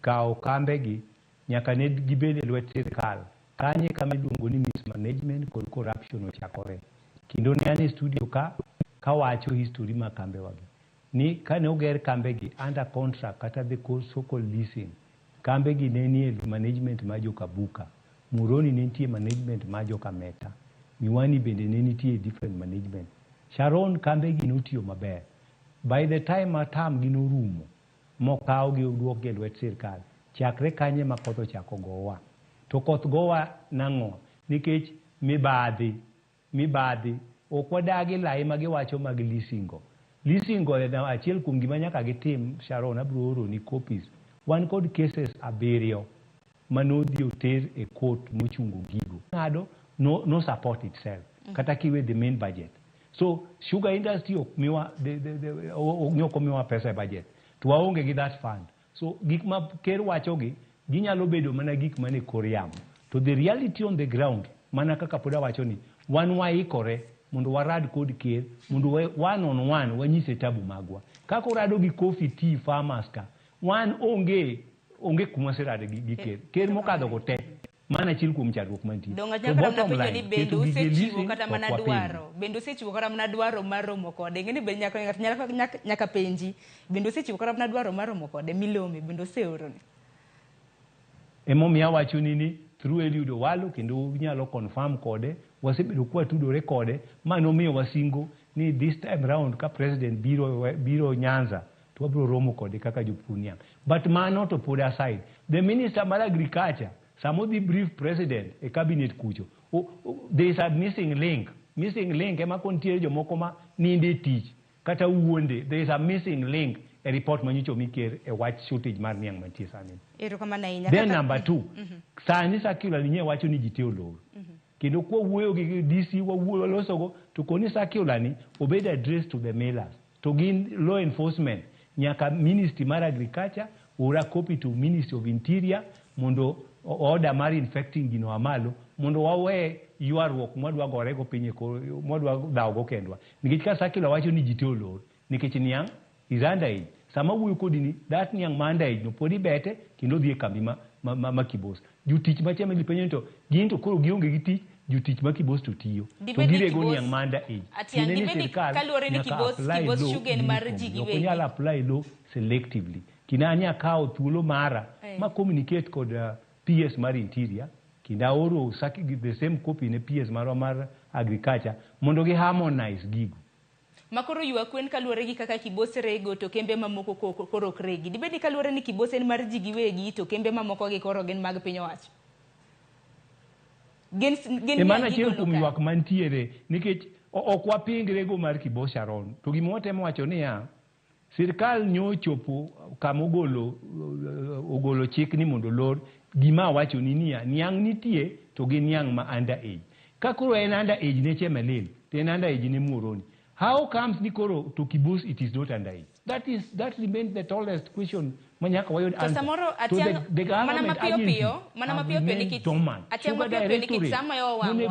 kao kambe gi nyaka ne gibede lwet sirkal. Kanye kama iluongo ni mismanagement kod corruption ochakore. Kindo ne ani studio ka wacho history ma kambe wagi. Ni kane oger kambe gi under contract kata the so-called leasing. Kambe gi ne nie management ma joka Buka. Muroni ne nitie management ma joka Meta. Miwani bende ne nitie different management. Sharon kambe gi notiyo maber. By the time atam gi norumo mokaw gi oduok gi lwet sirkal. Chakre kanye ma koth ochako gowa. To koth gowa nang'o nikech mibadhi ok wadagi lai ma giwacho mag leasingo. Leasingo en achiel kuom gima nyaka gitim Sharon abiro oro ni copies. Wan kod cases 7 manodhi oter e court mochungo gigo. Ng'ado no support itself. kata kiwe the main budget. So sugar industry okmiwa okomiwa pesa e budget. To waonge gi that fund. So gik ma ker wachogi ginyalo bedo mana gik mane kor yamo. To the reality on the ground mana kaka poda wachoni wan waikore mondo warad kod ker mondo one on one wanyise tabu magwa. Kaka urado gi coffee tea farmers ka wan onge kuma serade gi ker. Ker mokadho go te. Mana chil kuom chandruok mantie. Donga nyaka na ni bendo usechiwo kata mana dwaro. Bendo usechiwo kata mana dwaro mar romo kode. Ngeni be nyaka penji. Bendo usechiwo kata mana dwaro mar romo kode milome bendo useoro ni. Emomiyo awacho ni through Eliud Owalo kendo nyalo confirm kode wasebedo kwa tudore kode mano miyo wasingo ni this time round ka president biro Nyanza to wabiro romo kode kaka jopur. But mano to put aside the minister mar agriculture some the brief president a cabinet kucho. There is a missing link ema kontiere jomoko ma ninde tich kata uonde. There is a missing link a report manyicho miker a watch shortage mar niang mantie sani. Then number 2 sani sakula linye wacho ni jiteo loro kendo kwa wuoyo gi DC wa wuoyo losogo to koni sakula ni obed address to the mailers to gin law enforcement nyaka ministry mar agriculture ora copy to ministry of interior mondo order mar infecting gino amalo mondo wawe yuarruok mwadwa gore go pinye ko mwadwa dawo go kendwa nikech ka sakula wacho ni jiteo loro nikech niang izanda hii sama wuoyo kodi ni that niang manda hii no podi bete kendo dhie kambi ma kibos jutich macheme lipenyo to ginto koro gionge gi tich jutich ma kibos to tiyo to girego niang manda hii tiene serikali kalore ni kibos shugen mar jigi we nyala apply law selectively kinanya kao thuolo mara ma communicate kod PS mar interior kinda oro saki the same copy ne PS mar agriculture mondo gi harmonize gigo makoro yua kwen kaluore gi kaka kibose rego to kembe mamoko koro kregi dibedi kaluore ni kibose en mar jigi wegi to kembe mamoko gi koro gen mag piny owacho gen mana chiel kuom ywak mantiere nikech ok wapingre go mar kibose Sharon to gimo temo wacho niya sirkal nyochopo kama ogolo chik ni mondo lor gima wacho ni niya niang nitie to gi niang ma under age kakoro en under age ne chemelil to en under age ne muoroni. How comes Nikoro to Kibus it is not underage? That remains the tallest question. Manyaka wayod answer. So the government agency remains dormant. Sugar directorate.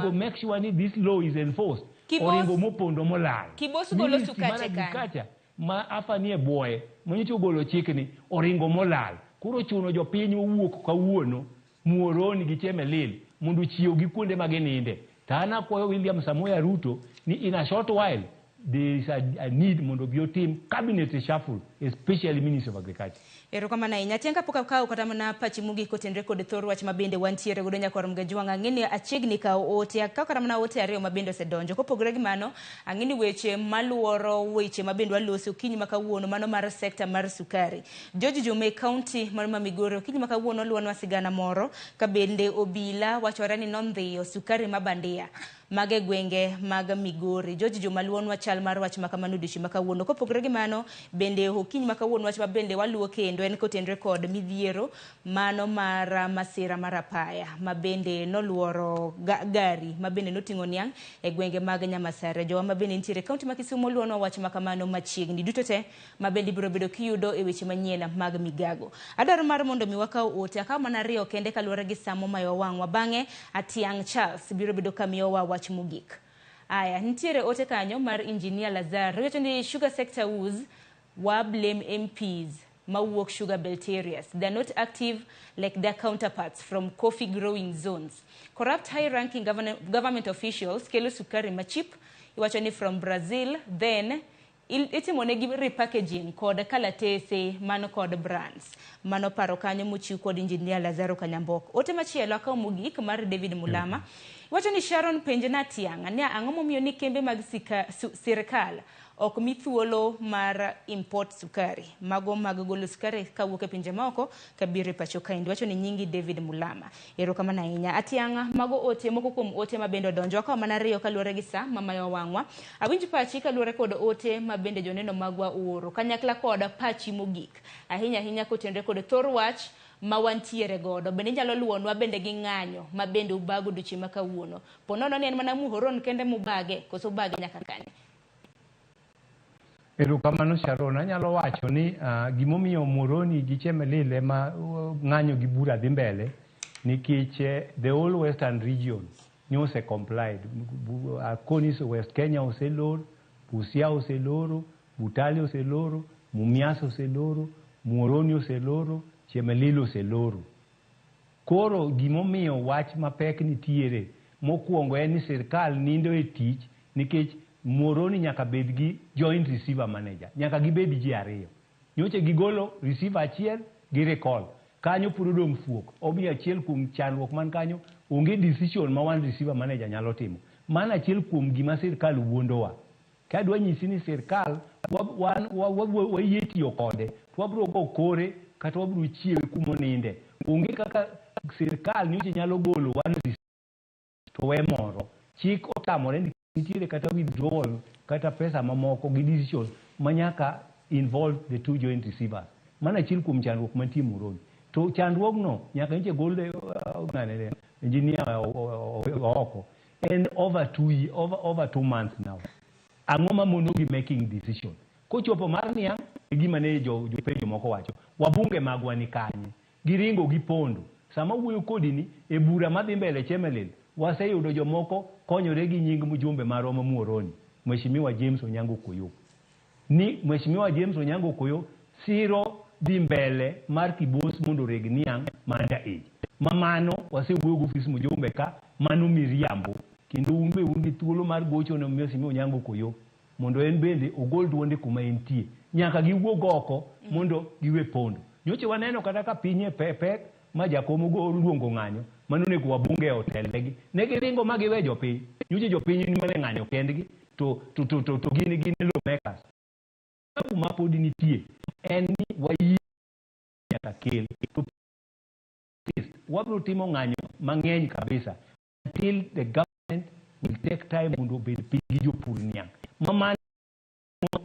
Go make sure this law is enforced. Oringo mopondo molal. Kibos golo sukache kan. Ma afanie boy. Mwenyecho golo chikni oringo molal. Kuro chuno jo pinyo wuok kawuono. Muoroni gicheme lil. Mundu chiyo gikunde mageninde. Tana kwa William Samoei Ruto ni in a short while there is a need mondo bio team cabinet reshuffle especially Minister of Agriculture. Ero kama na inyatenga poka kao kata mana pachi mugi kotendre kod thor wach mabende wantiere godo nyakor mgajwanga ngini achegni ka ote ka kata mana ote ariyo mabende sedonjo kopogore gi mano angini weche maluoro weche mabende waloso okinyi makawuono mano mar sector mar sukari George Jome County mar Migori okinyi makawuono luonwa sigana moro ka bende obila wachore ni nondhiyo sukari mabandia mage gwenge mag Migori George Joma luonwa chal mar wach makamano dishi makawuono kopogore gi mano bende okinyi makawuono wach mabende waluo kendo en kotendre kod midhiero mano mar masira mar apaya mabende noluoro gari mabende notingo niang e gwenge mag Nyamasare jowa mabende ntiere kaunti ma Kisumu luonwa wach makamano machiegni duto te mabende biro bedo kiyudo e weche manyien mag migago adaro mar mondo miwakao ote akaw mana riyo kende kaluore gi samo mayo wangwa bange Atiang Charles biro bedo kamiyowa wach mugik aya ntiere ote kanyo mar engineer Lazar wecho ni sugar sector woes wa blame MPs mawuok sugar belt areas. They're not active like their counterparts from coffee growing zones. Corrupt high-ranking government officials kelo sukari machip iwachoni from Brazil then itimonegi repackaging kod kalatese mano kod brands mano paro kanyo mochiw kod engineer Lazaro Kanyambok ote machielo akaw mogik mar David Mulama iwachoni Sharon penjena tiang ania angomo miyo ni kembe mag sirkal ok mithuolo mar import sukari mago mag golo sukari kawuok e pinje moko kabire pacho kaindi wacho ni nyingi David Mulama ero kama na inya Atianga mago ote moko kuom ote mabendo donjo ka mana riyo kaluore gi sa mamayo wangwa awinji pachi kaluore kod ote mabende joneno magwa uoro kanyakla kod pachi mogik ahinya kotendre kod thor wach ma wantiere godo bende nyalo luonwa bende gi ng'anyo ma bende ubago odiochieng' ma kawuono. Ponono ni en mana muhoron kende mubage koso bage nyaka kanye? Erokamano Sharon, anyalo wacho ni gimomiyo Muhoroni gi Chemelil ema ng'anyo gi bura dhi mbele nikech the whole western region nyose complied. Konis West Kenya oselor, Busia oseloro, Butali oseloro, Mumias oseloro, Muhoroni oseloro, Chemelil oseloro. Koro gimomiyo wach mapek nitiere mokwongo en ni sirkal nindo e tich nikech Muhoroni nyaka bed gi joint receiver manager, nyaka gibed ji ariyo. Nyoche gigolo receiver achiel gi recall. Kanyo puro dong' fuok. Omiyo achiel kuom chandruok man kanyo onge decision ma one receiver manager nyalo timo. Mano achiel kuom gima sirkal wuondowa. Ka dwa nyisi ni sirkal wayie tiyo kode, to wabiro go kore kata wabiro chiewe kumoninde. Onge kaka sirkal nyoche nyalo golo one receiver to we moro. Chik otamore nitiere kata withdrawal kata pesa mamoko gi decision manyaka involve the two joint receivers. Mana achiel kuom chandruok mantie Muhoroni. To chandruogno nyaka nche gol engineer oko. And over 2 months now. Ang'o ma monogi making decision. Kochopo mar niang' gima ne jopenjo moko wacho. Wabunge magwa ni kanye. Giringo gipondo. Sama wuoyo kodi ni e bura madhi mbele Chemelil waseyudo jomoko konyore gi nying mjumbe marwa Muhoroni, Mheshimiwa James Onyango Koyo. Ni Mheshimiwa James Onyango Koyo siro dhi mbele mar kibos mondo reg niang' manda age. Mamano wasewuoyo gi ofis mjumbe ka mano miriambo. Kendo umbe undi thuolo mar gocho ne Mheshimiwa Onyango Koyo mondo en bende ogol duonde kuma entie. Nyaka giwuog oko mondo giwe pondo. Nyoche waneno kata ka pinye pek ma jakomo go luongo ng'anyo mano nego wabunge hotel legi. Negi ringo ma giwe jopiny. Nyoche jopiny ni mane ng'anyo kendgi to gin lawmakers. Kuma pod nitie en ni wayie nyaka kel. Wabiro timo ng'anyo mang'eny kabisa until the government will take time mondo bed pigi jopur niang'. Mama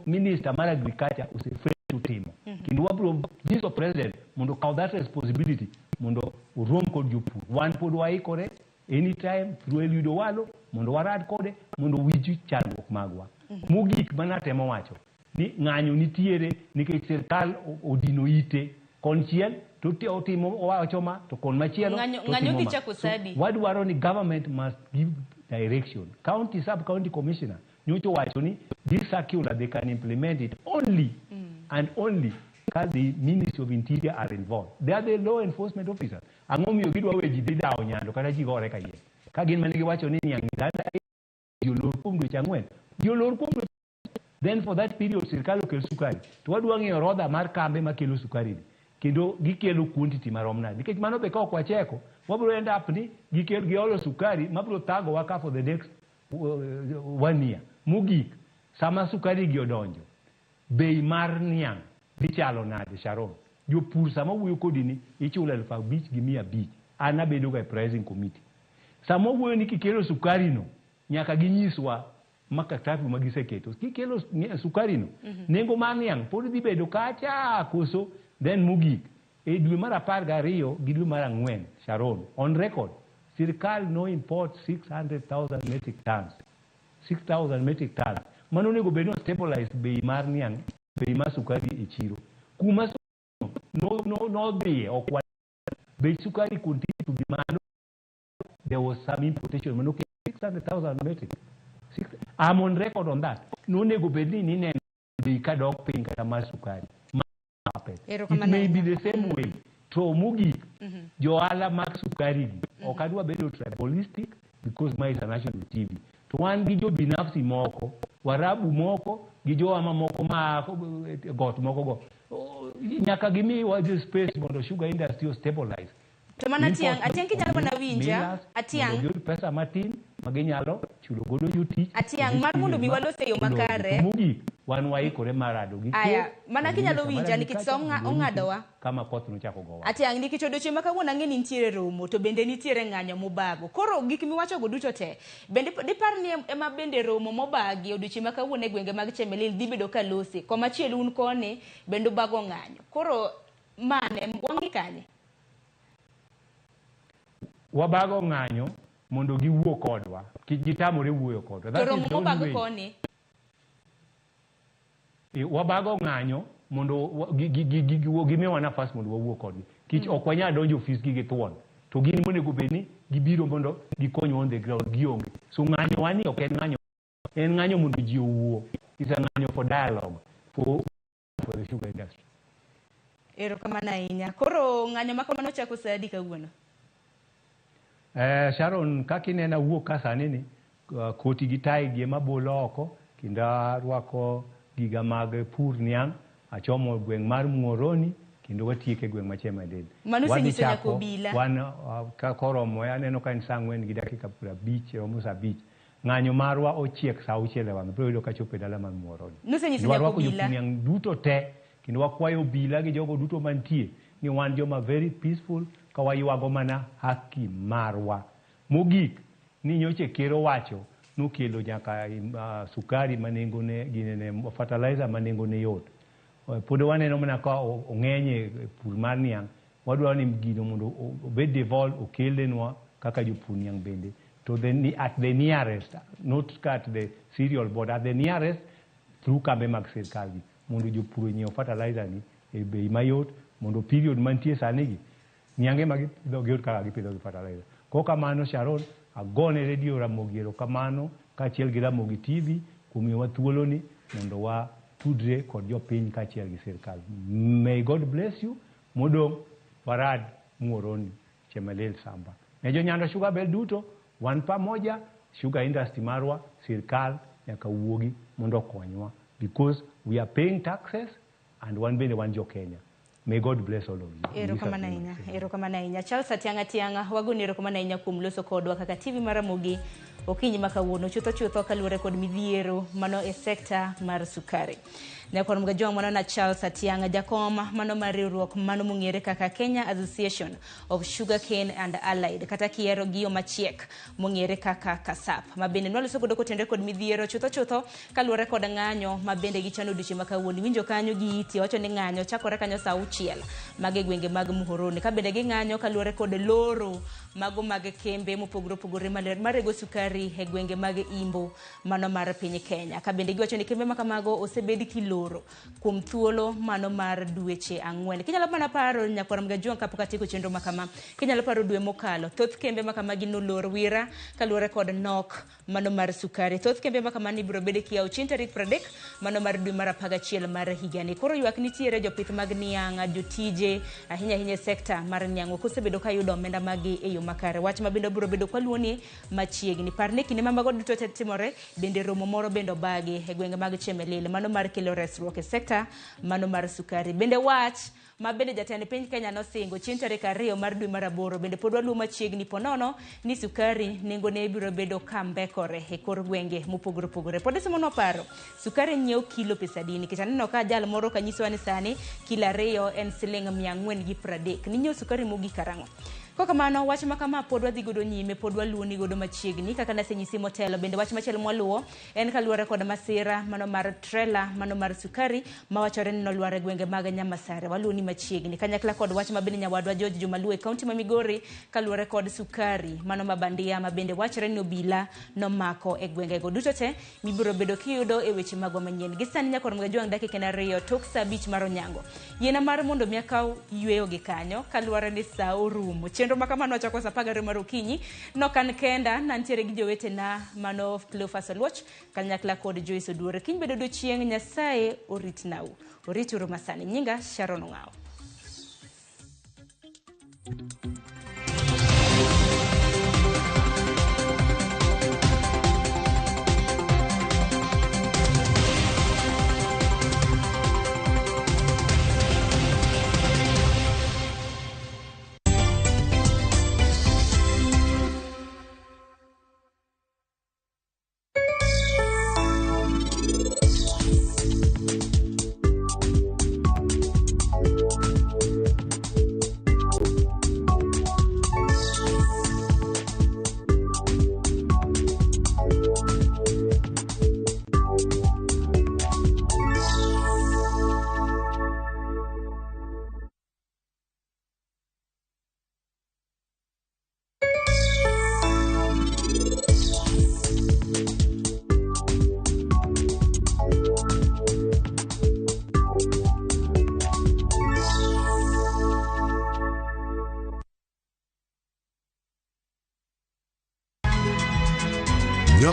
Minister mar Agriculture osefre to timo. Kendo wabiro nyiso President mondo kaw that responsibility mondo urom kod jopur. Wan pod waikore anytime through Eliudo Walo mondo warad kode mondo wiji chandruok magwa. Mogik manatemo wacho ni ng'anyo nitiere nikech sirkal odino ite konchiel to otimo wacho ma to kon machielo ng'anyo gi chako sadi. Wadwaro ni government must give direction. County sub-county commissioner nyocho wacho ni this circular they can implement it only and only because the Ministry of Interior are involved. They are the law enforcement officers. Ang'o miyo gidwa weji dhi dawo nyando kata ji gore kayie. Ka gin mane giwacho ni niang' jolor kuom dweche ang'wen. Jolor kuom dweche. Then for that period sirkal okel sukari. To wadwa ng'eyo orodha mar kambe makelo sukari ni. Kendo gikelo quantity marom nade. Nikech mano be ka ok wacheko, wabiro end up ni giolo sukari mabiro thago waka for the next 1 year. Mogik, sama sukari gi odonjo, bei mar niang' dhi chalo nade Sharon. Jopur sama wuoyo kodi ni ichulo 5,500. An abedo ga pricing committee. Sama wuoyo ni kikelo sukari no, nyaka ginyiswa makatapi magiseketo. Kikelo sukari no, nengo mar niang' pod dhi bedo kacha koso. Then mogik, e dwe mar 12 gi dwe mar 4 Sharon, on record, sirkal no import 600,000 metric tons. 6,000 metric tons. Mano nego bedo stabilized bei mar niang', bei mar sukari e chiro. Kuma no be okwa bei sukari continue to be malo. There was some importation. Mano 600,000 metric. I'm on record on that. No nego bedo ni ne bei ka dok piny kata mar sukari. It may be the same way. To mogik, joala mag sukari gi. Okadwa bedo tribalistic because my is a national TV. To wan gi jo binafsi moko, warabu moko, gi jo ama moko ma got moko go. Nyaka gimi wa this space mondo sugar industry stabilize. To mana atiang kinyalo mana winja, atiang. Mondo pesa matin, maginyalo chulo godo yuti. Atiang mar mondo mi walose yo makare. Mogik, wan waikore marado gi. Aya, mana kinyalo winja nikech ong'adowa. Kama koth nochako gowa. Atiang nikech odiochieng' ma kawuono ang'e ni nitiere romo to bende nitiere ng'anyo mobago. Koro gik miwacho go duto te. Bende dipar ni ema bende romo mobagi odiochieng' ma kawuono e gwenge mag Chemelil dhi bedo kalose. Komachielo un kone bende bago ng'anyo. Koro mane wang'i kanye? wabago ng'anyo mondo giwuo kodwa gitamore wuoyo kodwa. To romo mobago koni wabago ng'anyo mondo gimiwa nafas mondo wawuo kodgi kich ok wanyal donjo ofis gi githuon to gin monego bedni gibiro mondo gikonywa on the ground gionge. So ng'anyo wani ok en ng'anyo mondo ji owuo. It's a ng'anyo for dialogue for the sugar industry. Erokamano ahinya. Koro ng'anyo ma kamano chako saa adi kawuono? Sharon, kaka inena wuok ka sani ni koti gi tai gi ema bolo oko kendo arwako giga mag pur niang' achomo gweng' mar Muoroni kendo watieke gweng' machielo Adel. Mano senyiso nyako bila. Wan ka koromo aneno ka en saa 4 gi dakika 50 romo saa 5. Ng'anyo marwa ochiek saa 6 wang' biro yudo ka chopo e dala mar Muoroni. No senyiso nyako bila. Warwako niang' duto te kendo wakwayo bila gi jogo duto mantie ni wan joma very peaceful ka waywago mana haki marwa. Mogik ni nyoche kero wacho nokelo nyaka sukari manengone ginene fertilizer manengone yot. Pod waneno mana ka ong'enye pur mar niang'. Wadwaro ni gino mondo obed devolve okelnwa kaka jopur niang' bende to at the nearest, not at the cereal board, at the nearest through kambe mag sirkal gi mondo jopur nyiew fertilizer ni e bei mayot mondo period mantie sani gi niange magi pidho gi kaka gipidho gi fertilizer. Ko kamano Sharon, agone radio Ramogi kamano kaachiel gi Ramogi TV kumiyowa thuolo ni mondo wa tudre kod jopiny kaachiel gi sirkal. May God bless you. Modong warad Muoroni Chemelil Samba. Ne jonyando Sugar Bell duto wan pamoja sugar industry marwa sirkal nyaka wuogi mondo konywa because we are paying taxes and one bende wan jo Kenya. May God bless all of you. Erokamano ahinya. Charles Atiang'a wagoni erokamano ahinya kuom loso kodwa kaka TV mar Ramogi okinyi makawuono chutho kaluwore kod midhiero mano e sekta mar sukari. Nyakon mga jong mano na Charles Atiang'a jakom mano mar riwruok mano mong'ere kaka Kenya Association of Sugarcane and Allied kata kiero giyo machiek mong'ere kaka KASAP mabende nwaloso godo kotendre kod midhiero chutho kaluwore kod ng'anyo mabende gichano duche makawuono. Winjo kanyo gi iti wacho ni ng'anyo chakore kanyo saa 6 mage gwenge mag Muhoroni kabende gi ng'anyo kaluwore kod loro mago mag kembe mopogore marego sukari e gwenge mag Imbo mano mar piny Kenya. Kabende giwacho ni kembe makamago osebedi kiloro kuom thuolo mano mar dweche 4. Kinyalo mana paro nyakwara mga juang kapok atieko chenro makama. Kinyalo paro dwe mokalo thoth kembe makamagi nolor wira kaluwore kod nok mano mar sukari. Thoth kembe makamani biro bede kiyaw chieng' tarik 30 mano mar dwe mar 11 mar higani. Koro ywak nitiere jopith mag niang', jotije ahinya sekta mar niang' kosebedo ka yudo omenda magi e yo makare. Wach mabende biro bedo kwaluoni machiegni. Parne kinde mamago duto timore bende romo moro bendo bagi e gwenge mag Chemelil mano mar kelo resruok e sekta mano mar sukari. Bende wach mabende jatend piny Kenya nosingo chieng' tarik 2 mar dwe mar 8 bende pod waluo machiegni ponono ni sukari nengone biro bedo kambekore e kor gwenge mopogore. Pod semono paro sukari nyiew kilo pesa dini nikech aneno ka jal moro kanyiso ni sani kilo 2 en siling' 430 ni nyiew sukari mogi karango. Kokamano wach makama pod wadhi godo nyime pod waluoni godo machiegni kaka nasenyisi motelo. Bende wach machielo mwaluo en kaluwore kod masira mano mar trailer mano mar sukari mawachore ni nolwar gwenge mag Nyamasare. Waluoni machiegni kanyakla kod wach mabende nyawadwa George Jumalue kaunti ma Migori kaluwore kod sukari mano mabandia mabende wachore ni obila nomako e gwenge go duto te mibiro bedo kiyudo e weche magwa manyien. Gisani nyakor mga juang dakika na 2 tok saa 5 mar onyango. Yena mar mondo miakaw yueyo gi kanyo kaluwore ni saa orumo. Chenro makamano wachako saa 10 mar okinyi no kan kenda nantiere gi jowete na mano Cleophas Oluoch kanyakla kod Joyce Oduore. Kiny bedo chieng' Nyasaye orit nau. Orituru masani. Nyinga Sharon Ong'ao.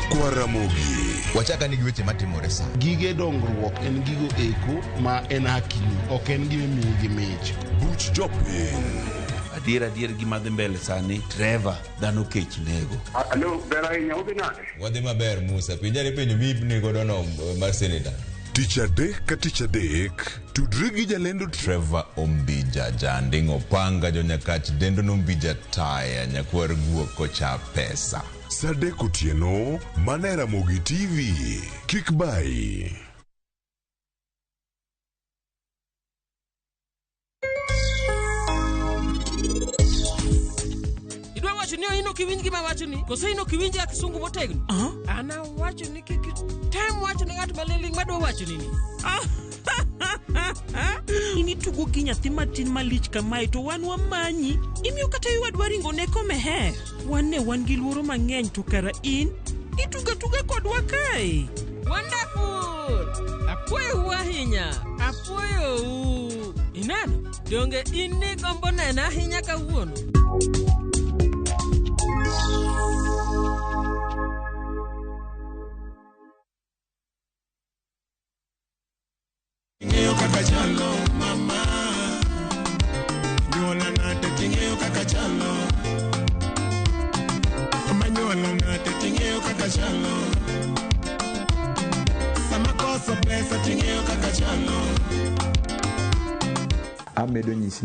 kwa Ramogi. Wachaka nigi weche matimore sa. Gige dongruok en gigo eko ma en akili, ok en gime miyo gi mich. Buch jopiny. Adier gima dhi mbele sani, Trevor dhano kech nego. Alo, bera hinya ubi nade? Wadhi maber Musa, pinjani penjo mibni godono mar seneta. Tich adek ka tich adek, tudri gi jalendo Trevor Ombija jandingo panga jonyakach dendo nombija taya nyakwar guok kocha pesa. Sadek otieno, mana Ramogi TV. Kik bai. Idwa wacho ni ino kiwinj gima wacho ni, koso ino kiwinj ya kisungu motegno? Ana wacho ni kiki tem wacho ni ng'at maliling madwa wacho nini. Ini tugo gi nyathi matin malich kamae to wan wamanyi. Imiyo kata iwadwa ringo neko meher. Wan gi luoro mang'eny to kara in ituga kodwa kae. Wonderful! Apuoyo ahinya. Apuoyo. Inano? Donge in ni gombo nena ahinya kawuono. Tingeo kaka chalo mama, nyola nate tingeo kaka chalo, mama nyola nate tingeo kaka chalo, sama koso pesa tingeo kaka chalo. Amedo nyisi ni